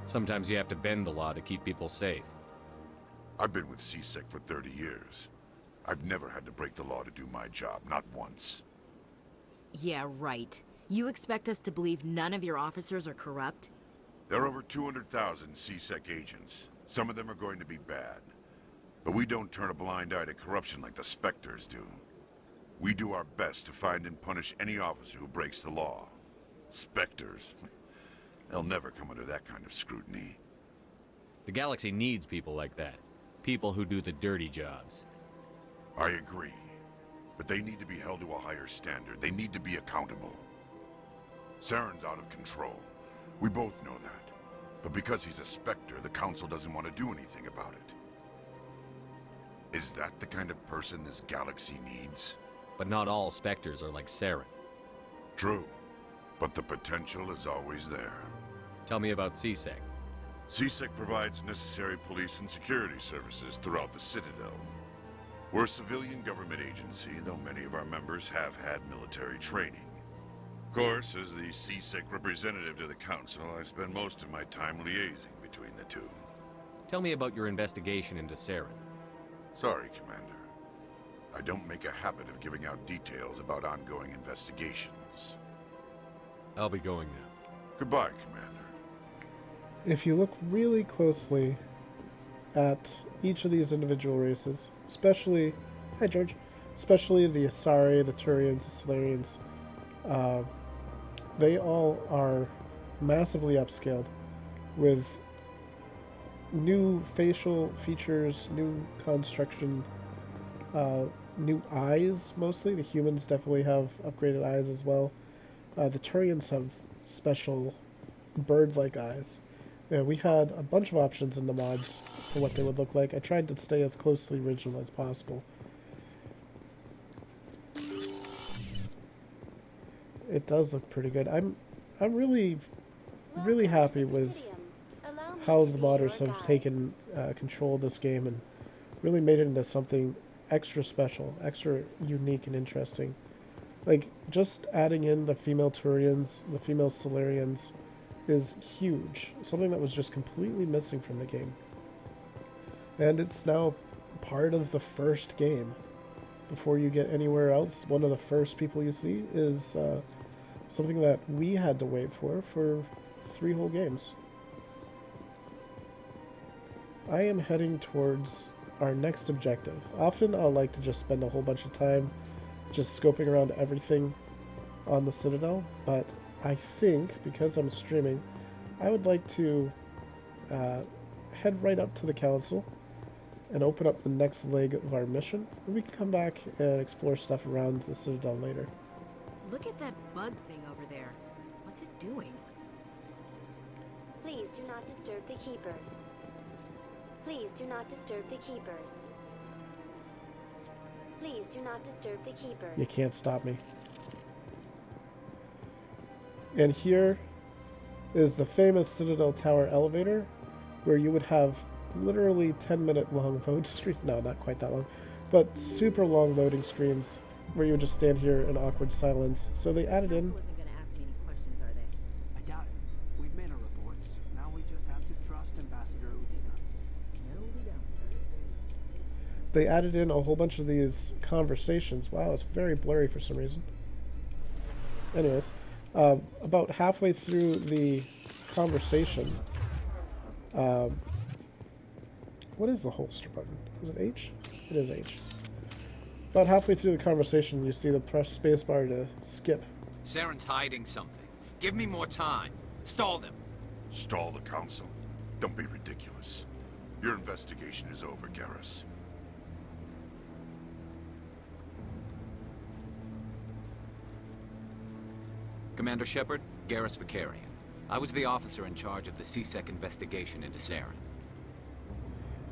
Sometimes you have to bend the law to keep people safe. I've been with CSEC for 30 years. I've never had to break the law to do my job, not once. Yeah, right. You expect us to believe none of your officers are corrupt? There are over 200,000 CSEC agents. Some of them are going to be bad. But we don't turn a blind eye to corruption like the Spectres do. We do our best to find and punish any officer who breaks the law. Spectres? They'll never come under that kind of scrutiny. The galaxy needs people like that. People who do the dirty jobs. I agree. But they need to be held to a higher standard. They need to be accountable. Saren's out of control. We both know that. But because he's a Spectre, the Council doesn't want to do anything about it. Is that the kind of person this galaxy needs? But not all Spectres are like Saren. True. But the potential is always there. Tell me about CSEC. CSEC provides necessary police and security services throughout the Citadel. We're a civilian government agency, though many of our members have had military training. Of course, as the CSEC representative to the Council, I spend most of my time liaising between the two. Tell me about your investigation into Saren. Sorry, Commander. I don't make a habit of giving out details about ongoing investigations. I'll be going now. Goodbye, Commander. If you look really closely at each of these individual races, especially, hi George, especially the Asari, the Turians, the Solarians, they all are massively upscaled with new facial features, new construction, new eyes mostly. The humans definitely have upgraded eyes as well. The Turians have special bird-like eyes. Yeah, we had a bunch of options in the mods for what they would look like. I tried to stay as closely original as possible. It does look pretty good. I'm really happy with how the modders have taken control of this game and really made it into something extra special, extra unique and interesting. Like, just adding in the female Turians, the female Solarians, is huge. Something that was just completely missing from the game. And it's now part of the first game. Before you get anywhere else, one of the first people you see is something that we had to wait for 3 whole games. I am heading towards our next objective. Often I'll like to just spend a whole bunch of time just scoping around everything on the Citadel, but I think, because I'm streaming, I would like to head right up to the Council and open up the next leg of our mission, and we can come back and explore stuff around the Citadel later. Look at that bug thing over there. What's it doing? Please do not disturb the keepers. Please do not disturb the keepers. Please do not disturb the keepers. You can't stop me. And here is the famous Citadel Tower elevator, where you would have literally 10-minute long load screen. No, not quite that long, but super long loading screens where you would just stand here in awkward silence. So they added in. I doubt it. We've made our reports. Now we just have to trust Ambassador Udina. No, we don't, sir. They added in a whole bunch of these conversations. Wow, it's very blurry for some reason. Anyways. About halfway through the conversation, what is the holster button? Is it H? It is H. About halfway through the conversation, you see the press spacebar to skip. Saren's hiding something. Give me more time. Stall them. Stall the Council? Don't be ridiculous. Your investigation is over, Garrus. Commander Shepard, Garrus Vicarian. I was the officer in charge of the CSEC investigation into Saren.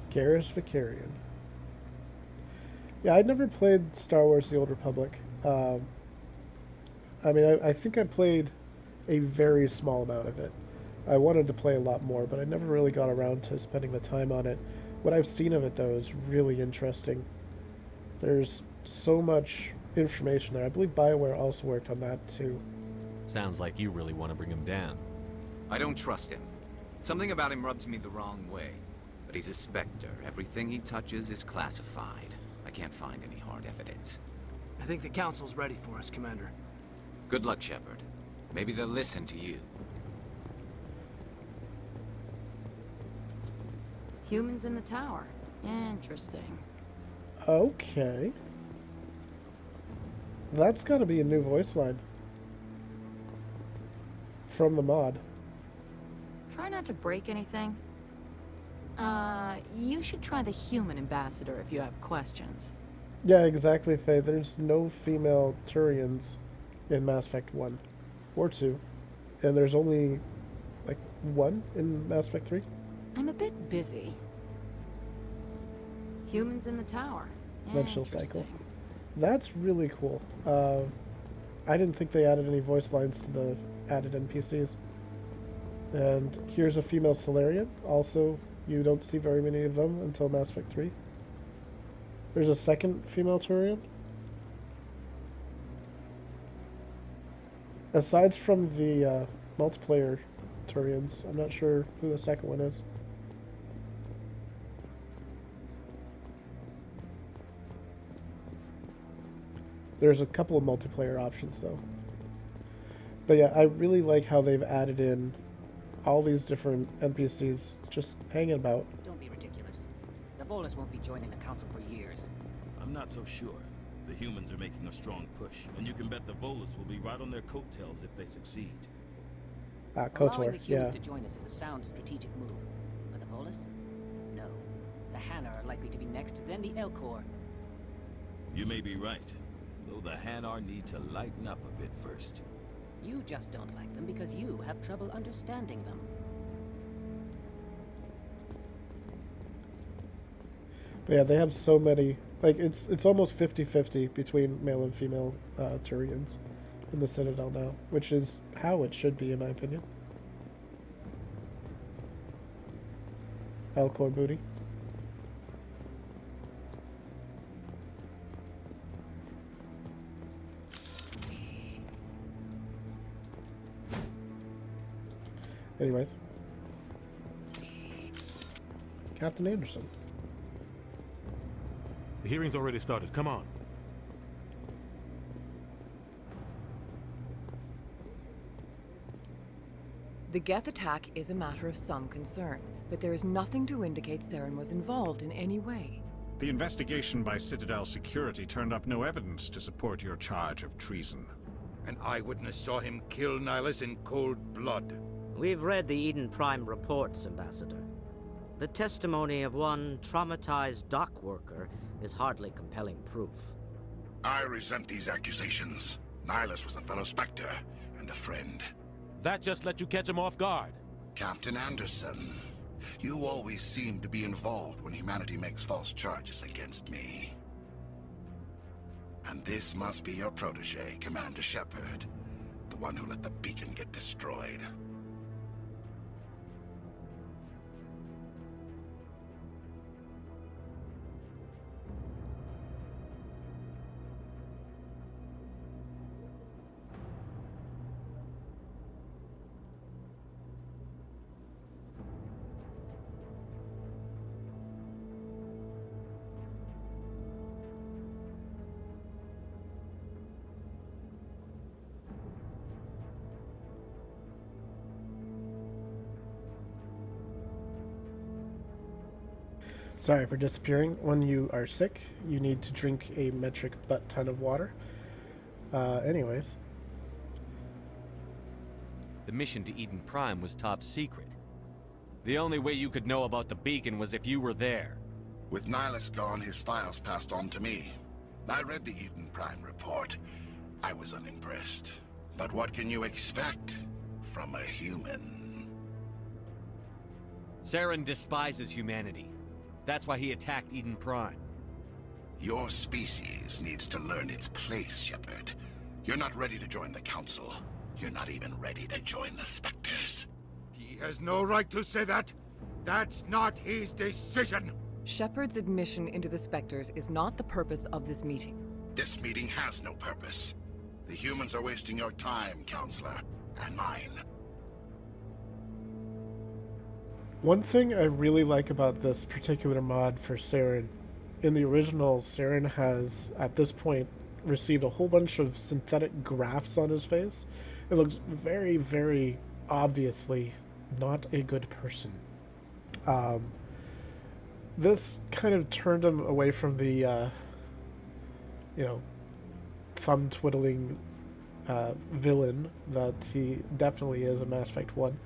Garrus Vicarian. Yeah, I'd never played Star Wars The Old Republic, Um, I mean, I think I played a very small amount of it. I wanted to play a lot more, but I never really got around to spending the time on it. What I've seen of it, though, is really interesting. There's so much information there. I believe BioWare also worked on that, too. Sounds like you really want to bring him down. I don't trust him. Something about him rubs me the wrong way. But he's a Spectre. Everything he touches is classified. I can't find any hard evidence. I think the Council's ready for us, Commander. Good luck, Shepard. Maybe they'll listen to you. Humans in the tower. Interesting. Okay. That's gotta be a new voice line. From the mod. Try not to break anything. You should try the human ambassador if you have questions. Yeah, exactly, Faye. There's no female Turians in Mass Effect 1 or 2. And there's only, like, 1 in Mass Effect 3. I'm a bit busy. Humans in the tower. Then she'll cycle. That's really cool. I didn't think they added any voice lines to the added NPCs. And here's a female Solarian. Also, you don't see very many of them until Mass Effect 3. There's a second female Turian. Aside from the multiplayer Turians, I'm not sure who the second one is. There's a couple of multiplayer options, though. But yeah, I really like how they've added in all these different NPCs just hanging about. Don't be ridiculous. The Volus won't be joining the Council for years. I'm not so sure. The humans are making a strong push, and you can bet the Volus will be right on their coattails if they succeed. Allowing the KOTOR, humans yeah. to join us is a sound strategic move. But the Volus? No. The Hanna are likely to be next, then the Elcor. You may be right, though the Hanar need to lighten up a bit first. You just don't like them because you have trouble understanding them. But yeah, they have so many. Like, it's almost 50-50 between male and female Turians in the Citadel now, which is how it should be, in my opinion. Elcor booty. Anyways. Captain Anderson. The hearing's already started. Come on. The Geth attack is a matter of some concern, but there is nothing to indicate Saren was involved in any way. The investigation by Citadel Security turned up no evidence to support your charge of treason. An eyewitness saw him kill Nihilus in cold blood. We've read the Eden Prime reports, Ambassador. The testimony of one traumatized dock worker is hardly compelling proof. I resent these accusations. Nihilus was a fellow Spectre and a friend. That just let you catch him off guard. Captain Anderson, you always seem to be involved when humanity makes false charges against me. And this must be your protege, Commander Shepard, the one who let the beacon get destroyed. Sorry for disappearing. When you are sick, you need to drink a metric butt ton of water. Anyways. The mission to Eden Prime was top secret. The only way you could know about the beacon was if you were there. With Nihilus gone, his files passed on to me. I read the Eden Prime report. I was unimpressed. But what can you expect from a human? Saren despises humanity. That's why he attacked Eden Prime. Your species needs to learn its place, Shepard. You're not ready to join the Council. You're not even ready to join the Spectres. He has no right to say that. That's not his decision. Shepard's admission into the Spectres is not the purpose of this meeting. This meeting has no purpose. The humans are wasting your time, Counselor, and mine. One thing I really like about this particular mod for Saren, in the original, Saren has, at this point, received a whole bunch of synthetic grafts on his face. It looks very, very obviously not a good person. This kind of turned him away from the, thumb-twiddling villain that he definitely is in Mass Effect 1.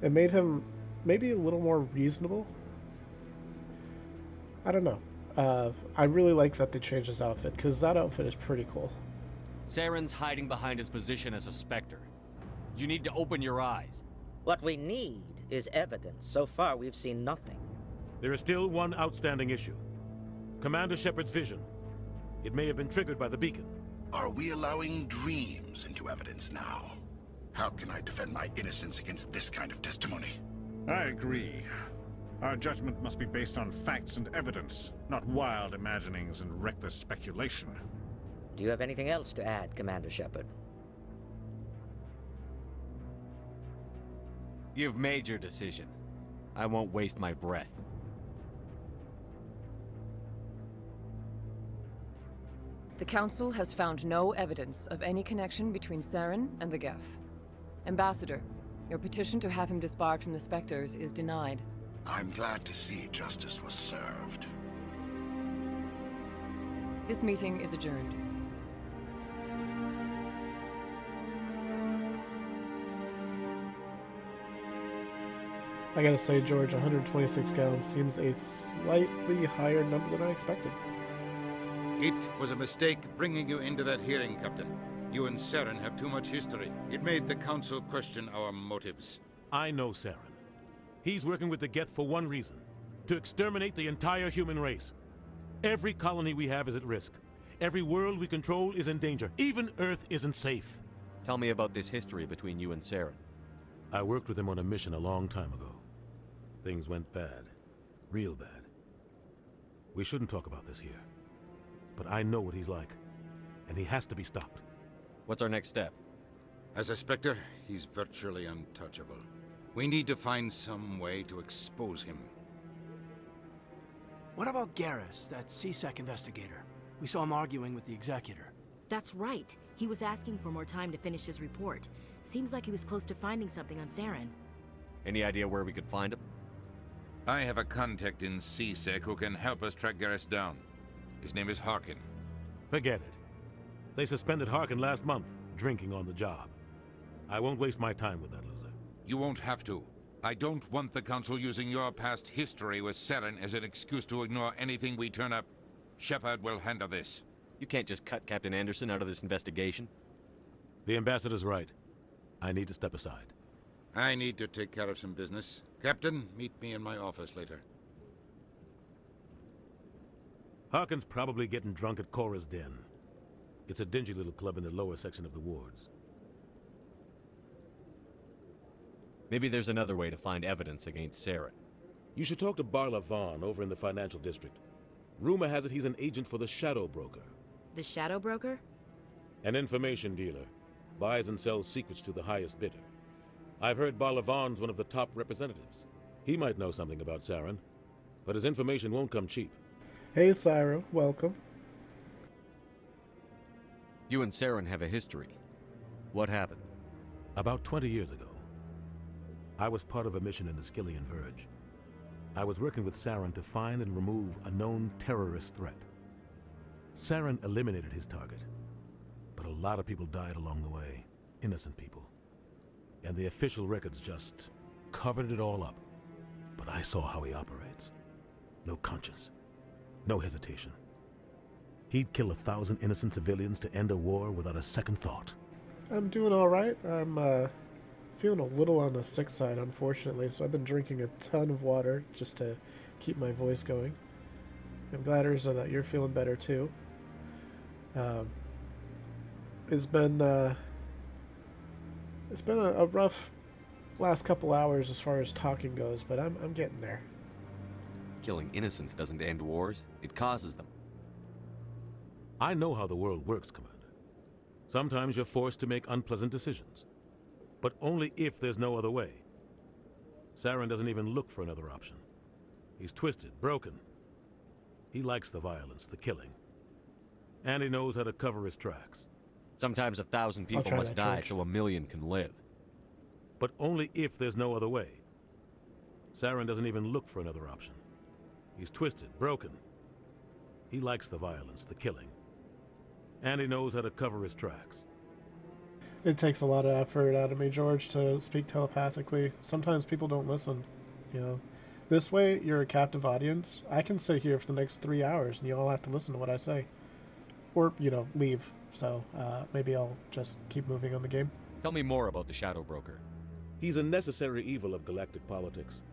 It made him maybe a little more reasonable. I don't know. I really like that they changed his outfit, because that outfit is pretty cool. Saren's hiding behind his position as a Spectre. You need to open your eyes. What we need is evidence. So far, we've seen nothing. There is still one outstanding issue. Commander Shepard's vision. It may have been triggered by the beacon. Are we allowing dreams into evidence now? How can I defend my innocence against this kind of testimony? I agree. Our judgment must be based on facts and evidence, not wild imaginings and reckless speculation. Do you have anything else to add, Commander Shepard? You've made your decision. I won't waste my breath. The Council has found no evidence of any connection between Saren and the Geth. Ambassador, your petition to have him disbarred from the Spectres is denied. I'm glad to see justice was served. This meeting is adjourned. I gotta say, George, 126 gallons seems a slightly higher number than I expected. It was a mistake bringing you into that hearing, Captain. You and Saren have too much history. It made the Council question our motives. I know Saren. He's working with the Geth for one reason. To exterminate the entire human race. Every colony we have is at risk. Every world we control is in danger. Even Earth isn't safe. Tell me about this history between you and Saren. I worked with him on a mission a long time ago. Things went bad. Real bad. We shouldn't talk about this here. But I know what he's like. And he has to be stopped. What's our next step? As a Spectre, he's virtually untouchable. We need to find some way to expose him. What about Garrus, that CSEC investigator? We saw him arguing with the Executor. That's right. He was asking for more time to finish his report. Seems like he was close to finding something on Saren. Any idea where we could find him? I have a contact in CSEC who can help us track Garrus down. His name is Harkin. Forget it. They suspended Harkin last month, drinking on the job. I won't waste my time with that loser. You won't have to. I don't want the Council using your past history with Saren as an excuse to ignore anything we turn up. Shepard will handle this. You can't just cut Captain Anderson out of this investigation. The Ambassador's right. I need to step aside. I need to take care of some business. Captain, meet me in my office later. Harkin's probably getting drunk at Cora's Den. It's a dingy little club in the lower section of the wards. Maybe there's another way to find evidence against Saren. You should talk to Barla Vaughn over in the financial district. Rumor has it he's an agent for the Shadow Broker. The Shadow Broker? An information dealer. Buys and sells secrets to the highest bidder. I've heard Barla Vaughn's one of the top representatives. He might know something about Saren, but his information won't come cheap. Hey, Syra. Welcome. You and Saren have a history. What happened? About 20 years ago, I was part of a mission in the Skillian Verge. I was working with Saren to find and remove a known terrorist threat. Saren eliminated his target, but a lot of people died along the way, innocent people. And the official records just covered it all up. But I saw how he operates. No conscience, no hesitation. He'd kill 1,000 innocent civilians to end a war without a second thought. I'm doing all right. I'm feeling a little on the sick side, unfortunately, so I've been drinking a ton of water just to keep my voice going. I'm glad, Urza, that you're feeling better too. It's been a rough last couple hours as far as talking goes, but I'm getting there. Killing innocents doesn't end wars, it causes them. I know how the world works, Commander. Sometimes you're forced to make unpleasant decisions, but only if there's no other way. Saren doesn't even look for another option. He's twisted, broken. He likes the violence, the killing. And he knows how to cover his tracks. Sometimes 1,000 people must die so 1,000,000 can live. But only if there's no other way. Saren doesn't even look for another option. He's twisted, broken. He likes the violence, the killing. And he knows how to cover his tracks. It takes a lot of effort out of me, George, to speak telepathically. Sometimes people don't listen, you know. This way, you're a captive audience. I can sit here for the next 3 hours, and you all have to listen to what I say. Or, you know, leave. So, maybe I'll just keep moving on the game. Tell me more about the Shadow Broker. He's a necessary evil of galactic politics.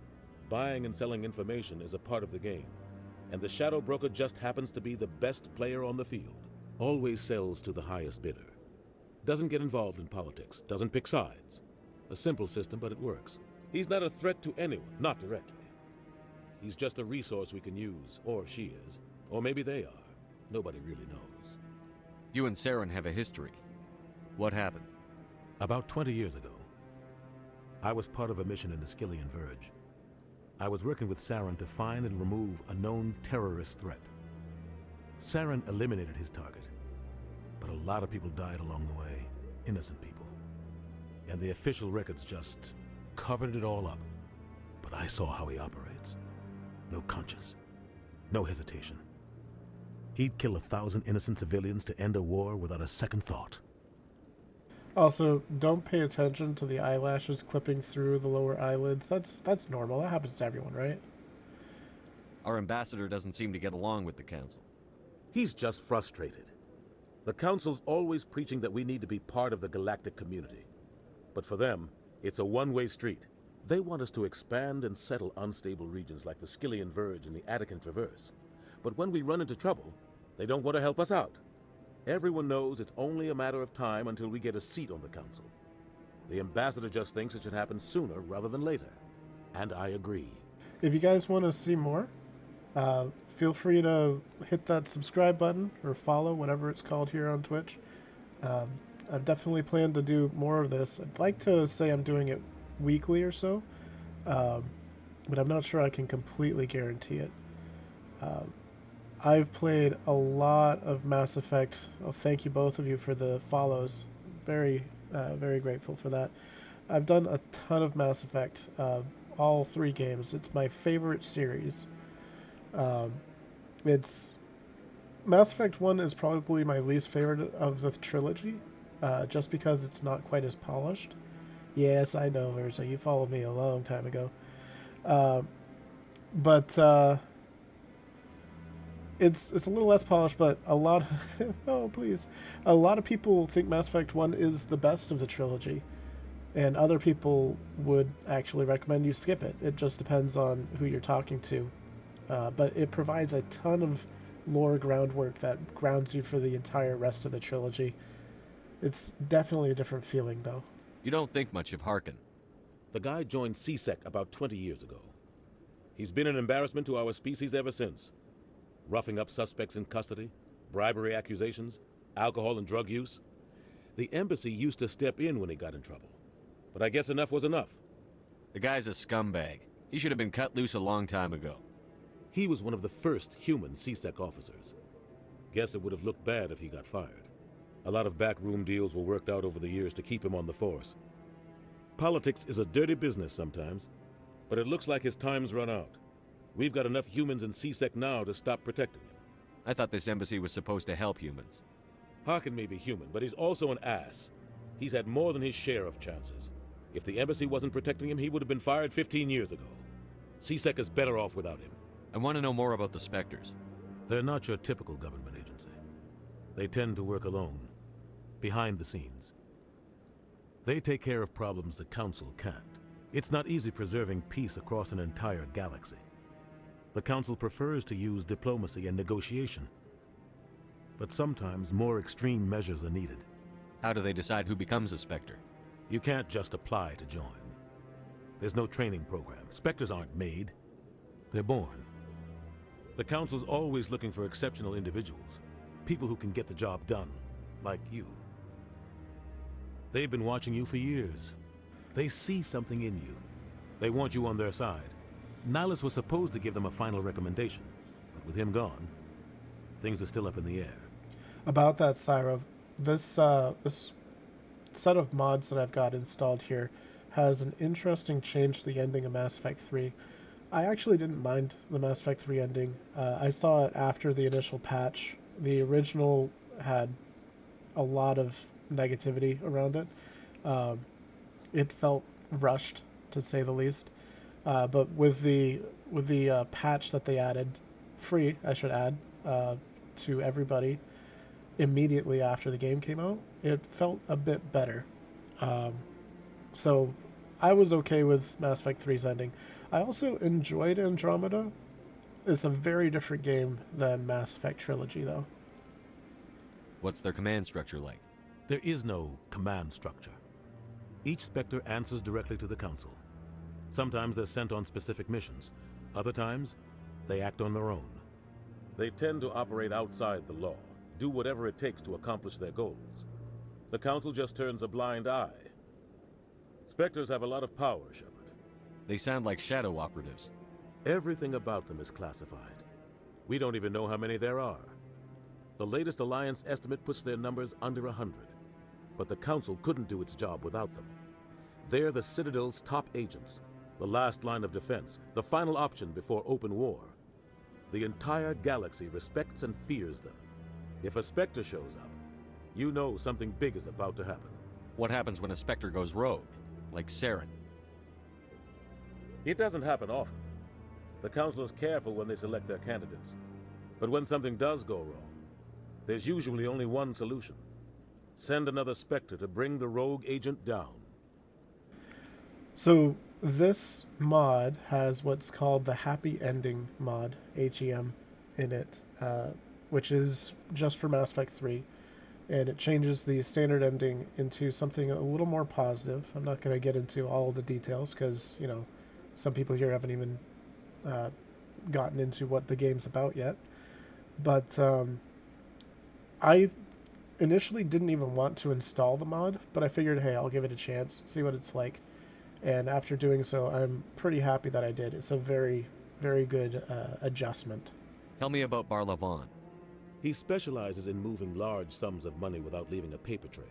Buying and selling information is a part of the game. And the Shadow Broker just happens to be the best player on the field. Always sells to the highest bidder. Doesn't get involved in politics. Doesn't pick sides. A simple system, but it works. He's not a threat to anyone, not directly. He's just a resource we can use, or she is. Or maybe they are. Nobody really knows. You and Saren have a history. What happened? About 20 years ago, I was part of a mission in the Skillian Verge. I was working with Saren to find and remove a known terrorist threat. Saren eliminated his target, but a lot of people died along the way, innocent people. And the official records just covered it all up. But I saw how he operates. No conscience, no hesitation. He'd kill 1,000 innocent civilians to end a war without a second thought. Also, don't pay attention to the eyelashes clipping through the lower eyelids. That's normal. That happens to everyone, right? Our ambassador doesn't seem to get along with the Council. He's just frustrated. The Council's always preaching that we need to be part of the galactic community. But for them, it's a one-way street. They want us to expand and settle unstable regions like the Skillian Verge and the Attican Traverse. But when we run into trouble, they don't want to help us out. Everyone knows it's only a matter of time until we get a seat on the Council. The ambassador just thinks it should happen sooner rather than later. And I agree. If you guys want to see more, feel free to hit that subscribe button or follow, whatever it's called here on Twitch. I've definitely planned to do more of this. I'd like to say I'm doing it weekly or so, but I'm not sure I can completely guarantee it. I've played a lot of Mass Effect. Oh, thank you both of you for the follows. Very grateful for that. I've done a ton of Mass Effect, all 3 games. It's my favorite series. It's Mass Effect 1 is probably my least favorite of the trilogy, just because it's not quite as polished. Yes, I know, Urza. You followed me a long time ago. It's a little less polished, but a lot of, oh, please. A lot of people think Mass Effect 1 is the best of the trilogy, and other people would actually recommend you skip it. It just depends on who you're talking to. But it provides a ton of lore groundwork that grounds you for the entire rest of the trilogy. It's definitely a different feeling, though. You don't think much of Harkin. The guy joined CSEC about 20 years ago. He's been an embarrassment to our species ever since. Roughing up suspects in custody, bribery accusations, alcohol and drug use. The embassy used to step in when he got in trouble. But I guess enough was enough. The guy's a scumbag. He should have been cut loose a long time ago. He was one of the first human CSEC officers. Guess it would have looked bad if he got fired. A lot of backroom deals were worked out over the years to keep him on the force. Politics is a dirty business sometimes, but it looks like his time's run out. We've got enough humans in CSEC now to stop protecting him. I thought this embassy was supposed to help humans. Harkin may be human, but he's also an ass. He's had more than his share of chances. If the embassy wasn't protecting him, he would have been fired 15 years ago. CSEC is better off without him. I want to know more about the Spectres. They're not your typical government agency. They tend to work alone, behind the scenes. They take care of problems the Council can't. It's not easy preserving peace across an entire galaxy. The Council prefers to use diplomacy and negotiation. But sometimes more extreme measures are needed. How do they decide who becomes a Spectre? You can't just apply to join. There's no training program. Spectres aren't made. They're born. The Council's always looking for exceptional individuals. People who can get the job done, like you. They've been watching you for years. They see something in you. They want you on their side. Nihilus was supposed to give them a final recommendation, but with him gone, things are still up in the air. About that, Syra, this set of mods that I've got installed here has an interesting change to the ending of Mass Effect 3. I actually didn't mind the Mass Effect 3 ending. I saw it after the initial patch. The original had a lot of negativity around it. It felt rushed, to say the least. But with the patch that they added, free, I should add, to everybody immediately after the game came out, it felt a bit better. So I was okay with Mass Effect 3's ending. I also enjoyed Andromeda. It's a very different game than Mass Effect Trilogy, though. What's their command structure like? There is no command structure. Each Spectre answers directly to the Council. Sometimes they're sent on specific missions. Other times, they act on their own. They tend to operate outside the law, do whatever it takes to accomplish their goals. The Council just turns a blind eye. Spectres have a lot of power, Shepard. They sound like shadow operatives. Everything about them is classified. We don't even know how many there are. The latest Alliance estimate puts their numbers under 100. But the Council couldn't do its job without them. They're the Citadel's top agents, the last line of defense, the final option before open war. The entire galaxy respects and fears them. If a Spectre shows up, you know something big is about to happen. What happens when a Spectre goes rogue, like Saren? It doesn't happen often. The Council is careful when they select their candidates. But when something does go wrong, there's usually only one solution. Send another Spectre to bring the rogue agent down. So this mod has what's called the Happy Ending mod, HEM, in it, which is just for Mass Effect 3. And it changes the standard ending into something a little more positive. I'm not going to get into all the details because, you know, some people here haven't even gotten into what the game's about yet. But I initially didn't even want to install the mod, but I figured, hey, I'll give it a chance, see what it's like. And after doing so, I'm pretty happy that I did. It's a very, very good adjustment. Tell me about Barlavon. He specializes in moving large sums of money without leaving a paper trail.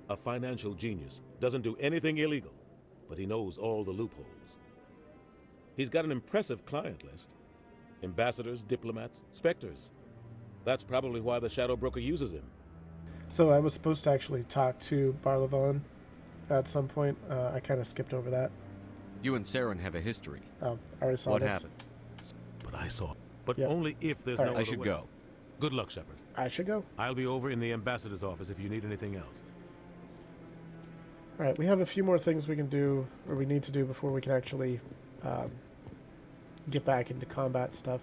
A financial genius, doesn't do anything illegal, but he knows all the loopholes. He's got an impressive client list. Ambassadors, diplomats, Spectres. That's probably why the Shadow Broker uses him. So I was supposed to actually talk to Barlavon at some point. I kind of skipped over that. You and Saren have a history. Oh, I already saw what this. happened? But I saw it. But Yep. only if there's All no right. other I should way. go. Good luck, Shepard. I should go. I'll be over in the ambassador's office if you need anything else. All right, we have a few more things we can do, or we need to do before we can actually get back into combat stuff.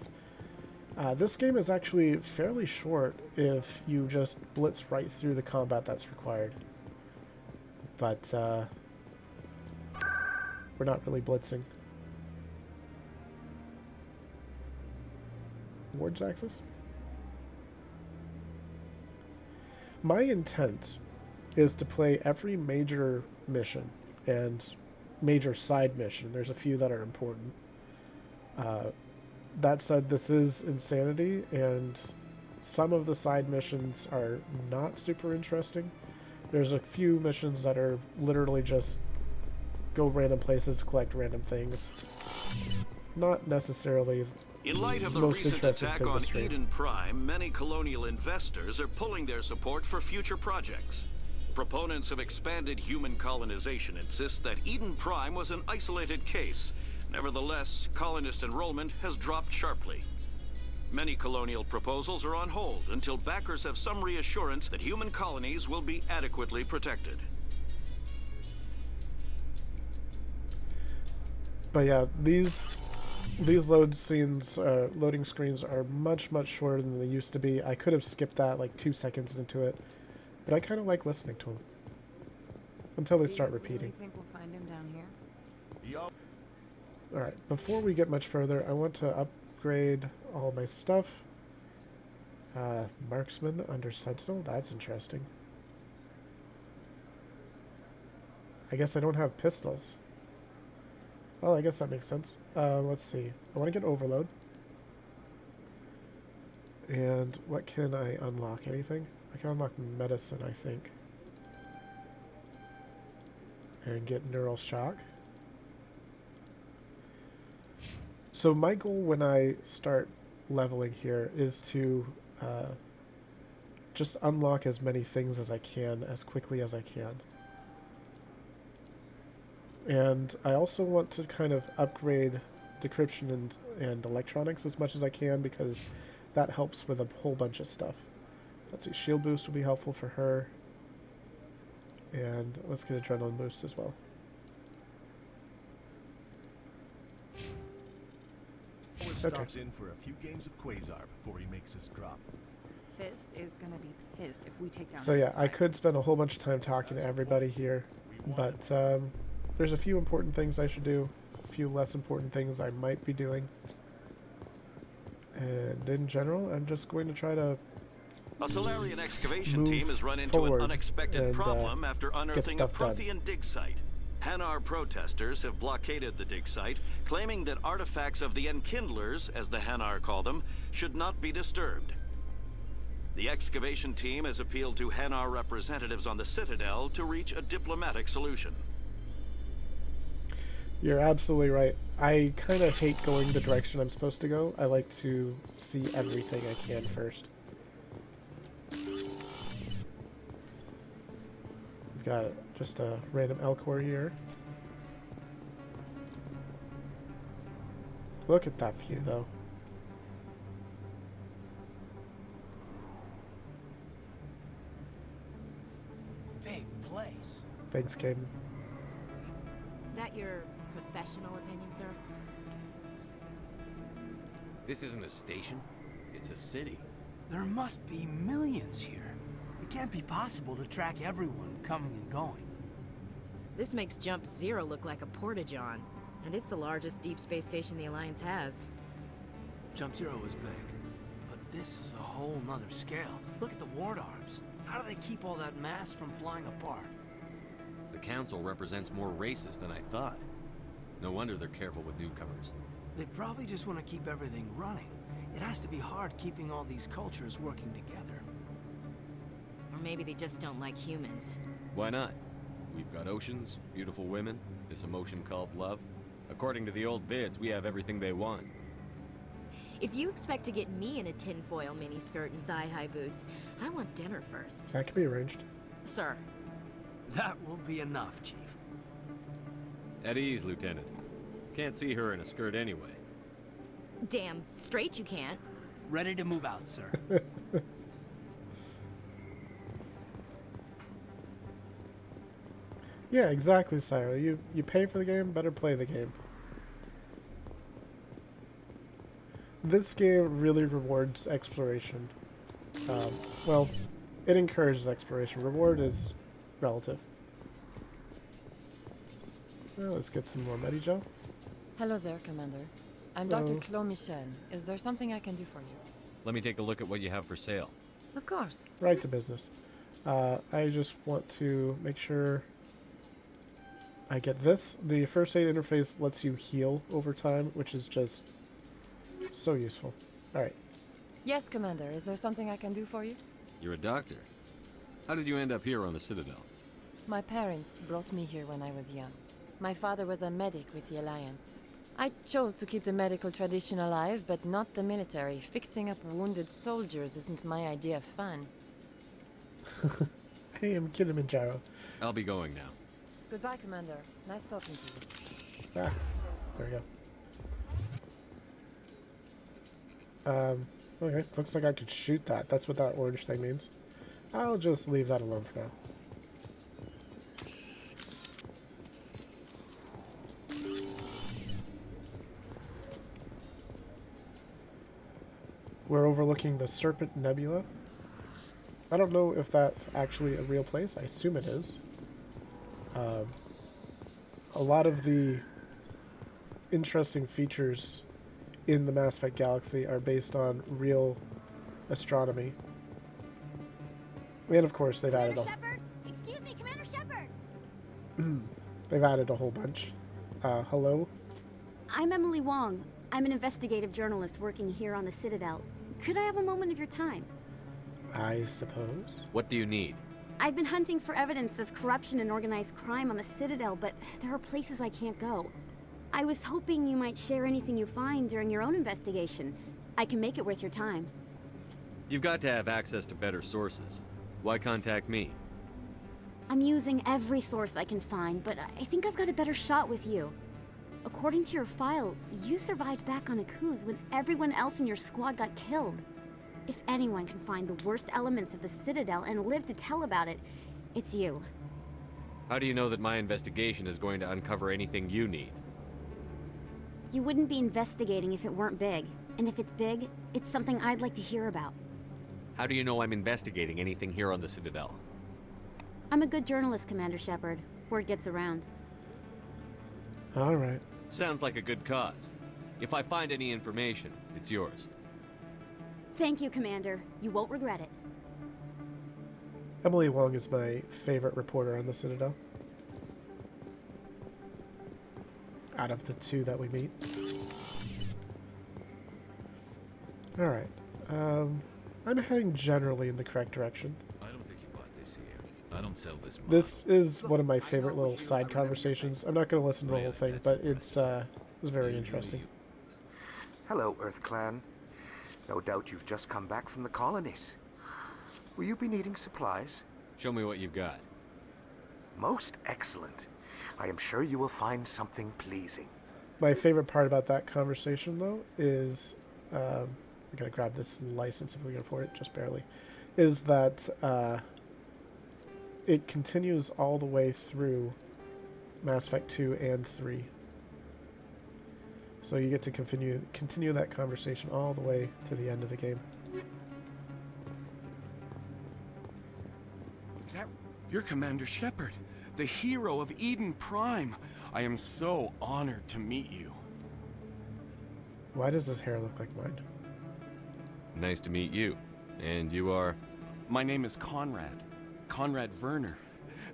This game is actually fairly short if you just blitz right through the combat that's required. But we're not really blitzing. Wards access? My intent is to play every major mission and major side mission. There's a few that are important. That said, this is Insanity, and some of the side missions are not super interesting. There's a few missions that are literally just go random places, collect random things. Not necessarily in light of the most recent interesting attack thing to on stream. Eden Prime, many colonial investors are pulling their support for future projects. Proponents of expanded human colonization insist that Eden Prime was an isolated case. Nevertheless, colonist enrollment has dropped sharply. Many colonial proposals are on hold until backers have some reassurance that human colonies will be adequately protected. But yeah, these These loading screens are much shorter than they used to be. I could have skipped that like 2 seconds into it, but I kind of like listening to them until they start repeating. You think we'll find him down here? Alright, before we get much further, I want to upgrade all my stuff. Marksman under Sentinel, that's interesting. I guess I don't have pistols. Well, I guess that makes sense. Let's see. I want to get Overload. And what can I unlock? Anything? I can unlock Medicine, I think. And get Neural Shock. So my goal when I start leveling here is to just unlock as many things as I can as quickly as I can. And I also want to kind of upgrade decryption and electronics as much as I can because that helps with a whole bunch of stuff. Let's see, shield boost will be helpful for her. And let's get adrenaline boost as well. Always stops in for a few games of Quasar before he makes his drop. Fist is gonna be pissed if we take down. So yeah, I could spend a whole bunch of time talking to everybody here, but there's a few important things I should do, a few less important things I might be doing. And in general, I'm just going to try to A Solarian excavation team has run into an unexpected problem after unearthing a Prothean dig site. Hanar protesters have blockaded the dig site, claiming that artifacts of the Enkindlers, as the Hanar call them, should not be disturbed. The excavation team has appealed to Hanar representatives on the Citadel to reach a diplomatic solution. You're absolutely right. I kind of hate going the direction I'm supposed to go. I like to see everything I can first. We've got just a random Elcor here. Look at that view, though. Big place. Thanks, Caden. That your professional opinion, sir? This isn't a station. It's a city. There must be millions here. It can't be possible to track everyone coming and going. This makes Jump Zero look like a porta-john, and it's the largest deep space station the Alliance has. Jump Zero is big, but this is a whole nother scale. Look at the ward arms. How do they keep all that mass from flying apart? The Council represents more races than I thought. No wonder they're careful with newcomers. They probably just want to keep everything running. It has to be hard keeping all these cultures working together. Or maybe they just don't like humans. Why not? We've got oceans, beautiful women, this emotion called love. According to the old vids, we have everything they want. If you expect to get me in a tinfoil miniskirt and thigh-high boots, I want dinner first. That can be arranged. Sir. That will be enough, Chief. At ease, Lieutenant. Can't see her in a skirt anyway. Damn straight you can't. Ready to move out, sir. Yeah, exactly, Syra. You pay for the game, better play the game. This game really rewards exploration. Well, it encourages exploration. Reward is relative. Well, let's get some more Medi-Gel. Hello there, Commander. I'm Hello. Dr. Claude Michel. Is there something I can do for you? Let me take a look at what you have for sale. Of course. Right to business. I just want to make sure I get this. The first aid interface lets you heal over time, which is just so useful. Alright. Yes, Commander. Is there something I can do for you? You're a doctor. How did you end up here on the Citadel? My parents brought me here when I was young. My father was a medic with the Alliance. I chose to keep the medical tradition alive, but not the military. Fixing up wounded soldiers isn't my idea of fun. Hey, I'm Kilimanjaro. I'll be going now. Goodbye, Commander. Nice talking to you. Ah, there we go. Okay, looks like I could shoot that. That's what that orange thing means. I'll just leave that alone for now. we're overlooking the Serpent Nebula. I don't know if that's actually a real place. I assume it is. A lot of the interesting features in the Mass Effect galaxy are based on real astronomy. And of course, they've added Shepard? Excuse me, Commander Shepard. they've added a whole bunch. Hello? I'm Emily Wong. I'm an investigative journalist working here on the Citadel. Could I have a moment of your time? I suppose. What do you need? I've been hunting for evidence of corruption and organized crime on the Citadel, but there are places I can't go. I was hoping you might share anything you find during your own investigation. I can make it worth your time. You've got to have access to better sources. Why contact me? I'm using every source I can find, but I think I've got a better shot with you. According to your file, you survived back on Akuz when everyone else in your squad got killed. If anyone can find the worst elements of the Citadel and live to tell about it, it's you. How do you know that my investigation is going to uncover anything you need? You wouldn't be investigating if it weren't big. And if it's big, it's something I'd like to hear about. How do you know I'm investigating anything here on the Citadel? I'm a good journalist, Commander Shepard. Word gets around. All right. Sounds like a good cause. If I find any information, it's yours. Thank you, Commander. You won't regret it. Emily Wong is my favorite reporter on the Citadel. Out of the two that we meet. Alright. I'm heading generally in the correct direction. I don't think you bought this here. I don't sell this much. This is one of my favorite little side conversations. I'm not going to listen to the whole thing, but it's very interesting. Hello, Earth Clan. No doubt you've just come back from the colonies. Will you be needing supplies? Show me what you've got. Most excellent. I am sure you will find something pleasing. My favorite part about that conversation, though, is... we gotta grab this license if we can afford it, just barely. Is that it continues all the way through Mass Effect 2 and 3. So you get to continue that conversation all the way to the end of the game. Is that... You're Commander Shepard, the hero of Eden Prime. I am so honored to meet you. Why does his hair look like mine? Nice to meet you. And you are? My name is Conrad. Conrad Werner.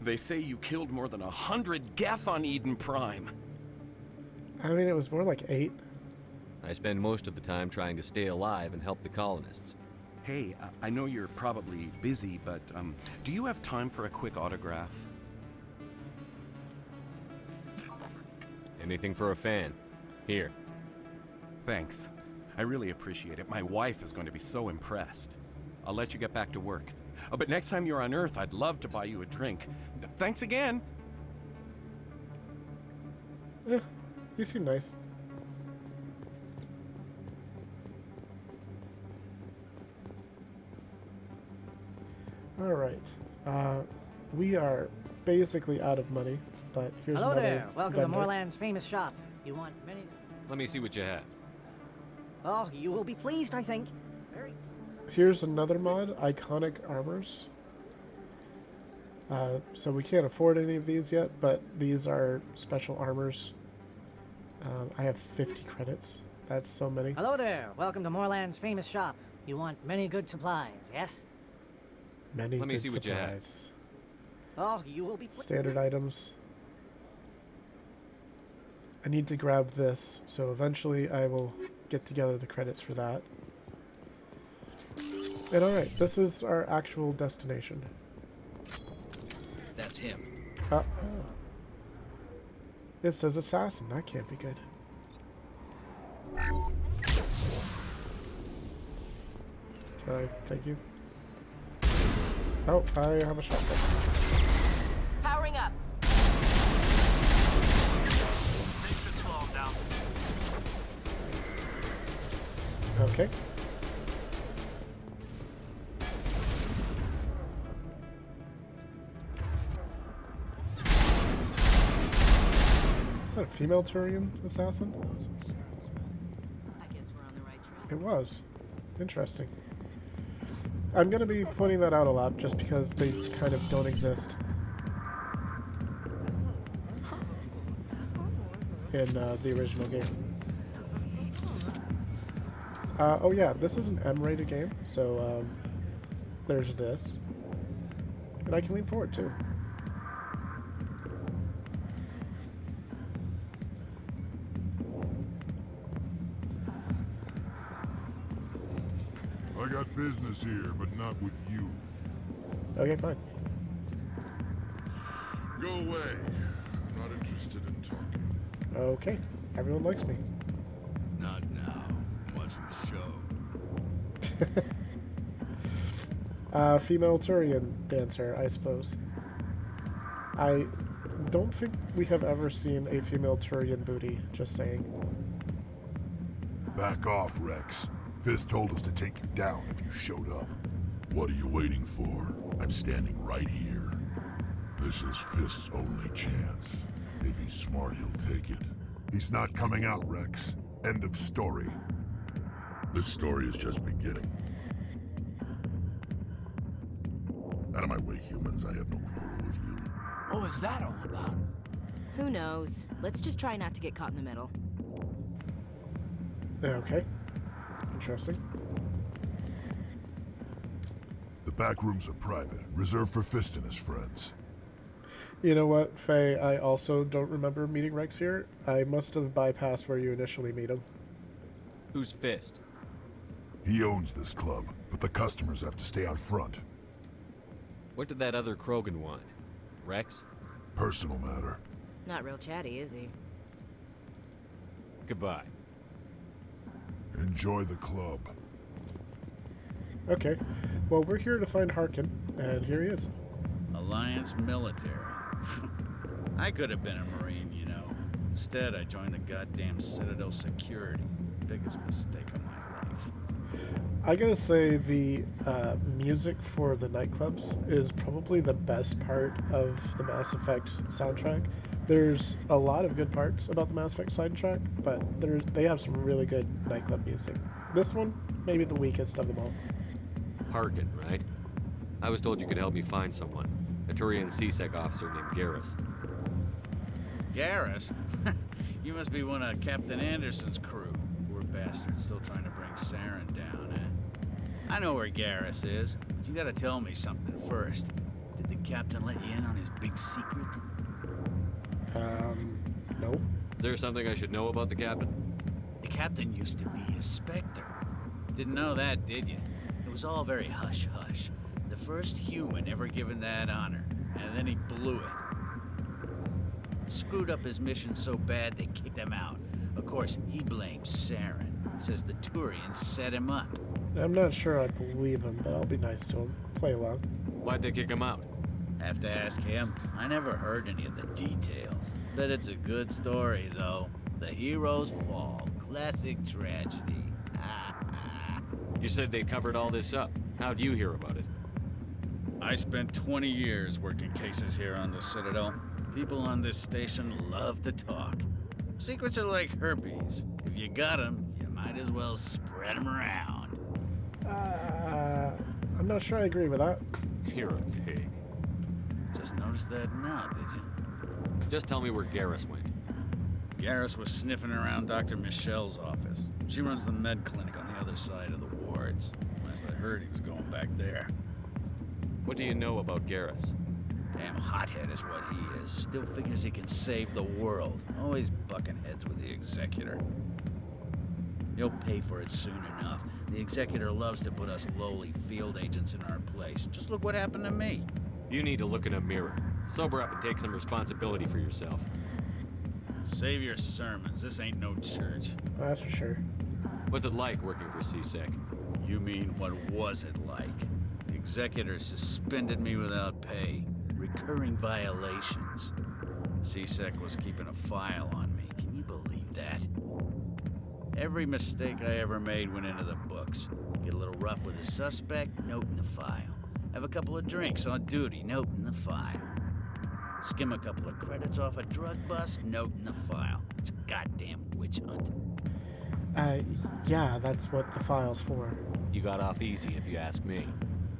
They say you killed more than 100 Geth on Eden Prime. I mean, it was more like 8. I spend most of the time trying to stay alive and help the colonists. Hey, I know you're probably busy, but do you have time for a quick autograph? Anything for a fan. Here. Thanks. I really appreciate it. My wife is going to be so impressed. I'll let you get back to work. But next time you're on Earth, I'd love to buy you a drink. Thanks again. Yeah, you seem nice. Alright. We are basically out of money, but here's Hello another there. Welcome vendor. to Moorland's famous shop. You want many... Let me see what you have. Oh, you will be pleased, I think. Very... Here's another mod, Iconic Armors. So we can't afford any of these yet, but these are special armors. I have 50 credits. That's so many. Hello there. Welcome to Moorland's famous shop. You want many good supplies, yes? Many Let me good see what you have. supplies. Oh, you will be... Standard items. I need to grab this, so eventually I will get together the credits for that. And alright, this is our actual destination. That's him. Uh-oh. It says assassin. That can't be good. Can I take you? Oh, I have a shotgun. Powering up. They should slow him down. Okay. Is that a female Turian assassin? I guess we're on the right track. It was. Interesting. I'm going to be pointing that out a lot just because they kind of don't exist in the original game. Oh yeah, this is an M-rated game, so there's this. And I can lean forward too. I got business here, but not with you. Okay, fine. Go away. I'm not interested in talking. Okay, everyone likes me. Not now. I'm watching the show. Female Turian dancer, I suppose. I don't think we have ever seen a female Turian booty, just saying. Back off, Rex. Fist told us to take you down if you showed up. What are you waiting for? I'm standing right here. This is Fist's only chance. If he's smart, he'll take it. He's not coming out, Rex. End of story. This story is just beginning. Out of my way, humans. I have no quarrel with you. What was that all about? Who knows? Let's just try not to get caught in the middle. Okay. Interesting. The back rooms are private, reserved for Fist and his friends. You know what, Faye? I also don't remember meeting Rex here. I must have bypassed where you initially meet him. Who's Fist? He owns this club, but the customers have to stay out front. What did that other Krogan want? Rex? Personal matter. Not real chatty, is he? Goodbye. Enjoy the club. Okay. Well, we're here to find Harkin, and here he is. Alliance military. I could have been a Marine, you know. Instead, I joined the goddamn Citadel security. Biggest mistake of my life. I gotta say, the music for the nightclubs is probably the best part of the Mass Effect soundtrack. There's a lot of good parts about the Mass Effect soundtrack, but they have some really good nightclub music. This one, maybe the weakest of them all. Harkin, right? I was told you could help me find someone. A Turian CSEC officer named Garrus. Garrus? You must be one of Captain Anderson's crew. Poor bastard, still trying to bring Saren down, eh? I know where Garrus is, but you gotta tell me something first. Did the captain let you in on his big secret? No. Is there something I should know about the captain? The captain used to be a Spectre. Didn't know that, did you? It was all very hush-hush. The first human ever given that honor, and then he blew it. Screwed up his mission so bad they kicked him out. Of course, he blames Saren. Says the Turians set him up. I'm not sure I believe him, but I'll be nice to him. Play along. Why'd they kick him out? Have to ask him. I never heard any of the details. Bet it's a good story, though. The heroes fall. Classic tragedy. You said they covered all this up. How'd you hear about it? I spent 20 years working cases here on the Citadel. People on this station love to talk. Secrets are like herpes. If you got them, you might as well spread them around. I'm not sure I agree with that. You're a pig. Just noticed that now, did you? Just tell me where Garrus went. Garrus was sniffing around Dr. Michelle's office. She runs the med clinic on the other side of the wards. Last I heard, he was going back there. What do you know about Garrus? Damn hothead is what he is. Still figures he can save the world. Always bucking heads with the Executor. He'll pay for it soon enough. The Executor loves to put us lowly field agents in our place. Just look what happened to me. You need to look in a mirror. Sober up and take some responsibility for yourself. Save your sermons. This ain't no church. That's for sure. What's it like working for CSEC? You mean, what was it like? The Executor suspended me without pay. Recurring violations. CSEC was keeping a file on me. Can you believe that? Every mistake I ever made went into the books. Get a little rough with a suspect, note in the file. Have a couple of drinks on duty, note in the file. Skim a couple of credits off a drug bust, note in the file. It's a goddamn witch hunt. Yeah, that's what the file's for. You got off easy, if you ask me.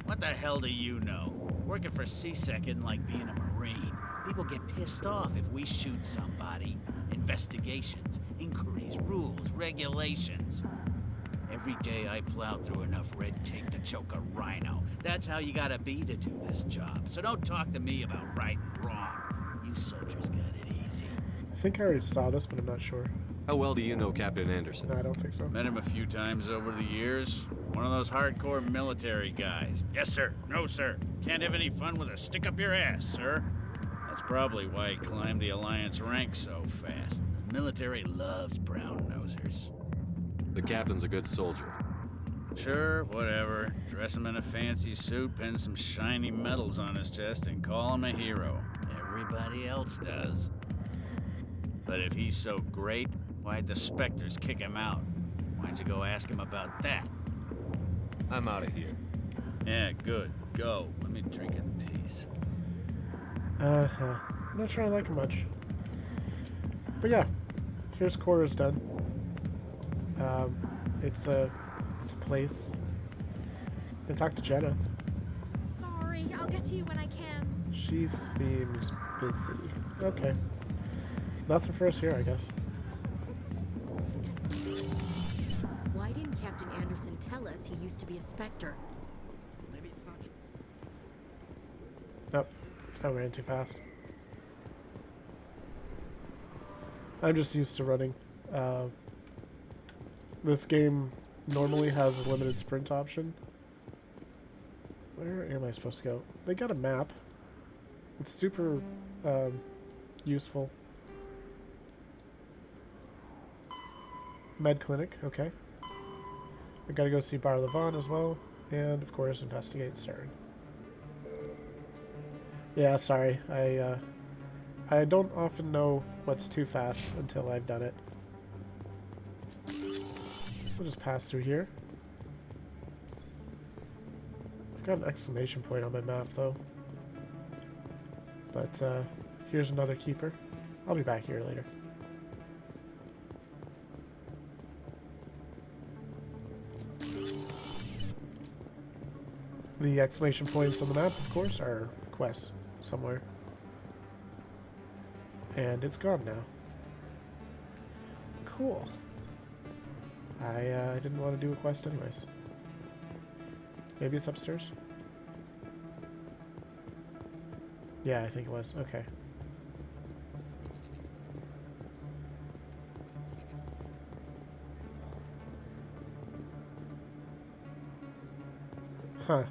What the hell do you know? Working for CSEC isn't like being a Marine. People get pissed off if we shoot somebody. Investigations, inquiries, rules, regulations. Every day I plow through enough red tape to choke a rhino. That's how you gotta be to do this job. So don't talk to me about right and wrong. You soldiers got it easy. I think I already saw this, but I'm not sure. How well do you know Captain Anderson? No, I don't think so. Met him a few times over the years. One of those hardcore military guys. Yes, sir. No, sir. Can't have any fun with a stick up your ass, sir. That's probably why he climbed the Alliance ranks so fast. The military loves brown-nosers. The captain's a good soldier. Sure, whatever. Dress him in a fancy suit, pin some shiny medals on his chest, and call him a hero. Everybody else does. But if he's so great, why'd the Spectres kick him out? Why'd you go ask him about that? I'm out of here. Yeah, good. Go. Let me drink in peace. I'm not sure I like him much. But yeah, here's Cora's done. It's a place. And talk to Jenna. Sorry, I'll get to you when I can. She seems busy. Okay. Nothing for us here, I guess. Why didn't Captain Anderson tell us he used to be a Spectre? Maybe it's not true. Nope. I ran too fast. I'm just used to running. This game normally has a limited sprint option. Where am I supposed to go? They got a map. It's super useful. Med clinic, okay. I gotta go see Bar Levon as well. And of course, investigate CERN. Yeah, sorry. I don't often know what's too fast until I've done it. We'll just pass through here. I've got an exclamation point on my map, though. But here's another keeper. I'll be back here later. The exclamation points on the map, of course, are quests somewhere. And it's gone now. Cool. I didn't want to do a quest anyways. Maybe it's upstairs? Yeah, I think it was. Okay. Huh.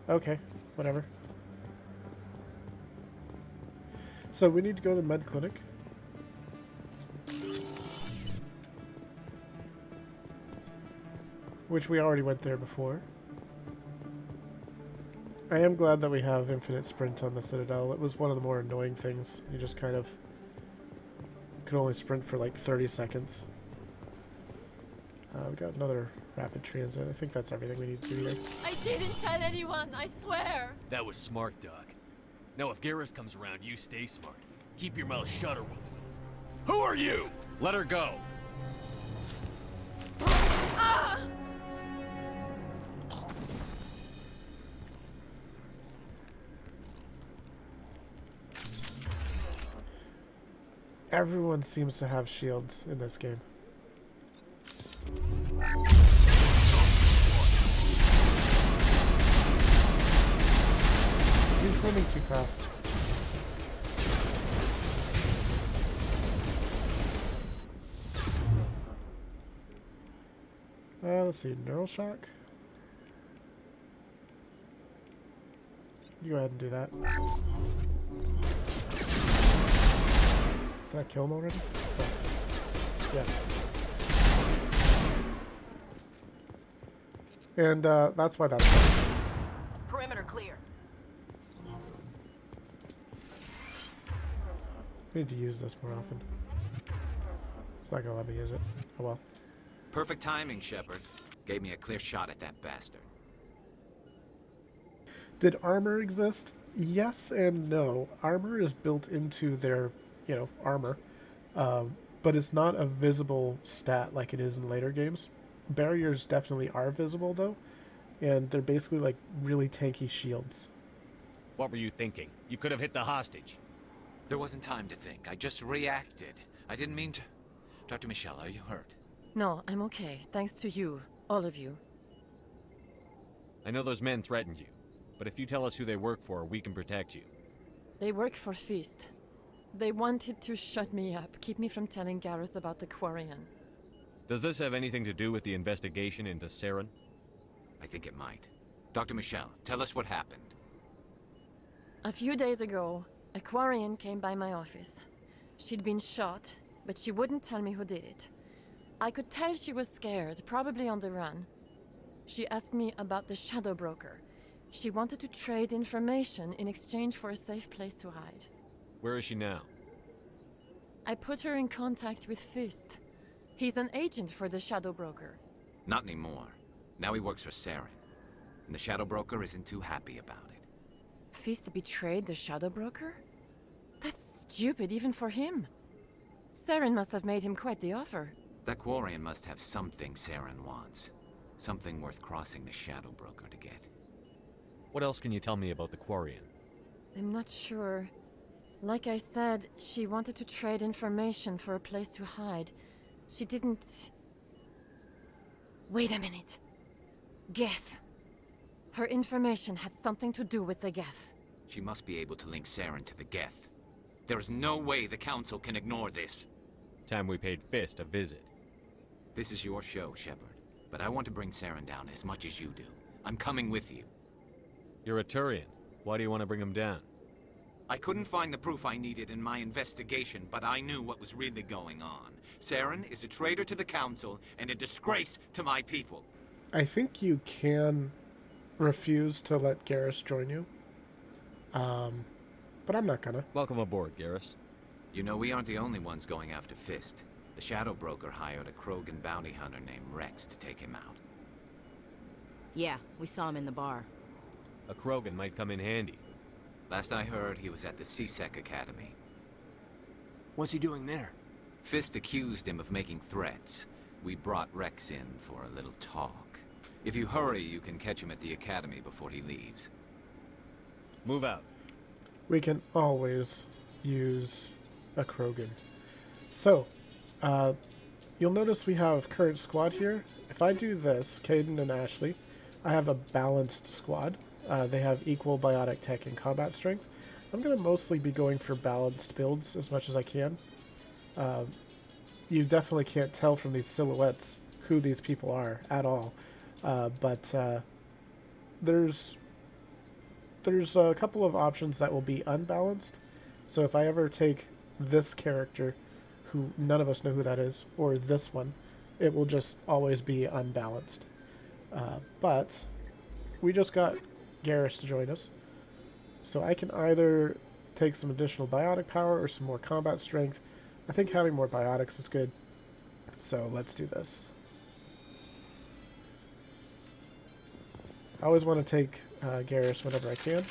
Okay, whatever. So we need to go to the med clinic. Which we already went there before. I am glad that we have infinite sprint on the Citadel. It was one of the more annoying things. You just kind of could only sprint for like 30 seconds. We got another rapid transit. I think that's everything we need to do here. I didn't tell anyone, I swear. That was smart, Doc. Now if Garrus comes around, you stay smart. Keep your mouth shut or... Who are you? Let her go. Ah! Everyone seems to have shields in this game. He's running too fast. Let's see, neural shock. You go ahead and do that. Did I kill him already? Oh. Yeah. And that's why that's fine. Perimeter clear. I need to use this more often. It's not gonna let me use it. Oh well. Perfect timing, Shepard. Gave me a clear shot at that bastard. Did armor exist? Yes and no. Armor is built into their, armor. but it's not a visible stat like it is in later games. Barriers definitely are visible though, and they're basically like really tanky shields. What were you thinking? You could have hit the hostage. There wasn't time to think. I just reacted. I didn't mean to... Dr. Michelle, are you hurt? No, I'm okay. Thanks to you. All of you. I know those men threatened you, but if you tell us who they work for, we can protect you. They work for Feast. They wanted to shut me up, keep me from telling Garrus about the Quarian. Does this have anything to do with the investigation into Saren? I think it might. Dr. Michelle, tell us what happened. A few days ago, a Quarian came by my office. She'd been shot, but she wouldn't tell me who did it. I could tell she was scared, probably on the run. She asked me about the Shadow Broker. She wanted to trade information in exchange for a safe place to hide. Where is she now? I put her in contact with Fist. He's an agent for the Shadow Broker. Not anymore. Now he works for Saren. And the Shadow Broker isn't too happy about it. Fist betrayed the Shadow Broker? That's stupid even for him. Saren must have made him quite the offer. That Quarian must have something Saren wants. Something worth crossing the Shadow Broker to get. What else can you tell me about the Quarian? I'm not sure. Like I said, she wanted to trade information for a place to hide. She didn't... Wait a minute. Geth. Her information had something to do with the Geth. She must be able to link Saren to the Geth. There is no way the Council can ignore this. Time we paid Fist a visit. This is your show, Shepard. But I want to bring Saren down as much as you do. I'm coming with you. You're a Turian. Why do you want to bring him down? I couldn't find the proof I needed in my investigation, but I knew what was really going on. Saren is a traitor to the Council and a disgrace to my people. I think you can refuse to let Garrus join you. But I'm not gonna. Welcome aboard, Garrus. You know, we aren't the only ones going after Fist. The Shadow Broker hired a Krogan bounty hunter named Rex to take him out. Yeah, we saw him in the bar. A Krogan might come in handy. Last I heard, he was at the CSEC Academy. What's he doing there? Fist accused him of making threats. We brought Rex in for a little talk. If you hurry, you can catch him at the Academy before he leaves. Move out. We can always use a Krogan. So, you'll notice we have current squad here. If I do this, Caden and Ashley, I have a balanced squad. They have equal biotic tech and combat strength. I'm going to mostly be going for balanced builds as much as I can. You definitely can't tell from these silhouettes who these people are at all. But there's a couple of options that will be unbalanced. So if I ever take this character, who none of us know who that is, or this one, it will just always be unbalanced. But we just got Garrus to join us. So I can either take some additional biotic power or some more combat strength. I think having more biotics is good. So let's do this. I always want to take Garrus whenever I can.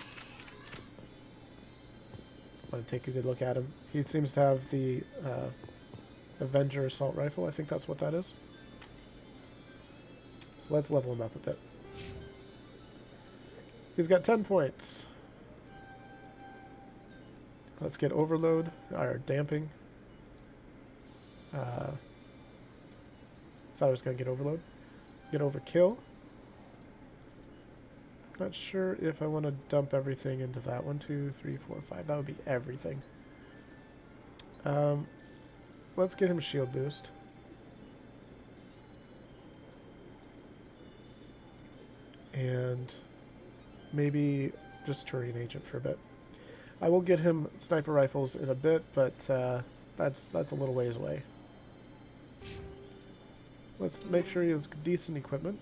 I want to take a good look at him. He seems to have the Avenger Assault Rifle. I think that's what that is. So let's level him up a bit. He's got 10 points. Let's get Overload, or Damping. Thought I was going to get Overload. Get Overkill. Not sure if I want to dump everything into that one. 2, 3, 4, 5. That would be everything. Let's get him Shield Boost. And maybe just Turian Agent for a bit. I will get him Sniper Rifles in a bit, but that's a little ways away. Let's make sure he has decent equipment.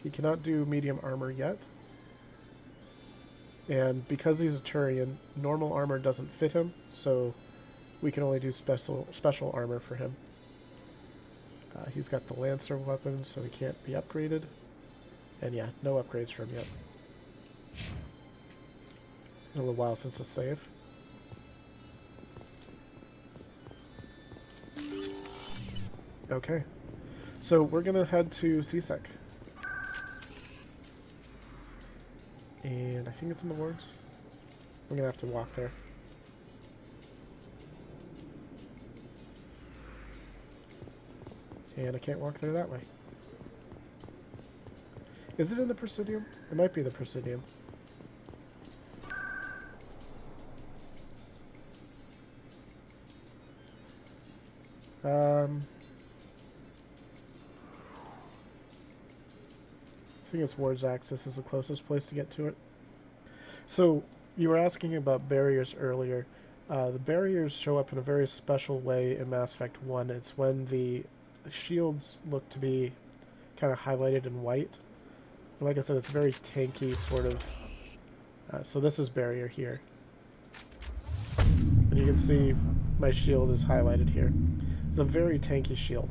He cannot do medium armor yet. And because he's a Turian, normal armor doesn't fit him, so we can only do special armor for him. He's got the Lancer weapon, so he can't be upgraded. And yeah, no upgrades for him yet. A little while since the save. Okay. So we're going to head to CSEC. And I think it's in the wards. We're going to have to walk there. And I can't walk there that way. Is it in the Presidium? It might be the Presidium. I think it's Wards Axis is the closest place to get to it. So, you were asking about barriers earlier. The barriers show up in a very special way in Mass Effect 1. It's when the shields look to be kind of highlighted in white. Like I said, it's very tanky, sort of. So this is barrier here. And you can see my shield is highlighted here. It's a very tanky shield.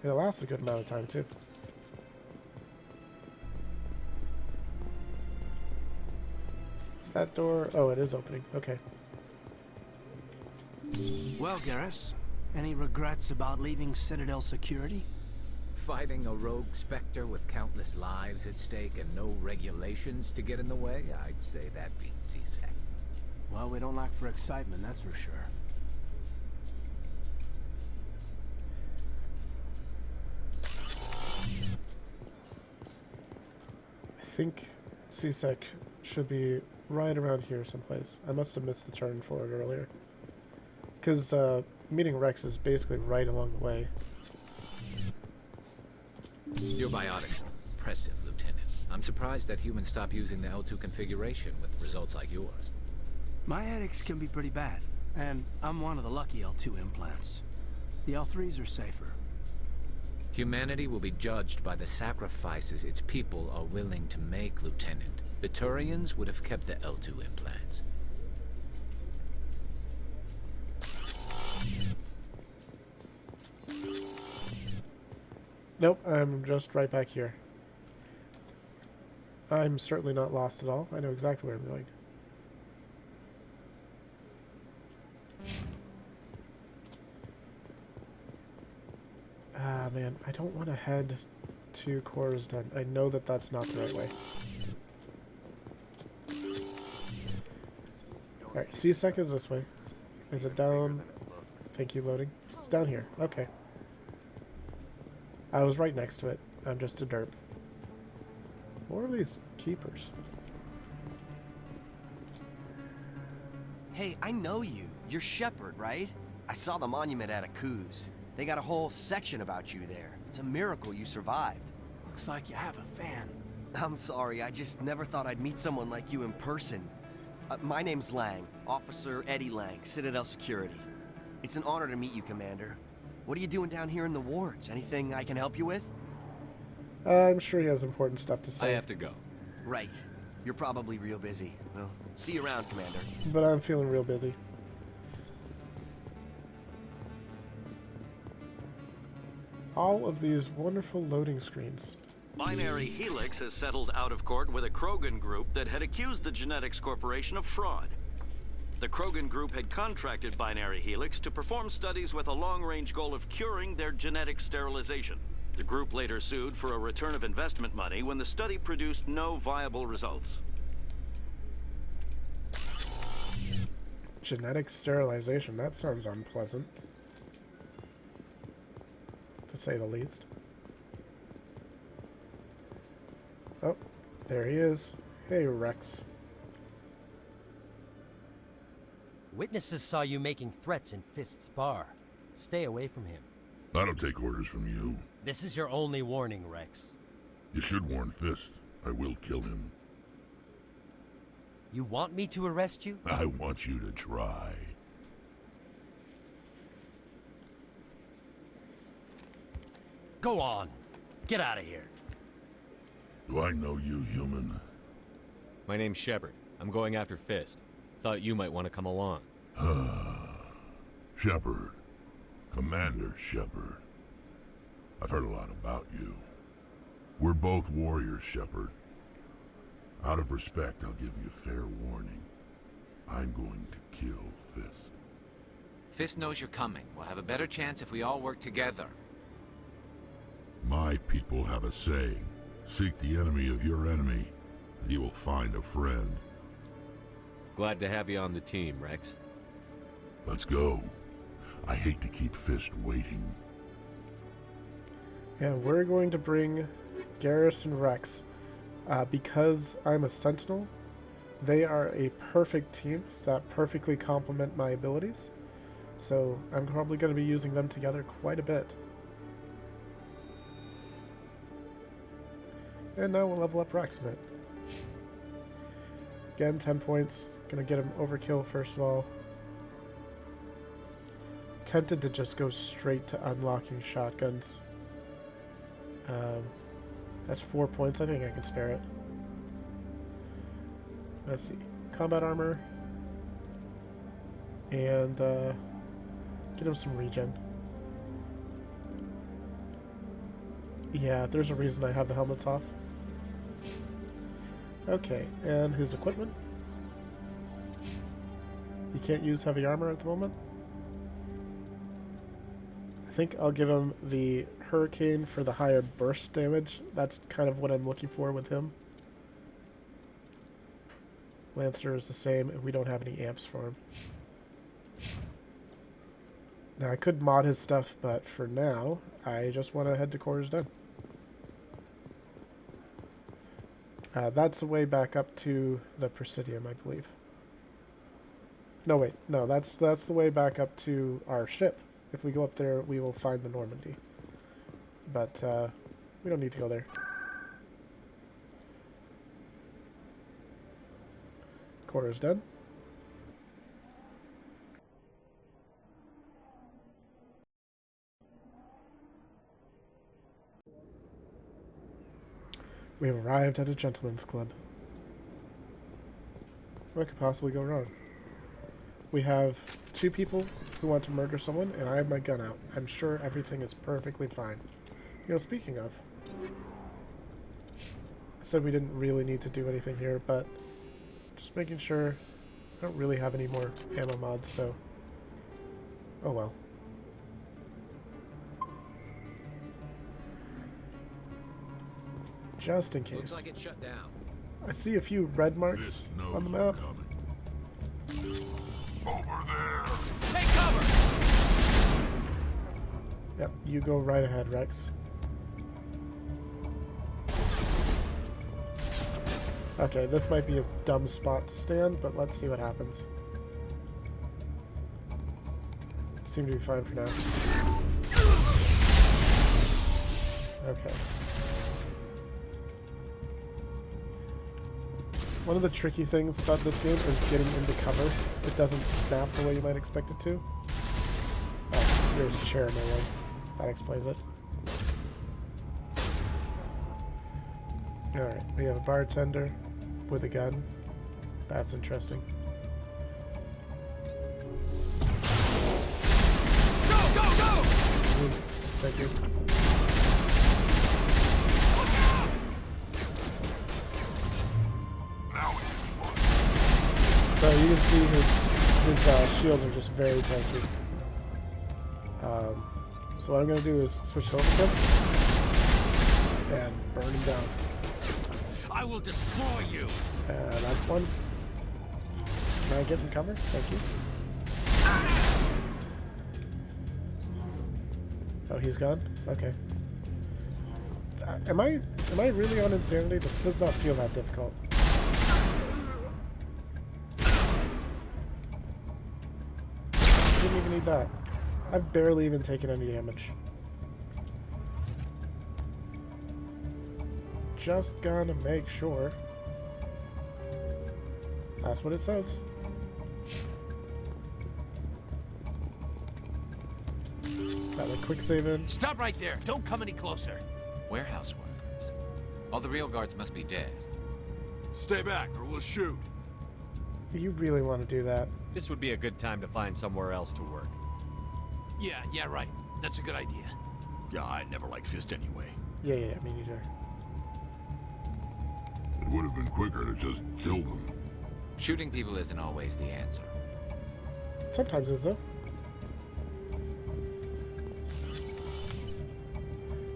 And it lasts a good amount of time, too. That door... Oh, it is opening. Okay. Well, Garrus, any regrets about leaving Citadel Security? Fighting a rogue Spectre with countless lives at stake and no regulations to get in the way? I'd say that beats CSEC. Well, we don't lack for excitement, that's for sure. I think CSEC should be right around here someplace. I must have missed the turn for it earlier. Because meeting Rex is basically right along the way. Your biotics are impressive, Lieutenant. I'm surprised that humans stop using the L2 configuration with results like yours. My headaches can be pretty bad, and I'm one of the lucky L2 implants. The L3s are safer. Humanity will be judged by the sacrifices its people are willing to make, Lieutenant. The Turians would have kept the L2 implants. Nope, I'm just right back here. I'm certainly not lost at all. I know exactly where I'm going. Ah, man, I don't want to head to Cora's Den. I know that that's not the right way. Alright, CSEC is this way. Is it down? Thank you, loading. It's down here. Okay. I was right next to it. I'm just a derp. What are these keepers? Hey, I know you. You're Shepard, right? I saw the monument at Akuz. They got a whole section about you there. It's a miracle you survived. Looks like you have a fan. I'm sorry, I just never thought I'd meet someone like you in person. My name's Lang, Officer Eddie Lang, Citadel Security. It's an honor to meet you, Commander. What are you doing down here in the wards? Anything I can help you with? I'm sure he has important stuff to say. I have to go. Right. You're probably real busy. Well, see you around, Commander. But I'm feeling real busy. All of these wonderful loading screens. Binary Helix has settled out of court with a Krogan group that had accused the Genetics Corporation of fraud. The Krogan group had contracted Binary Helix to perform studies with a long-range goal of curing their genetic sterilization. The group later sued for a return of investment money when the study produced no viable results. Genetic sterilization, that sounds unpleasant. To say the least. Oh, there he is. Hey, Rex. Witnesses saw you making threats in Fist's bar. Stay away from him. I don't take orders from you. This is your only warning, Rex. You should warn Fist. I will kill him. You want me to arrest you? I want you to try. Go on. Get out of here. Do I know you, human? My name's Shepard. I'm going after Fist. Thought you might want to come along. Shepard. Commander Shepard. I've heard a lot about you. We're both warriors, Shepard. Out of respect, I'll give you fair warning. I'm going to kill Fist. Fist knows you're coming. We'll have a better chance if we all work together. My people have a saying. Seek the enemy of your enemy, and you will find a friend. Glad to have you on the team, Rex. Let's go. I hate to keep Fist waiting. Yeah, we're going to bring Garrus and Rex. Because I'm a Sentinel, they are a perfect team that perfectly complement my abilities. So I'm probably going to be using them together quite a bit. And now we'll level up Rex a bit. Again, 10 points. Gonna get him overkill first of all. Tempted to just go straight to unlocking shotguns. That's 4 points. I think I can spare it. Let's see. Combat armor. And get him some regen. Yeah, there's a reason I have the helmets off. Okay, and his equipment. He can't use heavy armor at the moment. I think I'll give him the Hurricane for the higher burst damage. That's kind of what I'm looking for with him. Lancer is the same, and we don't have any amps for him. Now, I could mod his stuff, but for now, I just want to head to quarters done. That's the way back up to the Presidium, I believe. No, wait. No, that's the way back up to our ship. If we go up there, we will find the Normandy. But we don't need to go there. Quarters done. We have arrived at a gentleman's club. What could possibly go wrong? We have 2 people who want to murder someone, and I have my gun out. I'm sure everything is perfectly fine. You know, speaking of, I said we didn't really need to do anything here, but just making sure. I don't really have any more ammo mods, so oh well. Just in case. Looks like it's shut down. I see a few red marks on the map. Over there! Take cover! Yep, you go right ahead, Rex. Okay, this might be a dumb spot to stand, but let's see what happens. Seem to be fine for now. Okay. One of the tricky things about this game is getting into cover. It doesn't snap the way you might expect it to. Oh, here's a chair, no one. That explains it. Alright, we have a bartender with a gun. That's interesting. Go, go, go! Thank you. So you can see his shields are just very tanky. So what I'm going to do is switch over to him and burn him down. I will destroy you. That's one. Can I get in cover? Thank you. Oh, he's gone? Okay. Am I really on insanity? This does not feel that difficult. Didn't even need that. I've barely even taken any damage. Just gonna make sure. That's what it says. Got a quick save in. Stop right there. Don't come any closer. Warehouse workers. All the real guards must be dead. Stay back or we'll shoot. You really want to do that? This would be a good time to find somewhere else to work. Yeah, right. That's a good idea. Yeah, I never liked Fist anyway. Yeah, me neither. It would have been quicker to just kill them. Shooting people isn't always the answer. Sometimes is, though.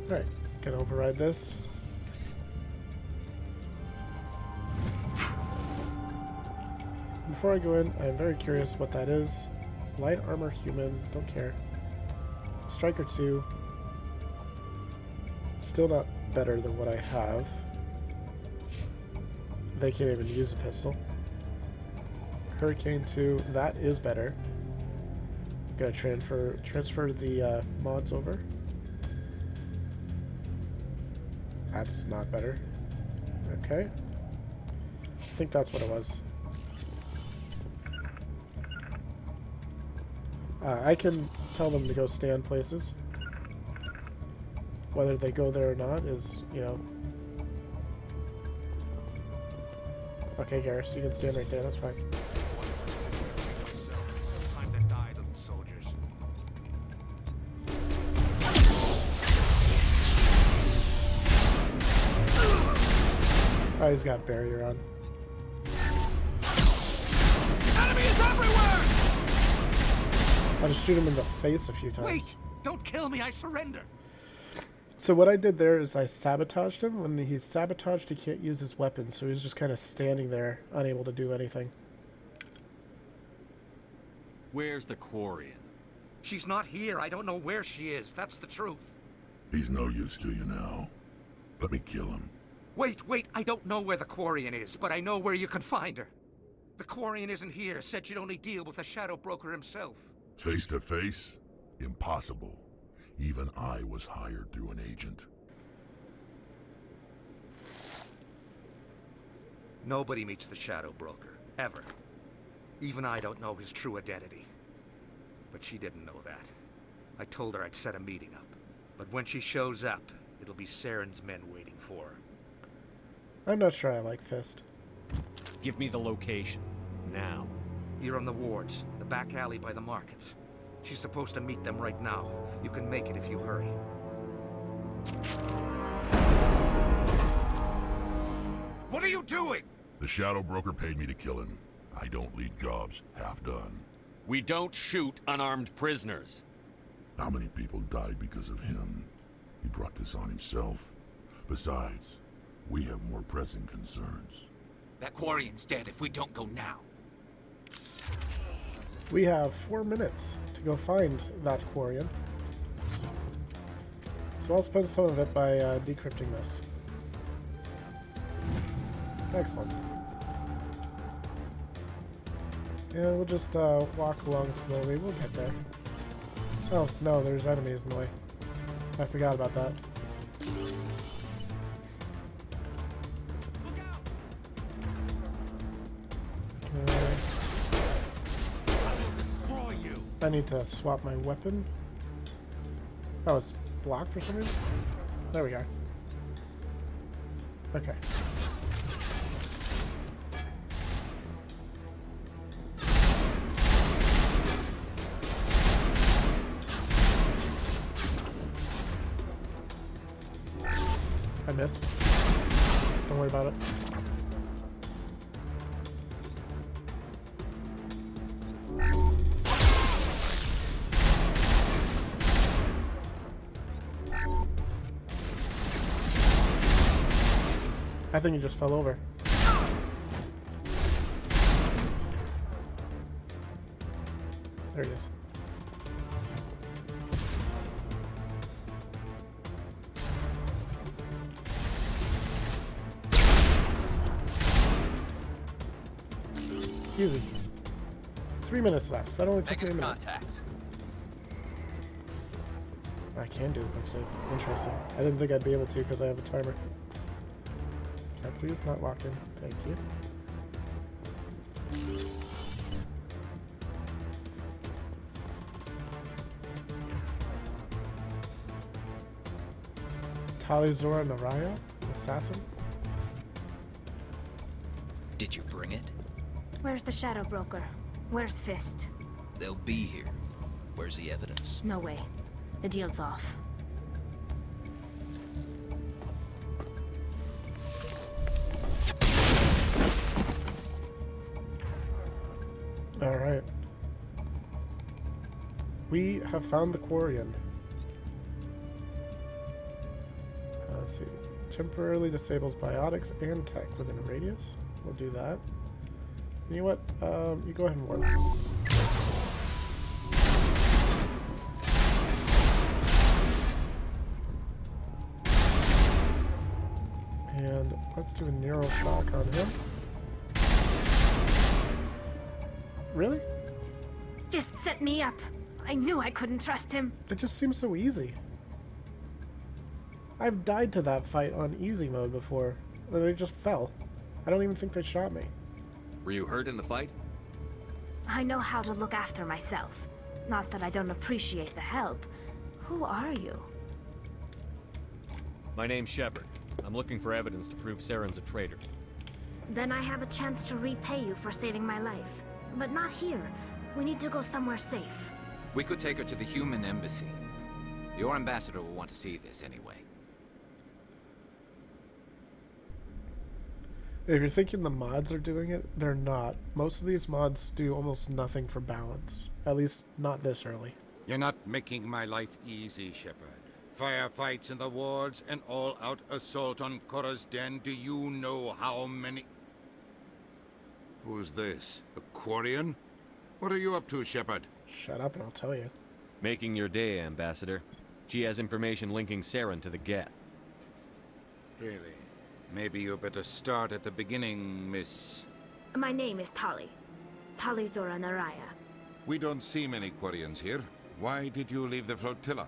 Alright, gonna override this. Before I go in, I'm very curious what that is. Light armor human, don't care. Striker 2. Still not better than what I have. They can't even use a pistol. Hurricane 2, that is better. Gotta transfer the mods over. That's not better. Okay. I think that's what it was. I can tell them to go stand places. Whether they go there or not is, you know... Okay, Garrus, you can stand right there, that's fine. Time to die, little soldiers. Oh, he's got barrier on. Enemy is everywhere! I'll just shoot him in the face a few times. Wait! Don't kill me, I surrender! So what I did there is I sabotaged him. When he's sabotaged, he can't use his weapon, so he's just kind of standing there, unable to do anything. Where's the Quarian? She's not here. I don't know where she is. That's the truth. He's no use to you now. Let me kill him. Wait. I don't know where the Quarian is, but I know where you can find her. The Quarian isn't here. Said she'd only deal with the Shadow Broker himself. Face to face? Impossible. Even I was hired through an agent. Nobody meets the Shadow Broker, ever. Even I don't know his true identity. But she didn't know that. I told her I'd set a meeting up. But when she shows up, it'll be Saren's men waiting for her. I'm not sure I like Fist. Give me the location. Now. Here on the wards, the back alley by the markets. She's supposed to meet them right now. You can make it if you hurry. What are you doing? The Shadow Broker paid me to kill him. I don't leave jobs half done. We don't shoot unarmed prisoners. How many people died because of him? He brought this on himself. Besides, we have more pressing concerns. That Quarian's dead if we don't go now. We have 4 minutes to go find that Quarian. So I'll spend some of it by decrypting this. Excellent. And we'll just walk along slowly. We'll get there. Oh, no, there's enemies in the way. I forgot about that. I need to swap my weapon. Oh, it's blocked for some reason? There we go. Okay. I missed. Don't worry about it. I think he just fell over. There he is. Easy. 3 minutes left. That only took me a minute. Contact. I can do it, actually. Interesting. I didn't think I'd be able to because I have a timer. Can I please not lock in? Thank you. Talizora Naraya? Assassin? Did you bring it? Where's the Shadow Broker? Where's Fist? They'll be here. Where's the evidence? No way. The deal's off. We have found the Quarian. Let's see. Temporarily disables biotics and tech within a radius. We'll do that. You know what? You go ahead and warp. And let's do a narrow shock on him. Really? Just set me up. I knew I couldn't trust him. It just seems so easy. I've died to that fight on easy mode before. They just fell. I don't even think they shot me. Were you hurt in the fight? I know how to look after myself. Not that I don't appreciate the help. Who are you? My name's Shepard. I'm looking for evidence to prove Saren's a traitor. Then I have a chance to repay you for saving my life. But not here. We need to go somewhere safe. We could take her to the human embassy. Your ambassador will want to see this anyway. If you're thinking the mods are doing it, they're not. Most of these mods do almost nothing for balance. At least not this early. You're not making my life easy, Shepard. Firefights in the wards, an all-out assault on Korra's den. Do you know how many... Who's this? A Quarian? What are you up to, Shepard? Shut up and I'll tell you. Making your day, Ambassador. She has information linking Saren to the Geth. Really? Maybe you better start at the beginning, Miss... My name is Tali. Tali Zora Naraya. We don't see many Quarians here. Why did you leave the flotilla?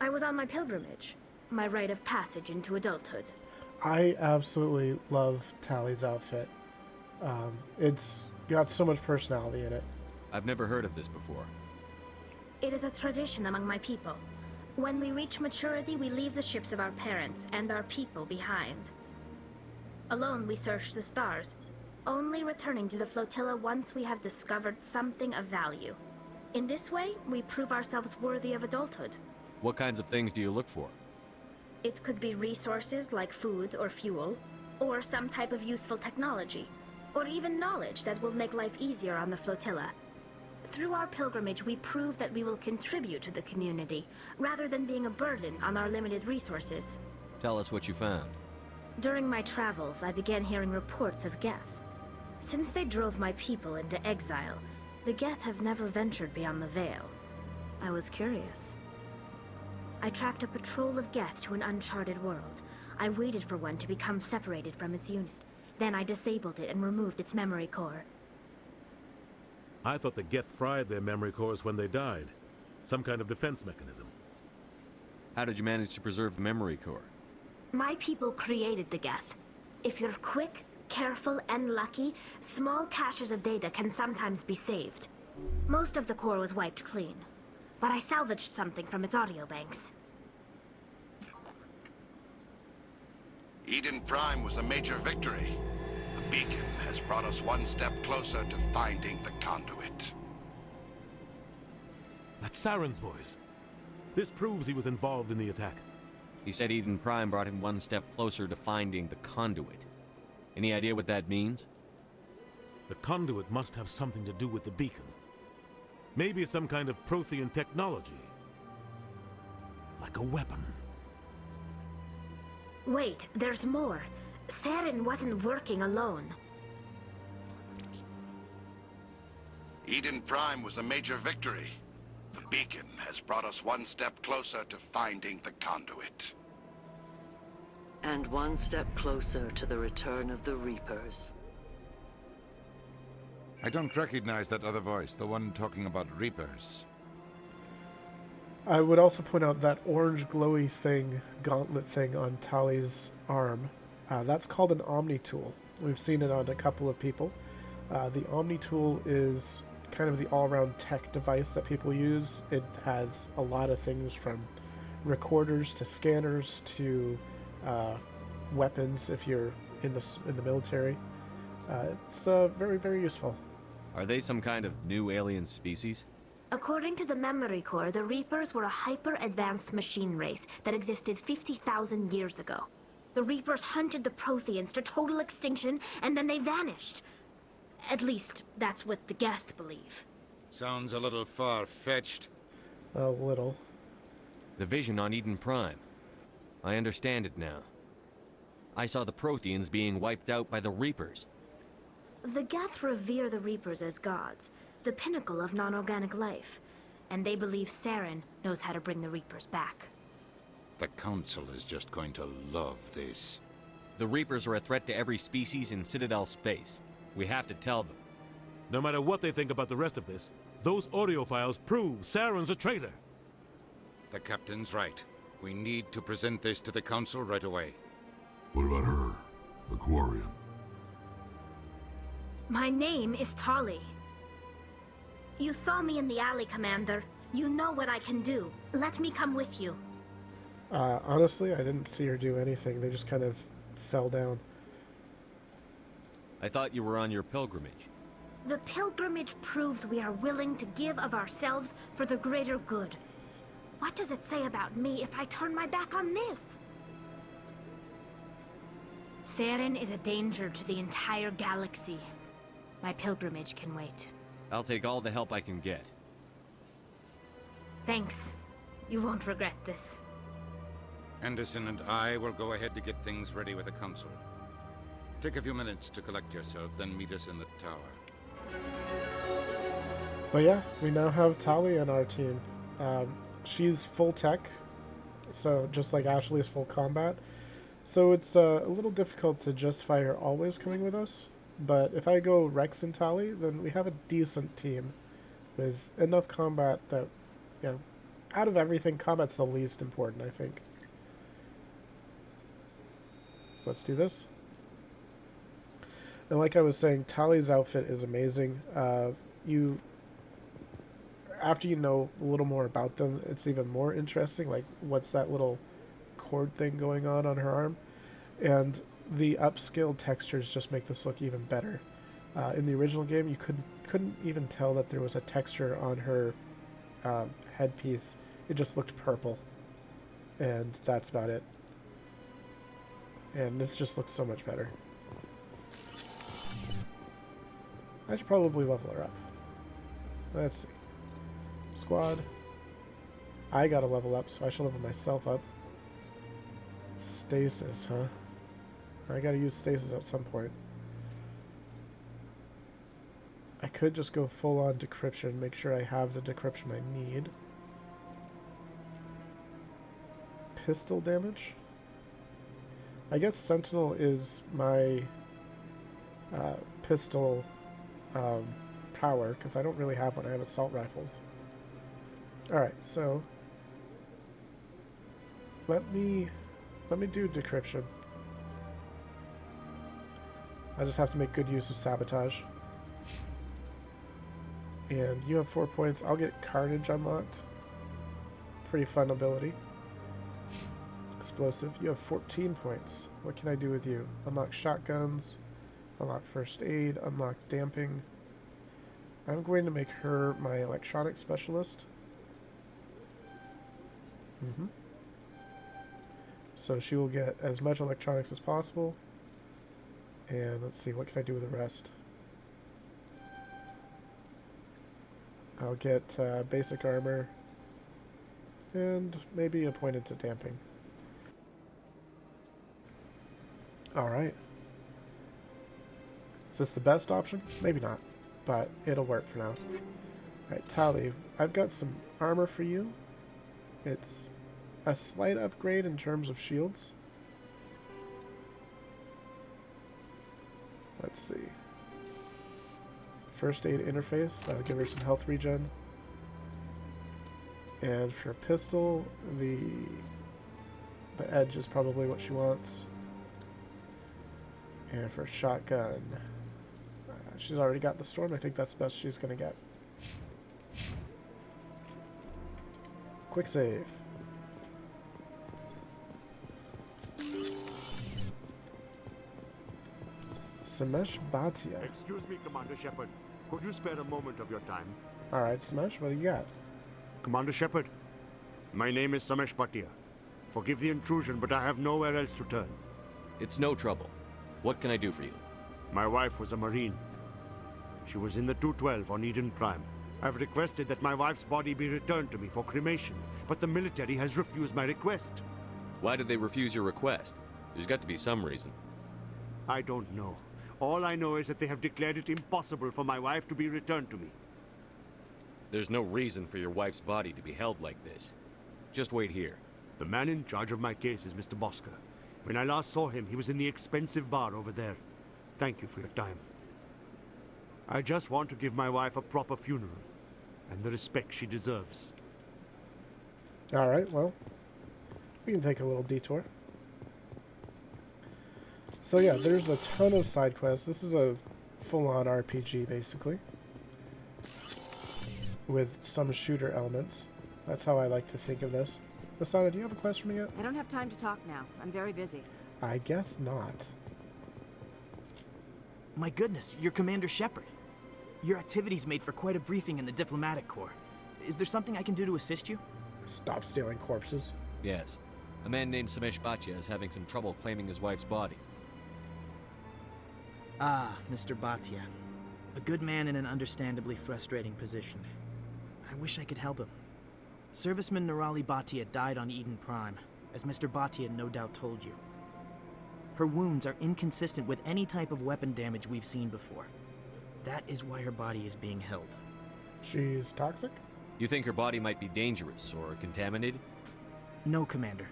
I was on my pilgrimage. My rite of passage into adulthood. I absolutely love Tali's outfit. It's got so much personality in it. I've never heard of this before. It is a tradition among my people. When we reach maturity, we leave the ships of our parents and our people behind. Alone, we search the stars, only returning to the flotilla once we have discovered something of value. In this way, we prove ourselves worthy of adulthood. What kinds of things do you look for? It could be resources like food or fuel, or some type of useful technology, or even knowledge that will make life easier on the flotilla. Through our pilgrimage, we prove that we will contribute to the community, rather than being a burden on our limited resources. Tell us what you found. During my travels, I began hearing reports of Geth. Since they drove my people into exile, the Geth have never ventured beyond the Veil. I was curious. I tracked a patrol of Geth to an uncharted world. I waited for one to become separated from its unit. Then I disabled it and removed its memory core. I thought the Geth fried their memory cores when they died. Some kind of defense mechanism. How did you manage to preserve the memory core? My people created the Geth. If you're quick, careful, and lucky, small caches of data can sometimes be saved. Most of the core was wiped clean, but I salvaged something from its audio banks. Eden Prime was a major victory. The beacon has brought us one step closer to finding the conduit. That's Saren's voice. This proves he was involved in the attack. He said Eden Prime brought him one step closer to finding the conduit. Any idea what that means? The conduit must have something to do with the beacon. Maybe it's some kind of Prothean technology. Like a weapon. Wait, there's more. Saren wasn't working alone. Eden Prime was a major victory. The beacon has brought us one step closer to finding the conduit. And one step closer to the return of the Reapers. I don't recognize that other voice, the one talking about Reapers. I would also point out that orange glowy thing, gauntlet thing on Tali's arm. That's called an Omni tool. We've seen it on a couple of people. The Omni tool is kind of the all-around tech device that people use. It has a lot of things from recorders to scanners to weapons if you're in the military. It's very, very useful. Are they some kind of new alien species? According to the memory core, the Reapers were a hyper-advanced machine race that existed 50,000 years ago. The Reapers hunted the Protheans to total extinction, and then they vanished. At least, that's what the Geth believe. Sounds a little far-fetched. A little. The vision on Eden Prime. I understand it now. I saw the Protheans being wiped out by the Reapers. The Geth revere the Reapers as gods, the pinnacle of non-organic life. And they believe Saren knows how to bring the Reapers back. The Council is just going to love this. The Reapers are a threat to every species in Citadel space. We have to tell them. No matter what they think about the rest of this, those audio files prove Saren's a traitor. The Captain's right. We need to present this to the Council right away. What about her? The Quarian? My name is Tali. You saw me in the alley, Commander. You know what I can do. Let me come with you. Honestly, I didn't see her do anything. They just kind of fell down. I thought you were on your pilgrimage. The pilgrimage proves we are willing to give of ourselves for the greater good. What does it say about me if I turn my back on this? Saren is a danger to the entire galaxy. My pilgrimage can wait. I'll take all the help I can get. Thanks. You won't regret this. Anderson and I will go ahead to get things ready with the Council. Take a few minutes to collect yourself, then meet us in the tower. But yeah, we now have Tali on our team. She's full tech, so just like Ashley is full combat. So it's a little difficult to justify her always coming with us. But if I go Rex and Tali, then we have a decent team with enough combat that, you know, out of everything, combat's the least important, I think. So let's do this. And like I was saying, Tali's outfit is amazing. After you know a little more about them, it's even more interesting. Like, what's that little cord thing going on her arm? And the upscaled textures just make this look even better. In the original game, you couldn't even tell that there was a texture on her headpiece. It just looked purple, and that's about it. And this just looks so much better. I should probably level her up. Let's see. Squad. I gotta level up, so I should level myself up. Stasis, huh? I gotta use stasis at some point. I could just go full on decryption, make sure I have the decryption I need. Pistol damage? I guess Sentinel is my pistol power, because I don't really have one. I have assault rifles. Alright, so let me do decryption. I just have to make good use of sabotage. And you have 4 points. I'll get Carnage unlocked. Pretty fun ability. Explosive. You have 14 points. What can I do with you? Unlock shotguns. Unlock first aid. Unlock damping. I'm going to make her my electronic specialist. So she will get as much electronics as possible. And let's see, what can I do with the rest? I'll get basic armor. And maybe a point into damping. Alright. Is this the best option? Maybe not. But it'll work for now. Alright, Tali, I've got some armor for you. It's a slight upgrade in terms of shields. Let's see. First aid interface, that'll give her some health regen. And for a pistol, the edge is probably what she wants. And for a shotgun, she's already got the storm. I think that's the best she's gonna get. Quick save. Samesh Bhatia. Excuse me, Commander Shepard. Could you spare a moment of your time? Alright, Samesh, what do you got? Commander Shepard, my name is Samesh Bhatia. Forgive the intrusion, but I have nowhere else to turn. It's no trouble. What can I do for you? My wife was a Marine. She was in the 212 on Eden Prime. I've requested that my wife's body be returned to me for cremation, but the military has refused my request. Why did they refuse your request? There's got to be some reason. I don't know. All I know is that they have declared it impossible for my wife to be returned to me. There's no reason for your wife's body to be held like this. Just wait here. The man in charge of my case is Mr. Bosker. When I last saw him, he was in the expensive bar over there. Thank you for your time. I just want to give my wife a proper funeral, and the respect she deserves. Alright, well, we can take a little detour. So yeah, there's a ton of side quests. This is a full-on RPG, basically, with some shooter elements. That's how I like to think of this. Asana, do you have a quest for me yet? I don't have time to talk now. I'm very busy. I guess not. My goodness, you're Commander Shepard. Your activities made for quite a briefing in the diplomatic corps. Is there something I can do to assist you? Stop stealing corpses. Yes. A man named Samesh Bhatia is having some trouble claiming his wife's body. Ah, Mr. Bhatia. A good man in an understandably frustrating position. I wish I could help him. Serviceman Nirali Bhatia died on Eden Prime, as Mr. Bhatia no doubt told you. Her wounds are inconsistent with any type of weapon damage we've seen before. That is why her body is being held. She's toxic? You think her body might be dangerous or contaminated? No, Commander.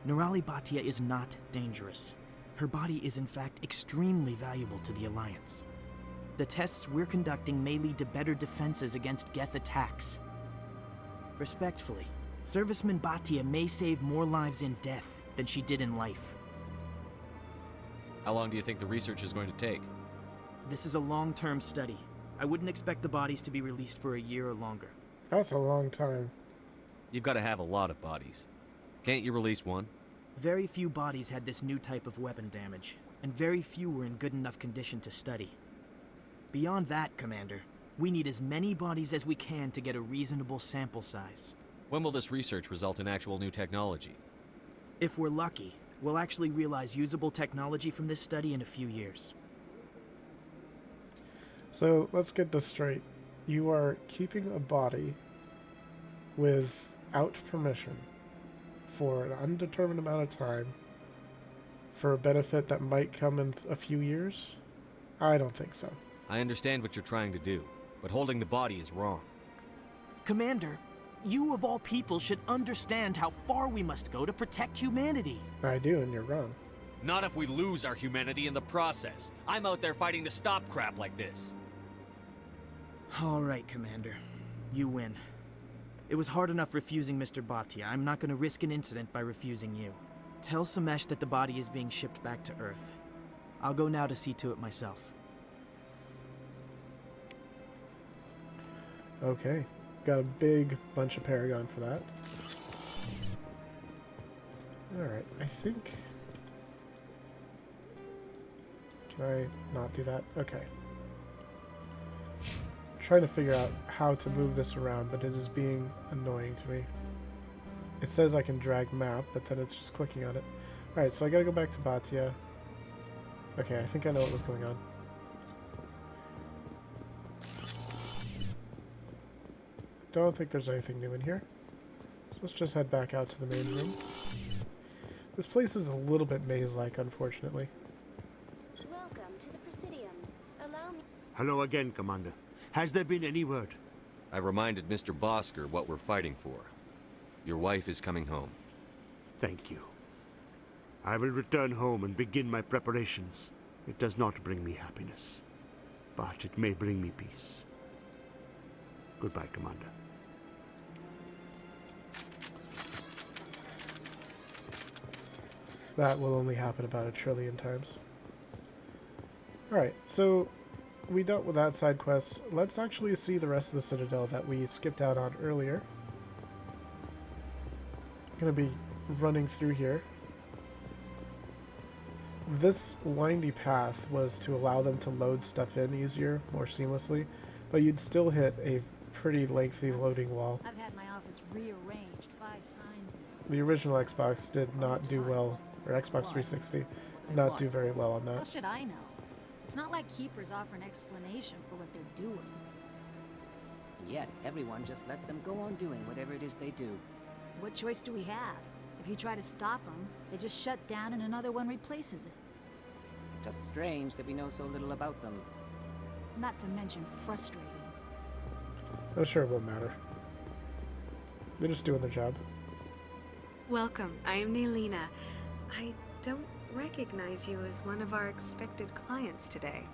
Nirali Bhatia is not dangerous. Her body is in fact extremely valuable to the Alliance. The tests we're conducting may lead to better defenses against Geth attacks. Respectfully, Serviceman Bhatia may save more lives in death than she did in life. How long do you think the research is going to take? This is a long-term study. I wouldn't expect the bodies to be released for a year or longer. That's a long time. You've got to have a lot of bodies. Can't you release one? Very few bodies had this new type of weapon damage, and very few were in good enough condition to study. Beyond that, Commander, we need as many bodies as we can to get a reasonable sample size. When will this research result in actual new technology? If we're lucky, we'll actually realize usable technology from this study in a few years. So let's get this straight. You are keeping a body without permission for an undetermined amount of time for a benefit that might come in a few years? I don't think so. I understand what you're trying to do, but holding the body is wrong. Commander, you of all people should understand how far we must go to protect humanity. I do, and you're wrong. Not if we lose our humanity in the process. I'm out there fighting to stop crap like this. All right, Commander. You win. It was hard enough refusing Mr. Bhatia. I'm not going to risk an incident by refusing you. Tell Samesh that the body is being shipped back to Earth. I'll go now to see to it myself. Okay. Got a big bunch of Paragon for that. Alright, I think... Can I not do that? Okay. Trying to figure out how to move this around, but it is being annoying to me. It says I can drag map, but then it's just clicking on it. Alright, so I gotta go back to Bhatia. Okay, I think I know what was going on. Don't think there's anything new in here. So let's just head back out to the main room. This place is a little bit maze-like, unfortunately. Welcome to the Presidium. Allow me... Hello again, Commander. Has there been any word? I reminded Mr. Bosker what we're fighting for. Your wife is coming home. Thank you. I will return home and begin my preparations. It does not bring me happiness, but it may bring me peace. Goodbye, Commander. That will only happen about 1 trillion times. Alright, so we dealt with that side quest. Let's actually see the rest of the Citadel that we skipped out on earlier. Gonna be running through here. This windy path was to allow them to load stuff in easier, more seamlessly, but you'd still hit a pretty lengthy loading wall. I've had my office rearranged 5 times now. The original Xbox did not do well, or Xbox 360 did not do very well on How that. should I know? It's not like Keepers offer an explanation for what they're doing. And yet, everyone just lets them go on doing whatever it is they do. What choice do we have? If you try to stop them, they just shut down and another one replaces it. Just strange that we know so little about them. Not to mention frustrating. I'm sure it won't matter. They're just doing their job. Welcome, I am Nelina. I don't recognize you as one of our expected clients today.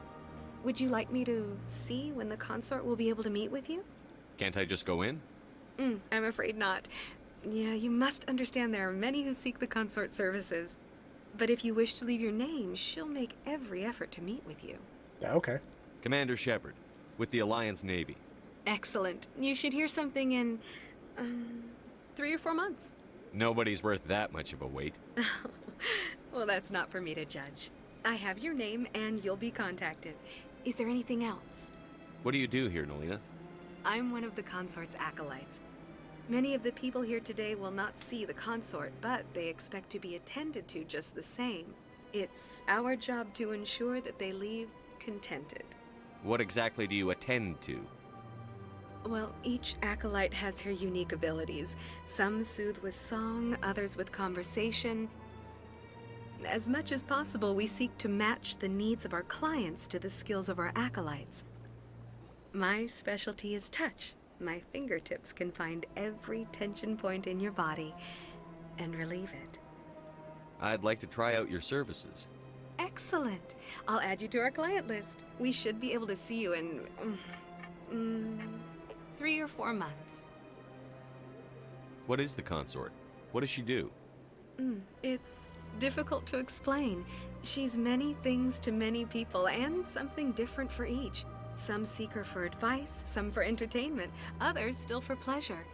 Would you like me to see when the consort will be able to meet with you? Can't I just go in? I'm afraid not. Yeah, you must understand there are many who seek the consort services. But if you wish to leave your name, she'll make every effort to meet with you. Yeah, okay. Commander Shepard, with the Alliance Navy. Excellent. You should hear something in, 3 or 4 months. Nobody's worth that much of a wait. Well, that's not for me to judge. I have your name and you'll be contacted. Is there anything else? What do you do here, Nelina? I'm one of the consort's acolytes. Many of the people here today will not see the consort, but they expect to be attended to just the same. It's our job to ensure that they leave contented. What exactly do you attend to? Well, each acolyte has her unique abilities. Some soothe with song, others with conversation. As much as possible, we seek to match the needs of our clients to the skills of our acolytes. My specialty is touch. My fingertips can find every tension point in your body and relieve it. I'd like to try out your services. Excellent. I'll add you to our client list. We should be able to see you in 3 or 4 months. What is the consort? What does she do? It's difficult to explain. She's many things to many people, and something different for each. Some seek her for advice, some for entertainment, others still for pleasure.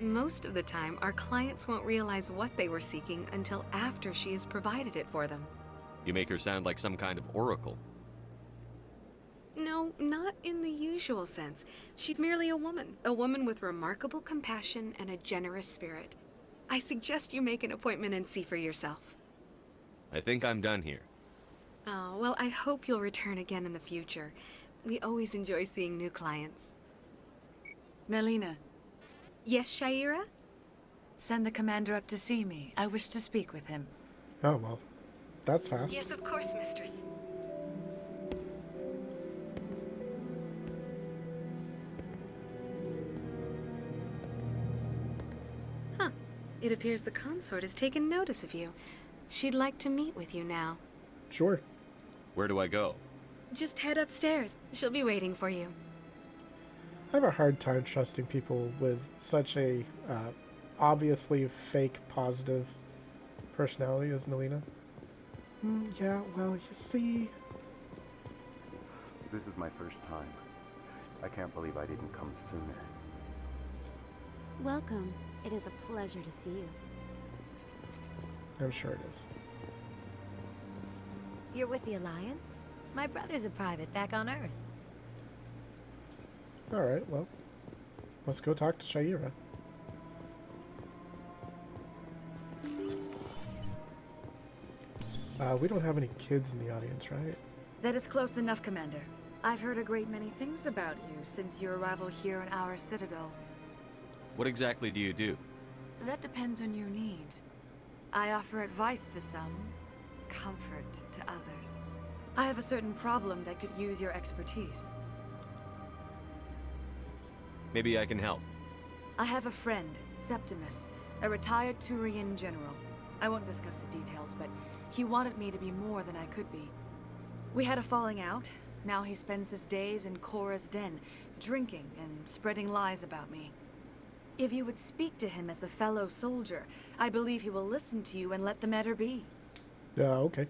Most of the time, our clients won't realize what they were seeking until after she has provided it for them. You make her sound like some kind of oracle. No, not in the usual sense. She's merely a woman with remarkable compassion and a generous spirit. I suggest you make an appointment and see for yourself. I think I'm done here. Oh, well, I hope you'll return again in the future. We always enjoy seeing new clients. Nelina. Yes, Shaira? Send the commander up to see me. I wish to speak with him. Oh, well. That's fast. Yes, of course, mistress. Huh. It appears the consort has taken notice of you. She'd like to meet with you now. Sure. Where do I go? Just head upstairs. She'll be waiting for you. I have a hard time trusting people with such a obviously fake positive personality as Nelina. Yeah, well, you see... This is my first time. I can't believe I didn't come sooner. Welcome. It is a pleasure to see you. I'm sure it is. You're with the Alliance? My brother's a private back on Earth. Alright, well, let's go talk to Shaira. We don't have any kids in the audience, right? That is close enough, Commander. I've heard a great many things about you since your arrival here in our citadel. What exactly do you do? That depends on your needs. I offer advice to some, comfort to others. I have a certain problem that could use your expertise. Maybe I can help. I have a friend, Septimus, a retired Turian general. I won't discuss the details, but he wanted me to be more than I could be. We had a falling out. Now he spends his days in Korra's den, drinking and spreading lies about me. If you would speak to him as a fellow soldier, I believe he will listen to you and let the matter be. Okay.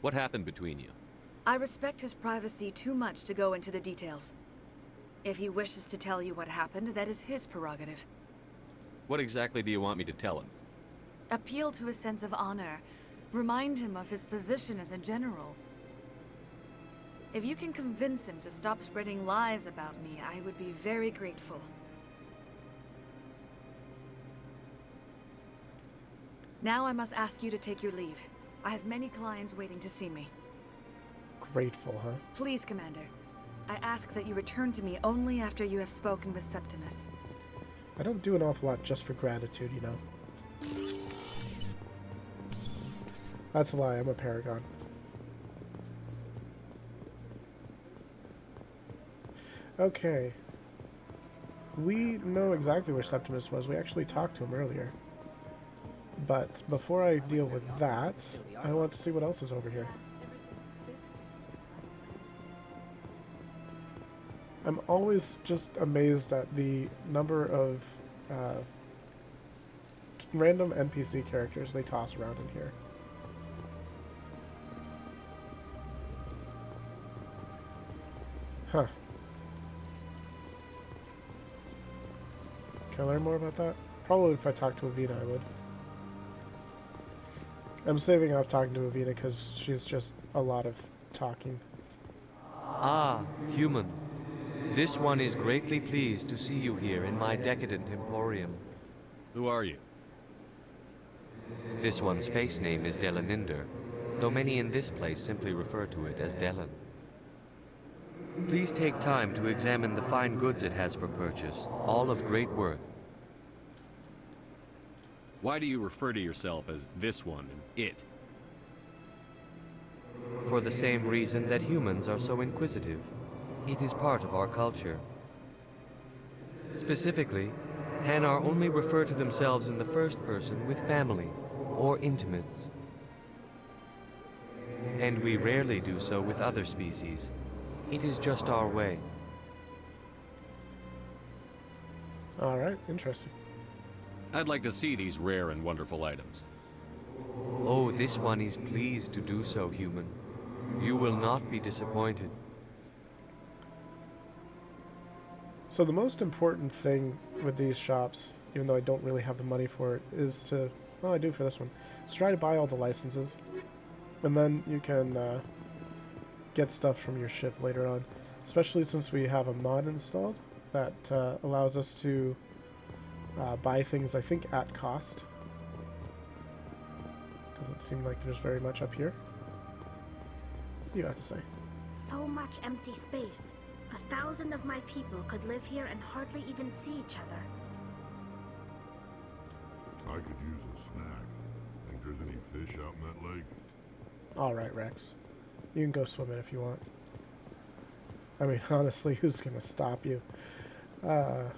What happened between you? I respect his privacy too much to go into the details. If he wishes to tell you what happened, that is his prerogative. What exactly do you want me to tell him? Appeal to his sense of honor. Remind him of his position as a general. If you can convince him to stop spreading lies about me, I would be very grateful. Now I must ask you to take your leave. I have many clients waiting to see me. Grateful, huh? Please, Commander. I ask that you return to me only after you have spoken with Septimus. I don't do an awful lot just for gratitude, you know. That's a lie, I'm a paragon. Okay. We know exactly where Septimus was. We actually talked to him earlier. But before I deal with that, I want to see what else is over here. I'm always just amazed at the number of random NPC characters they toss around in here. Huh. Can I learn more about that? Probably if I talked to Avina, I would. I'm saving off talking to Avina because she's just a lot of talking. Ah, human. This one is greatly pleased to see you here in my decadent emporium. Who are you? This one's face name is Delaninder, though many in this place simply refer to it as Delan. Please take time to examine the fine goods it has for purchase, all of great worth. Why do you refer to yourself as this one and it? For the same reason that humans are so inquisitive. It is part of our culture. Specifically, Hanar only refer to themselves in the first person with family or intimates. And we rarely do so with other species. It is just our way. Alright, interesting. I'd like to see these rare and wonderful items. Oh, this one is pleased to do so, human. You will not be disappointed. So the most important thing with these shops, even though I don't really have the money for it, is to, well, I do for this one, is try to buy all the licenses. And then you can get stuff from your ship later on. Especially since we have a mod installed that allows us to buy things, I think, at cost. Doesn't seem like there's very much up here. What do you have to say? So much empty space. 1,000 of my people could live here and hardly even see each other. I could use a snack. Think there's any fish out in that lake? Alright, Rex. You can go swimming if you want. I mean, honestly, who's gonna stop you? But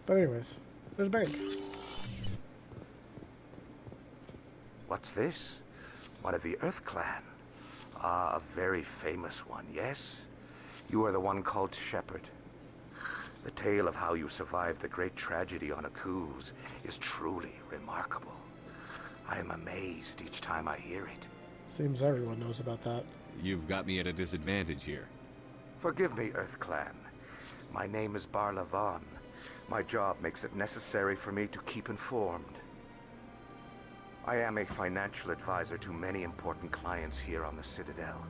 anyways, there's a bank. What's this? One of the Earth Clan. Ah, a very famous one, yes? You are the one called Shepard. The tale of how you survived the great tragedy on Akuz is truly remarkable. I am amazed each time I hear it. Seems everyone knows about that. You've got me at a disadvantage here. Forgive me, Earth Clan. My name is Barla Vaughn. My job makes it necessary for me to keep informed. I am a financial advisor to many important clients here on the Citadel.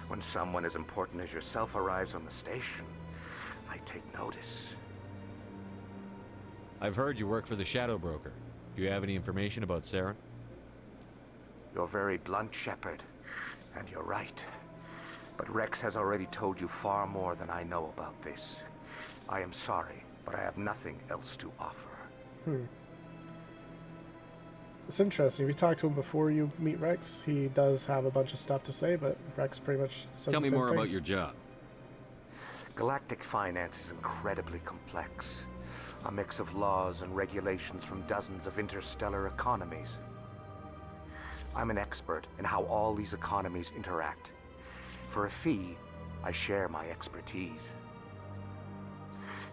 When someone as important as yourself arrives on the station, I take notice. I've heard you work for the Shadow Broker. Do you have any information about Saren? You're very blunt, Shepard, and you're right. But Rex has already told you far more than I know about this. I am sorry, but I have nothing else to offer. It's interesting. We talked to him before you meet Rex. He does have a bunch of stuff to say, but Rex pretty much says Tell the me same more things. about your job. Galactic finance is incredibly complex. A mix of laws and regulations from dozens of interstellar economies. I'm an expert in how all these economies interact. For a fee, I share my expertise.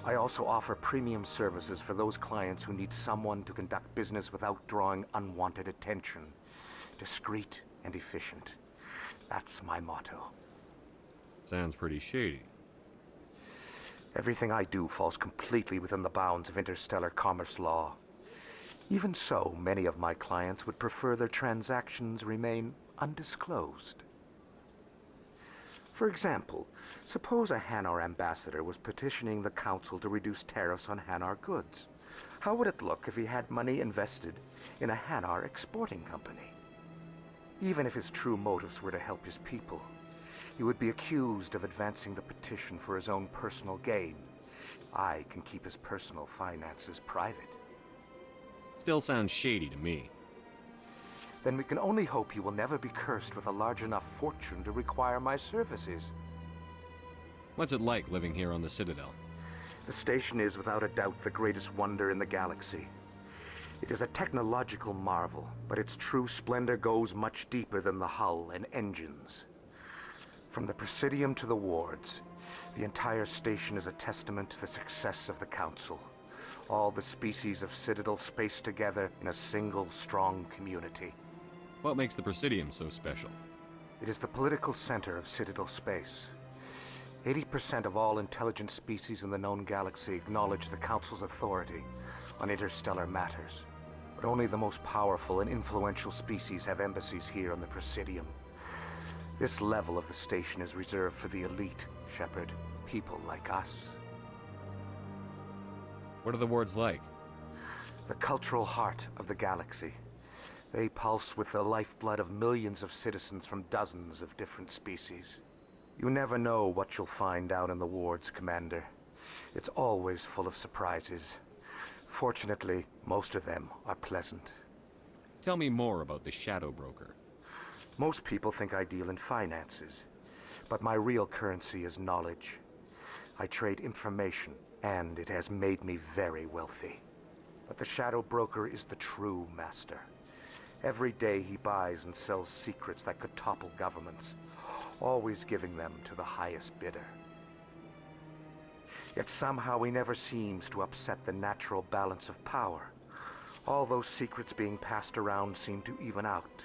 I also offer premium services for those clients who need someone to conduct business without drawing unwanted attention. Discreet and efficient. That's my motto. Sounds pretty shady. Everything I do falls completely within the bounds of interstellar commerce law. Even so, many of my clients would prefer their transactions remain undisclosed. For example, suppose a Hanar ambassador was petitioning the council to reduce tariffs on Hanar goods. How would it look if he had money invested in a Hanar exporting company? Even if his true motives were to help his people, He would be accused of advancing the petition for his own personal gain. I can keep his personal finances private. Still sounds shady to me. Then we can only hope he will never be cursed with a large enough fortune to require my services. What's it like living here on the Citadel? The station is without a doubt the greatest wonder in the galaxy. It is a technological marvel, but its true splendor goes much deeper than the hull and engines. From the Presidium to the wards, the entire station is a testament to the success of the Council. All the species of Citadel spaced together in a single, strong community. What makes the Presidium so special? It is the political center of Citadel space. 80% of all intelligent species in the known galaxy acknowledge the Council's authority on interstellar matters. But only the most powerful and influential species have embassies here on the Presidium. This level of the station is reserved for the elite, Shepard. People like us. What are the wards like? The cultural heart of the galaxy. They pulse with the lifeblood of millions of citizens from dozens of different species. You never know what you'll find down in the wards, Commander. It's always full of surprises. Fortunately, most of them are pleasant. Tell me more about the Shadow Broker. Most people think I deal in finances, but my real currency is knowledge. I trade information, and it has made me very wealthy. But the Shadow Broker is the true master. Every day he buys and sells secrets that could topple governments, always giving them to the highest bidder. Yet somehow he never seems to upset the natural balance of power. All those secrets being passed around seem to even out.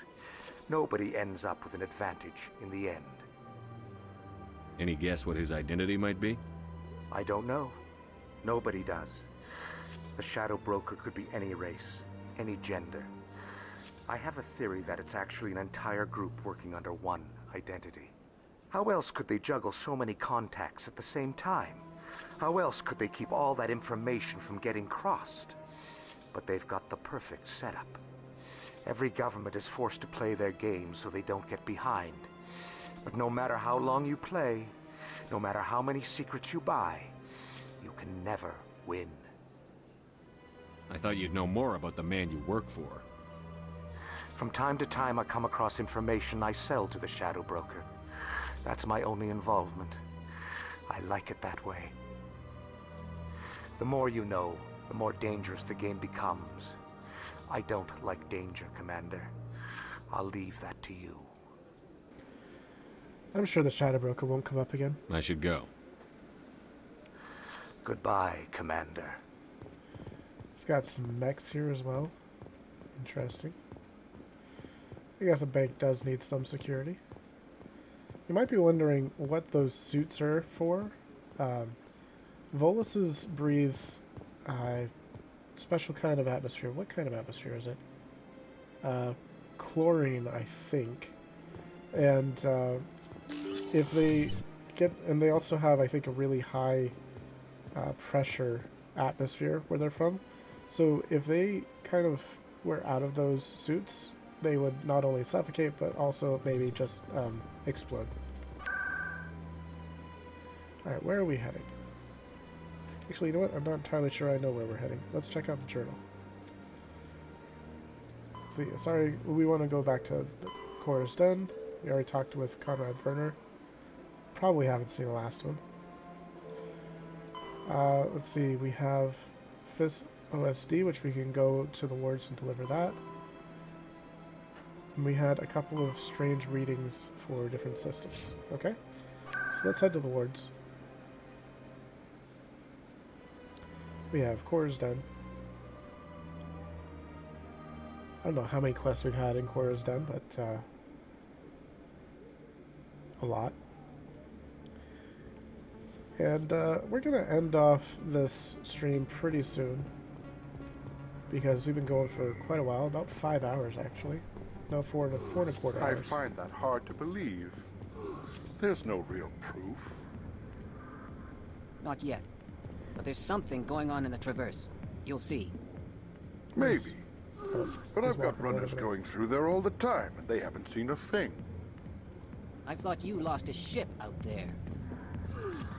Nobody ends up with an advantage in the end. Any guess what his identity might be? I don't know. Nobody does. The Shadow Broker could be any race, any gender. I have a theory that it's actually an entire group working under one identity. How else could they juggle so many contacts at the same time? How else could they keep all that information from getting crossed? But they've got the perfect setup. Every government is forced to play their game so they don't get behind. But no matter how long you play, no matter how many secrets you buy, you can never win. I thought you'd know more about the man you work for. From time to time, I come across information I sell to the Shadow Broker. That's my only involvement. I like it that way. The more you know, the more dangerous the game becomes. I don't like danger, Commander. I'll leave that to you. I'm sure the Shadow Broker won't come up again. I should go. Goodbye, Commander. It's got some mechs here as well. Interesting. I guess a bank does need some security. You might be wondering what those suits are for. Voluses breathe a special kind of atmosphere. What kind of atmosphere is it? Chlorine, I think. And if they get... And they also have, I think, a really high pressure atmosphere where they're from. So if they kind of were out of those suits, they would not only suffocate, but also maybe just explode. Alright, where are we heading? Actually, you know what? I'm not entirely sure I know where we're heading. Let's check out the journal. See, sorry, we want to go back to the Cora's Den. We already talked with Conrad Werner. Probably haven't seen the last one. Let's see, we have FIS OSD, which we can go to the wards and deliver that. And we had a couple of strange readings for different systems. Okay, so let's head to the wards. We have Cora's Den. I don't know how many quests we've had in Cora's Den, but a lot. And we're going to end off this stream pretty soon, because we've been going for quite a while, about 5 hours actually. No, 4.25 hours. I find that hard to believe. There's no real proof. Not yet. But there's something going on in the Traverse. You'll see. Maybe. But I've got runners going through there all the time, and they haven't seen a thing. I thought you lost a ship out there.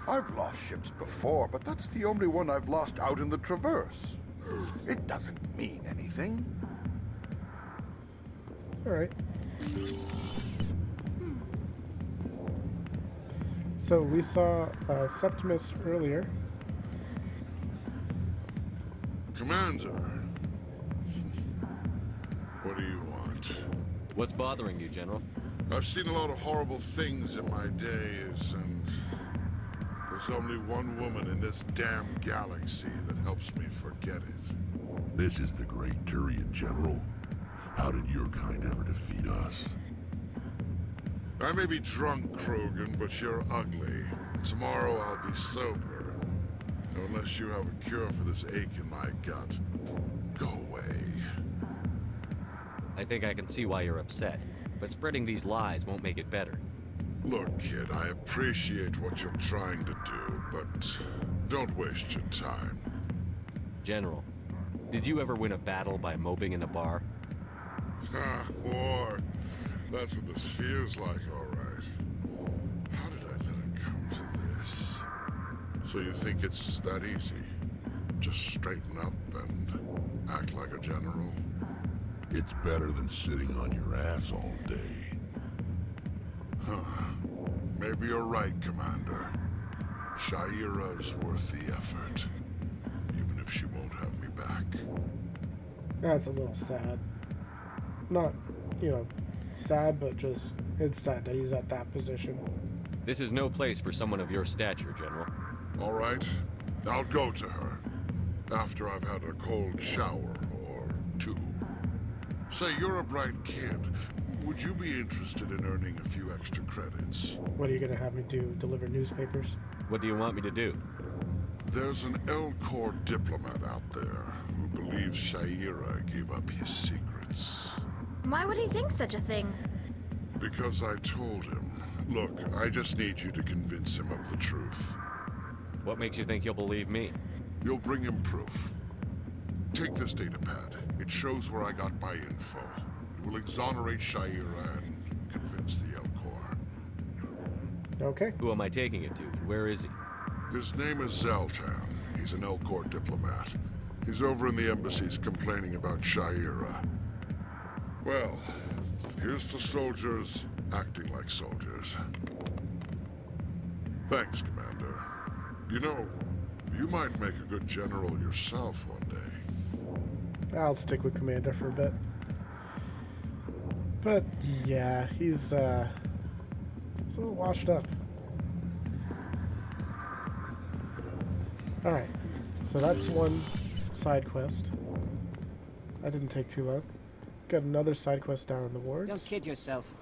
I've lost ships before, but that's the only one I've lost out in the Traverse. It doesn't mean anything. All right. So we saw Septimus earlier. Commander, what do you want? What's bothering you, General? I've seen a lot of horrible things in my days, and there's only one woman in this damn galaxy that helps me forget it. This is the great Turian General. How did your kind ever defeat us? I may be drunk, Krogan, but you're ugly. And tomorrow I'll be sober. Unless you have a cure for this ache in my gut. Go away. I think I can see why you're upset, but spreading these lies won't make it better. Look, kid, I appreciate what you're trying to do, but don't waste your time. General, did you ever win a battle by moping in a bar? Ha, war. That's what this feels like, all right. How did I let it come to this? So you think it's that easy? Just straighten up and act like a general? It's better than sitting on your ass all day. Huh. Maybe you're right, Commander. Shaira's worth the effort. Even if she won't have me back. That's a little sad. Not, you know, sad, but just, it's sad that he's at that position. This is no place for someone of your stature, General. All right. I'll go to her. After I've had a cold shower or two. Say, you're a bright kid. Would you be interested in earning a few extra credits? What are you going to have me do? Deliver newspapers? What do you want me to do? There's an L-Corps diplomat out there who believes Shaira gave up his secrets. Why would he think such a thing? Because I told him. Look, I just need you to convince him of the truth. What makes you think he'll believe me? You'll bring him proof. Take this data pad. It shows where I got my info. It will exonerate Shaira and convince the L-Corps. Okay. Who am I taking it to, and where is he? His name is Zaltan. He's an L-Corps diplomat. He's over in the embassies complaining about Shaira. Well, here's to soldiers acting like soldiers. Thanks, Commander. You know, you might make a good general yourself one day. I'll stick with Commander for a bit. But, yeah, he's a little washed up. Alright, so that's one side quest. That didn't take too long. Got another side quest down in the wards. Don't kid yourself.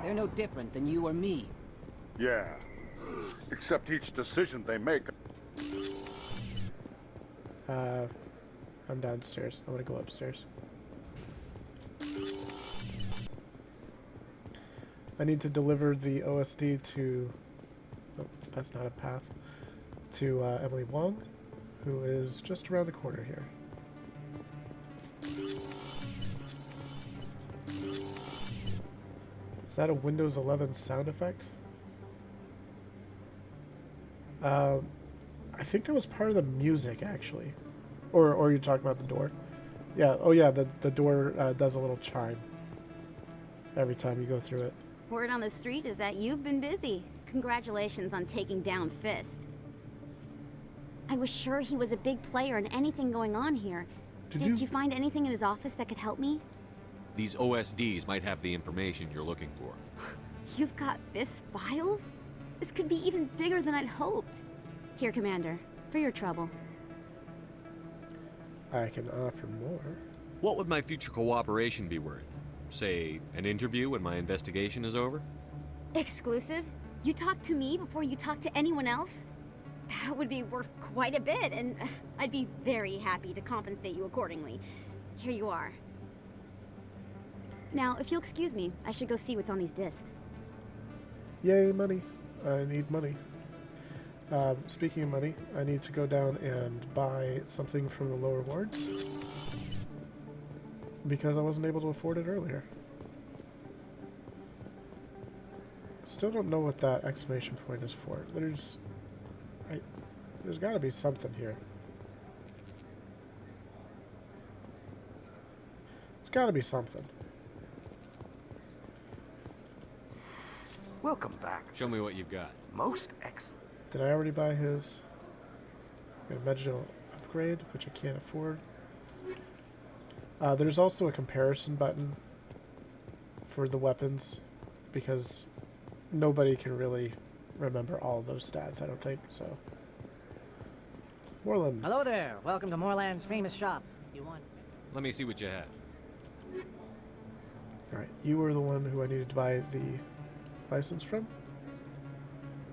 They're no different than you or me. Yeah. Except each decision they make. I'm downstairs. I want to go upstairs. I need to deliver the OSD to... Oh, that's not a path. To ME1, who is just around the corner here. Is that a Windows 11 sound effect? I think that was part of the music, actually. Or you're talking about the door? Yeah, oh yeah, the door does a little chime every time you go through it. Word on the street is that you've been busy. Congratulations on taking down Fist. I was sure he was a big player in anything going on here. Did you find anything in his office that could help me? These OSDs might have the information you're looking for. You've got Fist files? This could be even bigger than I'd hoped. Here, Commander, for your trouble. I can offer more. What would my future cooperation be worth? Say, an interview when my investigation is over? Exclusive? You talk to me before you talk to anyone else? That would be worth quite a bit, and I'd be very happy to compensate you accordingly. Here you are. Now, if you'll excuse me, I should go see what's on these discs. Yay, money. I need money. Speaking of money, I need to go down and buy something from the lower wards. Because I wasn't able to afford it earlier. Still don't know what that exclamation point is for. There's got to be something here. There's got to be something. Welcome back. Show me what you've got. Most excellent. Did I already buy his medical upgrade, which I can't afford? There's also a comparison button for the weapons, because nobody can really remember all of those stats, I don't think, so. Moreland. Hello there. Welcome to Moreland's famous shop. You want? Let me see what you have. Alright, you were the one who I needed to buy the license from.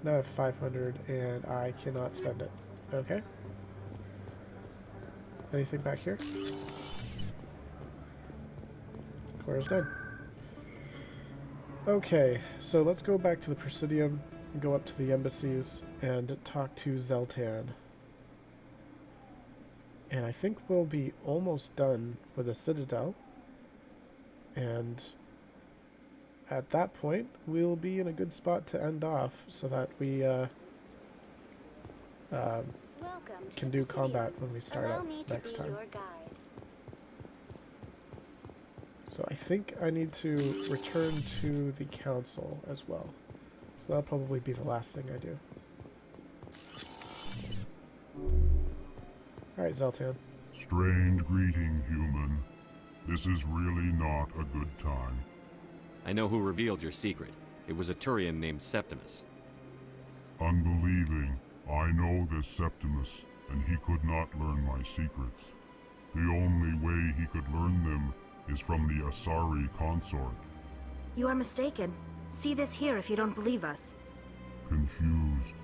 Now I have 500 and I cannot spend it. Okay. Anything back here? Cora's dead. Okay, so let's go back to the Presidium and go up to the embassies and talk to Zeltan. And I think we'll be almost done with the Citadel. And at that point, we'll be in a good spot to end off so that we can do combat when we start up next time. So I think I need to return to the council as well. So that'll probably be the last thing I do. Alright, Zeltan. Strange greeting, human. This is really not a good time. I know who revealed your secret. It was a Turian named Septimus. Unbelieving, I know this Septimus, and he could not learn my secrets. The only way he could learn them is from the Asari consort. You are mistaken. See this here if you don't believe us. Confused.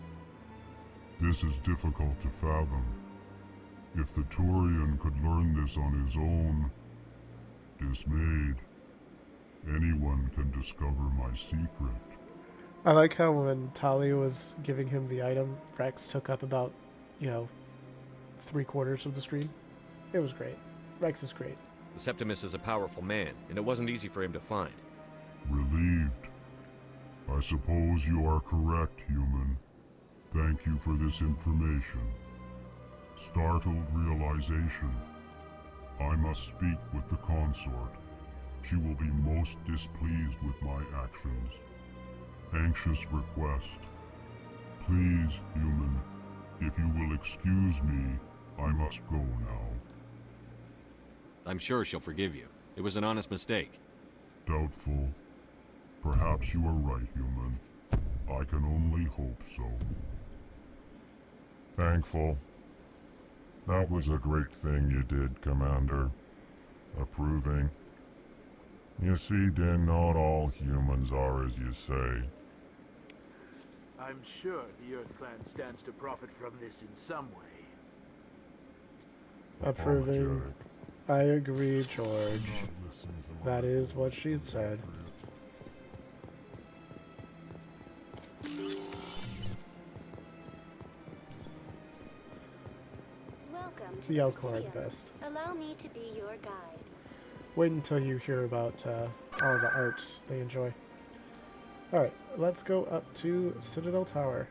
This is difficult to fathom. If the Turian could learn this on his own, dismayed, anyone can discover my secret. I like how when Talia was giving him the item, Rex took up about, 3/4 of the screen. It was great. Rex is great. Septimus is a powerful man, and it wasn't easy for him to find. Relieved. I suppose you are correct, human. Thank you for this information. Startled realization. I must speak with the consort. She will be most displeased with my actions. Anxious request. Please, human, if you will excuse me, I must go now. I'm sure she'll forgive you. It was an honest mistake. Doubtful. Perhaps you are right, human. I can only hope so. Thankful. That was a great thing you did, Commander. Approving. You see, Din, not all humans are as you say. I'm sure the Earth Clan stands to profit from this in some way. Approving. I agree, George. That is what she said. Welcome to The Alcor are the Presidium. best. Allow me to be your guide. Wait until you hear about all the arts they enjoy. Alright, let's go up to Citadel Tower.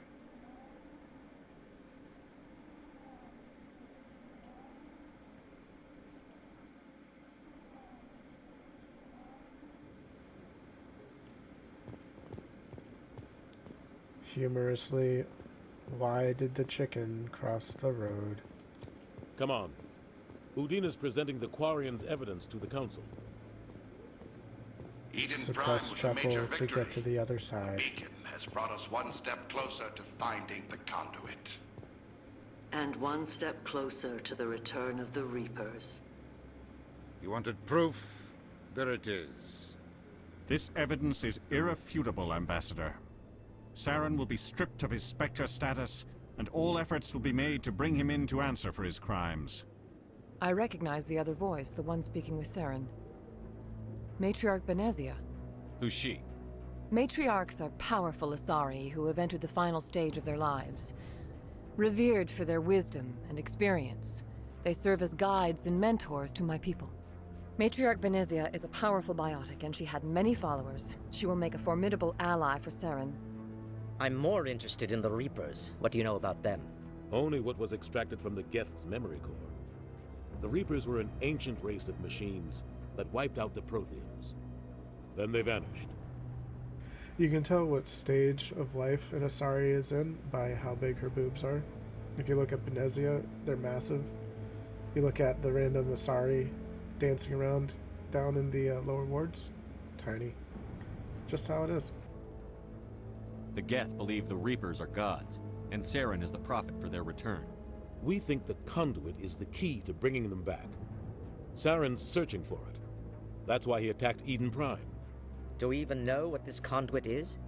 Humorously, why did the chicken cross the road? Come on. Udina's presenting the Quarian's evidence to the Council. Suppress chuckle to get to the other side. Beacon has brought us one step closer to finding the conduit. And one step closer to the return of the Reapers. You wanted proof? There it is. This evidence is irrefutable, Ambassador. Saren will be stripped of his Spectre status, and all efforts will be made to bring him in to answer for his crimes. I recognize the other voice, the one speaking with Saren. Matriarch Benezia. Who's she? Matriarchs are powerful Asari who have entered the final stage of their lives. Revered for their wisdom and experience, they serve as guides and mentors to my people. Matriarch Benezia is a powerful biotic, and she had many followers. She will make a formidable ally for Saren. I'm more interested in the Reapers. What do you know about them? Only what was extracted from the Geth's memory core. The Reapers were an ancient race of machines that wiped out the Protheans. Then they vanished. You can tell what stage of life an Asari is in by how big her boobs are. If you look at Benezia, they're massive. You look at the random Asari dancing around down in the lower wards, tiny. Just how it is. The Geth believe the Reapers are gods, and Saren is the prophet for their return. We think the conduit is the key to bringing them back. Saren's searching for it. That's why he attacked Eden Prime. Do we even know what this conduit is?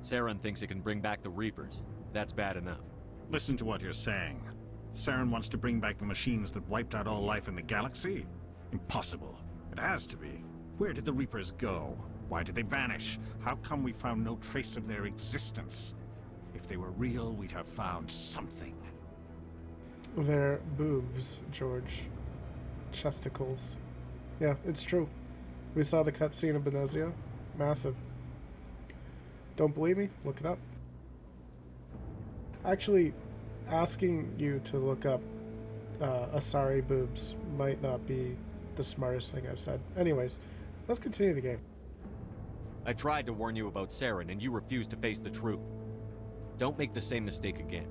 Saren thinks it can bring back the Reapers. That's bad enough. Listen to what you're saying. Saren wants to bring back the machines that wiped out all life in the galaxy? Impossible. It has to be. Where did the Reapers go? Why did they vanish? How come we found no trace of their existence? If they were real, we'd have found something. Their boobs, George. Chesticles. Yeah, it's true. We saw the cutscene of Benezia. Massive. Don't believe me? Look it up. Actually, asking you to look up Asari boobs might not be the smartest thing I've said. Anyways, let's continue the game. I tried to warn you about Saren, and you refused to face the truth. Don't make the same mistake again.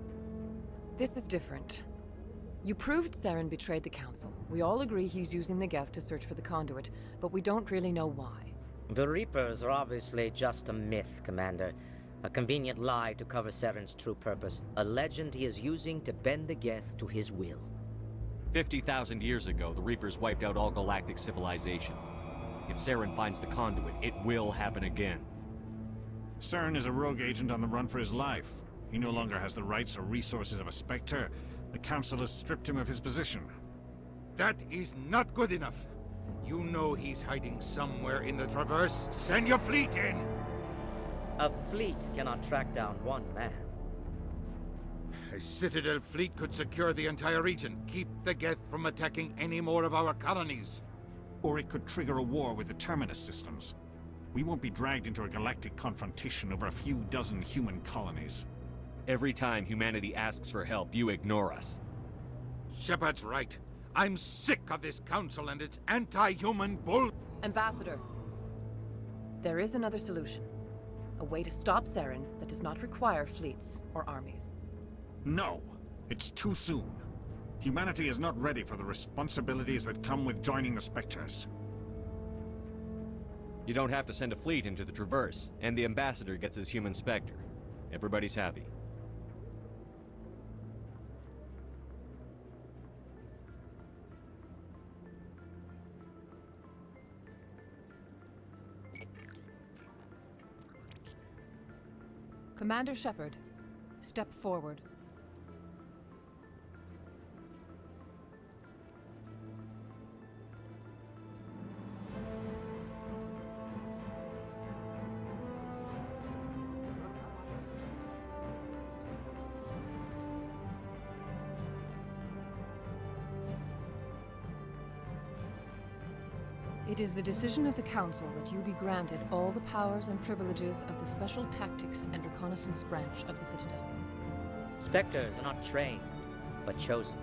This is different. You proved Saren betrayed the Council. We all agree he's using the Geth to search for the conduit, but we don't really know why. The Reapers are obviously just a myth, Commander. A convenient lie to cover Saren's true purpose. A legend he is using to bend the Geth to his will. 50,000 years ago, the Reapers wiped out all galactic civilization. If Saren finds the conduit, it will happen again. Saren is a rogue agent on the run for his life. He no longer has the rights or resources of a Spectre. The Council has stripped him of his position. That is not good enough. You know he's hiding somewhere in the Traverse. Send your fleet in! A fleet cannot track down one man. A Citadel fleet could secure the entire region, keep the Geth from attacking any more of our colonies. Or it could trigger a war with the Terminus systems. We won't be dragged into a galactic confrontation over a few dozen human colonies. Every time humanity asks for help, you ignore us. Shepard's right. I'm sick of this council and its anti-human bull... Ambassador, there is another solution. A way to stop Saren that does not require fleets or armies. No! It's too soon. Humanity is not ready for the responsibilities that come with joining the Spectres. You don't have to send a fleet into the Traverse, and the Ambassador gets his human Spectre. Everybody's happy. Commander Shepard, step forward. It is the decision of the Council that you be granted all the powers and privileges of the Special Tactics and Reconnaissance branch of the Citadel. Spectres are not trained, but chosen.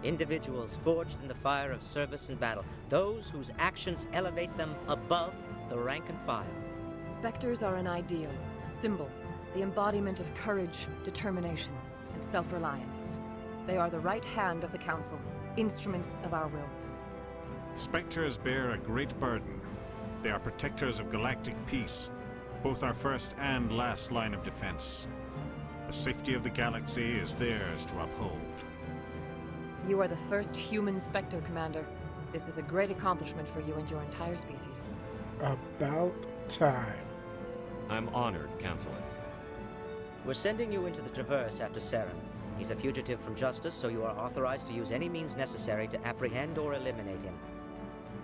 Individuals forged in the fire of service and battle. Those whose actions elevate them above the rank and file. Spectres are an ideal, a symbol, the embodiment of courage, determination, and self-reliance. They are the right hand of the Council, instruments of our will. Spectres bear a great burden. They are protectors of galactic peace, both our first and last line of defense. The safety of the galaxy is theirs to uphold. You are the first human Spectre, Commander. This is a great accomplishment for you and your entire species. About time. I'm honored, Counselor. We're sending you into the Traverse after Saren. He's a fugitive from justice, so you are authorized to use any means necessary to apprehend or eliminate him.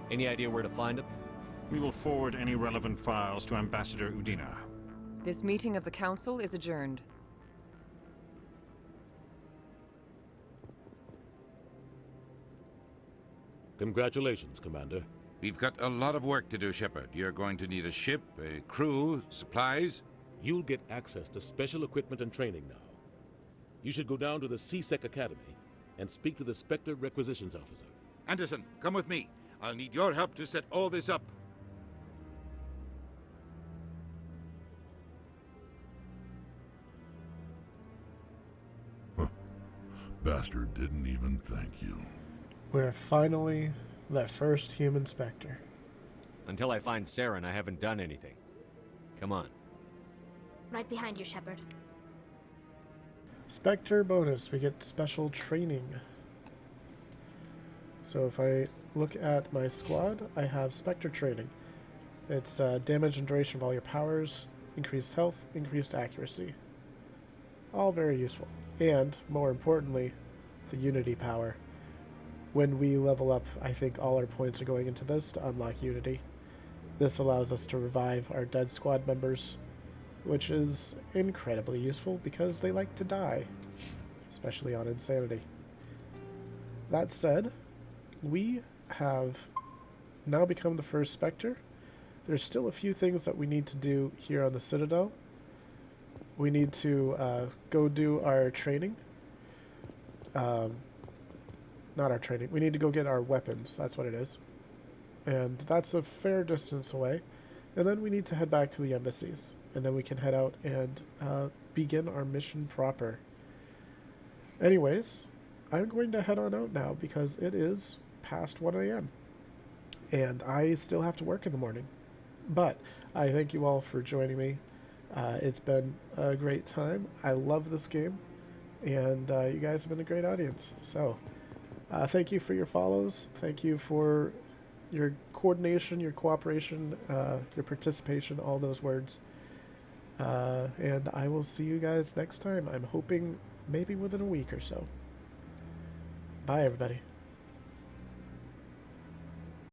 Any idea where to find him? We will forward any relevant files to Ambassador Udina. This meeting of the Council is adjourned. Congratulations, Commander. We've got a lot of work to do, Shepard. You're going to need a ship, a crew, supplies. You'll get access to special equipment and training now. You should go down to the CSEC Academy and speak to the Spectre Requisitions Officer. Anderson, come with me. I'll need your help to set all this up. Bastard didn't even thank you. We're finally the first human Spectre. Until I find Saren, I haven't done anything. Come on. Right behind you, Shepard. Spectre bonus, we get special training. So if I look at my squad, I have Spectre training. It's damage and duration of all your powers, increased health, increased accuracy. All very useful. And, more importantly, the Unity power. When we level up, I think all our points are going into this to unlock Unity. This allows us to revive our dead squad members, which is incredibly useful because they like to die, especially on Insanity. That said, we have now become the first Spectre. There's still a few things that we need to do here on the Citadel. We need to go do our training. Not our training. We need to go get our weapons. That's what it is. And that's a fair distance away. And then we need to head back to the embassies. And then we can head out and begin our mission proper. Anyways, I'm going to head on out now because it is past 1 a.m. And I still have to work in the morning. But I thank you all for joining me. It's been a great time. I love this game. And you guys have been a great audience. So, thank you for your follows. Thank you for your coordination, your cooperation, your participation, all those words. And I will see you guys next time. I'm hoping maybe within a week or so. Bye, everybody.